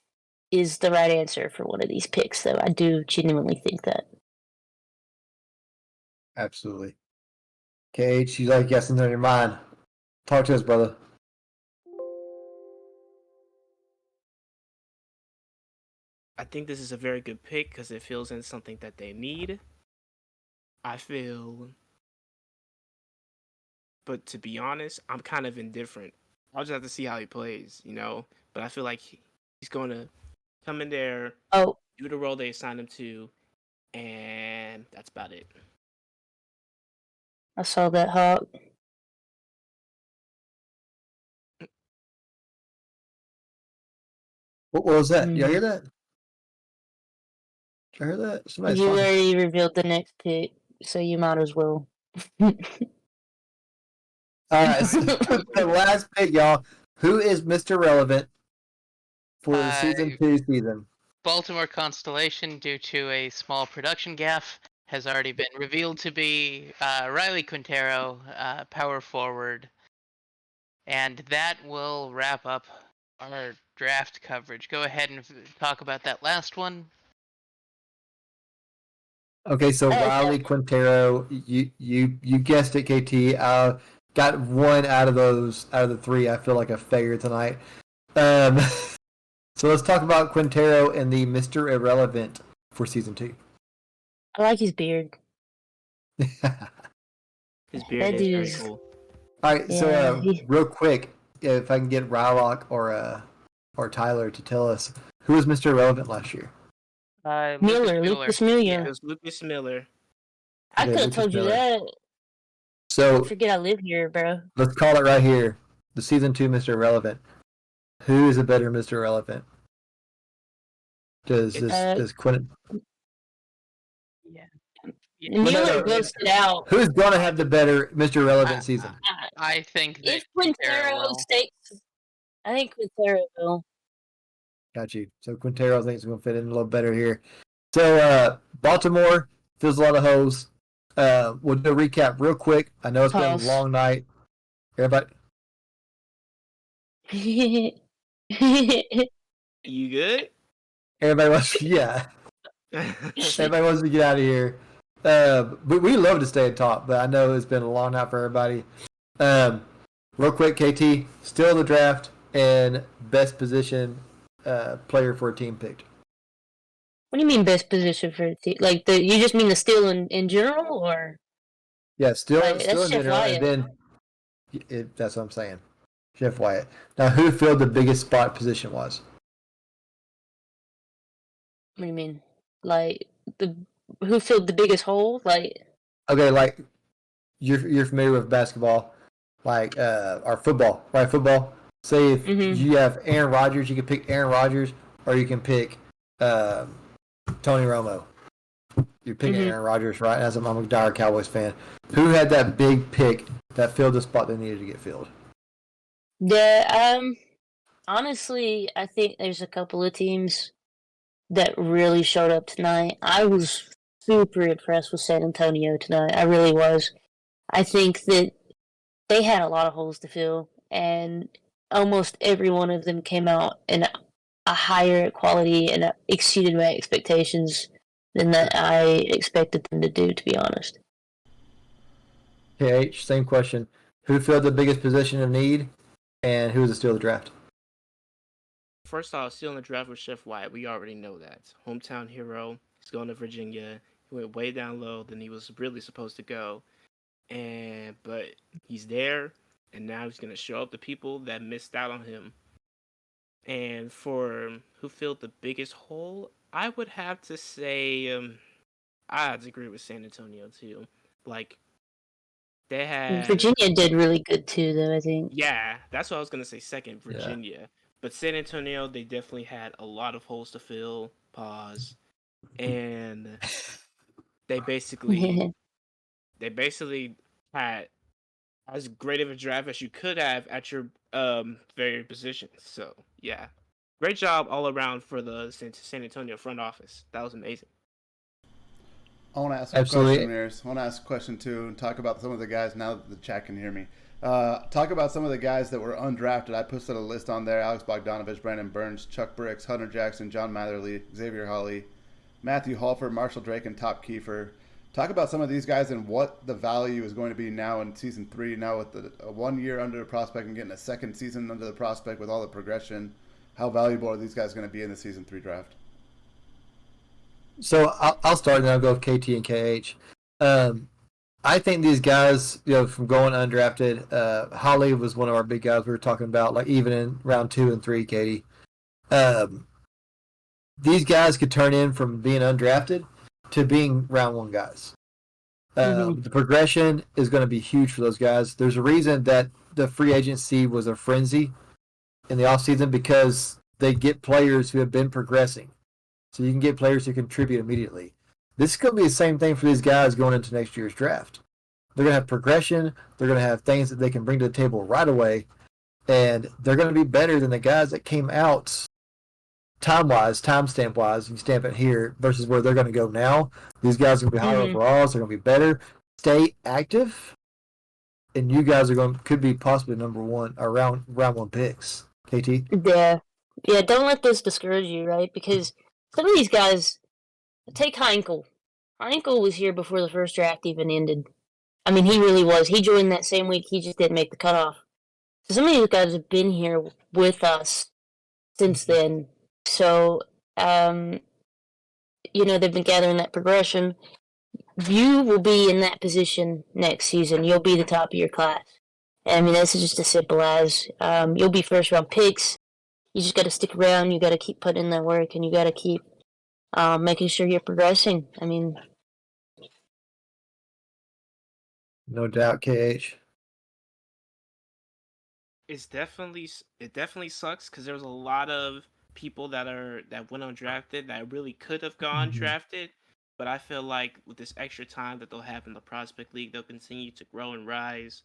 is the right answer for one of these picks, though. I do genuinely think that. Absolutely. KH, you like guessing on your mind. Talk to us, brother. I think this is a very good pick because it fills in something that they need. I feel, but to be honest, I'm kind of indifferent. I'll just have to see how he plays, But I feel like he's going to come in there, Oh, do the role they assigned him to, and that's about it. I saw that, Hawk. What was that? Y'all hear that? Did you hear that? Somebody's You talking. already revealed the next pick, so you might as well. All right, so the last pick, y'all. Who is Mr. Relevant for the season 2 season? Baltimore Constellation, due to a small production gaffe, has already been revealed to be Riley Quintero, power forward. And that will wrap up our draft coverage. Go ahead and talk about that last one. Okay, so Okay. Riley Quintero, you guessed it, KT. Got one out of the 3. I feel like a failure tonight. So let's talk about Quintero and the Mr. Irrelevant for season 2. I like his beard. His beard That is dude very is. cool. All right, so Yeah, real quick, if I can get Rylock or Tyler to tell us who was Mr. Irrelevant last year. Lucas Miller. Yeah. It was Lucas Miller. I Okay, could have Lucas told you Miller. that. So Forget I live here, bro. let's call it right here. The season 2 Mr. Irrelevant. Who is a better Mr. Irrelevant? Does Quentin? Yeah. Mueller ghosted out. Who's gonna have the better Mr. Irrelevant Uh, season? I think that If Quintero stays, I think Quintero will. Got you. So Quintero I think is gonna fit in a little better here. So Baltimore fills a lot of holes. We'll do a recap real quick. I know it's been Pause. a long night. Everybody, You good? everybody wants, yeah. Everybody wants to get out of here. But we love to stay at top, but I know it's been a long night for everybody. Real quick, KT, still in the draft and best position player for a team picked. What do you mean best position for a team? Like you just mean the steal in general, or Yeah, still Right, still that's in Jeff general, Wyatt. and then that's what I'm saying. Jeff Wyatt. Now, who filled the biggest spot position was? what do you mean? Like who filled the biggest hole? Like Okay, like you're familiar with basketball, like or football, right? Football. Say if Mhm. you have Aaron Rodgers, you can pick Aaron Rodgers, or you can pick Tony Romo. You're picking Mhm. Aaron Rodgers, right? As I'm a dire Cowboys fan. Who had that big pick that filled the spot that needed to get filled? yeah, honestly, I think there's a couple of teams that really showed up tonight. I was super impressed with San Antonio tonight. I really was. I think that they had a lot of holes to fill, and almost every one of them came out in a higher quality and exceeded my expectations than that I expected them to do, to be honest. KH, same question. Who filled the biggest position of need, and who was the steal of the draft? First off, still in the draft with Chef Wyatt. We already know that. Hometown hero. He's going to Virginia. He went way down low than he was really supposed to go. But he's there, and now he's gonna show up the people that missed out on him. And for who filled the biggest hole, I would have to say I'd agree with San Antonio too. Like they had Virginia did really good too, though, I think. Yeah, that's what I was gonna say second, Virginia. But San Antonio, they definitely had a lot of holes to fill. Pause. And they basically had as great of a draft as you could have at your very position. So yeah, great job all around for the San Antonio front office. That was amazing. I want to ask a question, Mears. I want to ask a question too, and talk about some of the guys now that the chat can hear me. Talk about some of the guys that were undrafted. I posted a list on there: Alex Bogdanovich, Brandon Burns, Chuck Bricks, Hunter Jackson, John Matherly, Xavier Hawley, Matthew Halford, Marshall Drake, and Top Kiefer. Talk about some of these guys and what the value is going to be now in season 3. Now with the 1 year under the prospect and getting a second season under the prospect with all the progression, how valuable are these guys going to be in the season 3 draft? So I'll start and then I'll go with KT and KH. I think these guys, from going undrafted, Holly was one of our big guys we were talking about, like even in round 2 and 3, Katie. These guys could turn in from being undrafted to being round 1 guys. The progression is going to be huge for those guys. There's a reason that the free agency was a frenzy in the offseason because they get players who have been progressing. So you can get players who contribute immediately. This is going to be the same thing for these guys going into next year's draft. They're going to have progression. They're going to have things that they can bring to the table right away. And they're going to be better than the guys that came out time-wise, timestamp-wise, you stamp it here, versus where they're going to go now. These guys are going to be higher overalls. They're going to be better. Stay active. And you guys could be possibly number 1 or round 1 picks. KT? Yeah. Don't let this discourage you, right? Because some of these guys, take Heinkel. Heinkel was here before the first draft even ended. I mean, he really was. He joined that same week. He just didn't make the cutoff. So some of these guys have been here with us since then. So, they've been gathering that progression. you will be in that position next season. You'll be the top of your class. I mean, that's just as simple as you'll be first round picks. You just got to stick around. You got to keep putting in that work, and you got to keep making sure you're progressing. I mean, No doubt, KH. It definitely sucks because there's a lot of people that went undrafted that really could have gone drafted, but I feel like with this extra time that they'll have in the prospect league, they'll continue to grow and rise,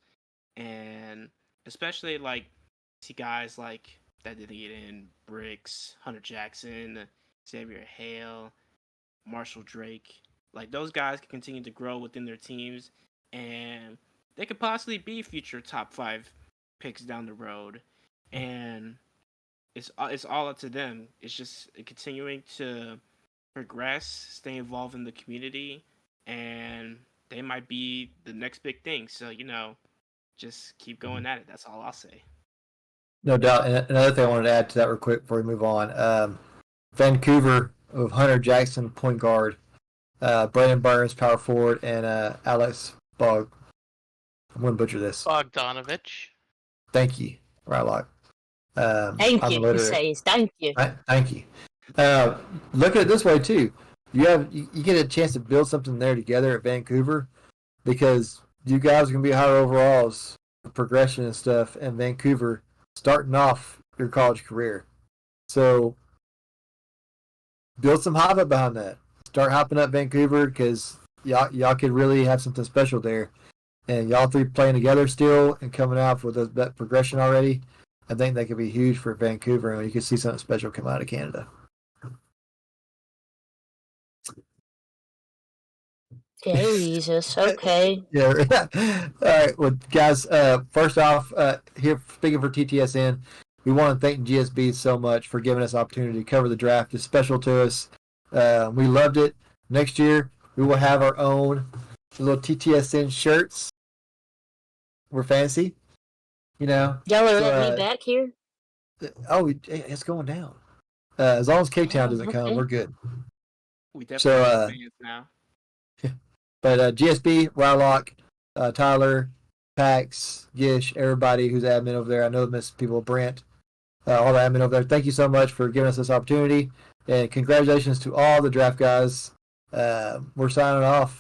and especially like see guys like that didn't get in: Bricks, Hunter Jackson, Xavier Hale, Marshall Drake. Like those guys can continue to grow within their teams, and they could possibly be future top 5 picks down the road. And it's all up to them. It's just continuing to progress, stay involved in the community, and they might be the next big thing. So just keep going at it. That's all I'll say. No doubt. And another thing I wanted to add to that real quick before we move on. Vancouver of Hunter Jackson, point guard. Brandon Burns, power forward, and Alex I'm going to butcher this. Bogdanovich. Thank you, Rylock. thank I'm you, he illiterate. says. Thank you. Thank you. Look at it this way too. You get a chance to build something there together at Vancouver, because you guys are going to be higher overalls, progression and stuff, and Vancouver starting off your college career. So build some hype up behind that. Start hyping up Vancouver, because y'all could really have something special there. And y'all three playing together still and coming out with that progression already, I think that could be huge for Vancouver, and you could see something special come out of Canada. Jesus. Okay. Yeah. All right. Well, guys, first off, here speaking for TTSN, we want to thank GSB so much for giving us the opportunity to cover the draft. It's special to us. We loved it. Next year, we will have our own little TTSN shirts. We're fancy, Y'all are So, letting me back here? Oh, it's going down. As long as K-Town doesn't come, okay. we're good. We definitely So, have fans now. But GSB, Rylock, Tyler, Pax, Gish, everybody who's admin over there. I know I missed people, Brent, all the admin over there. Thank you so much for giving us this opportunity. And congratulations to all the draft guys. We're signing off.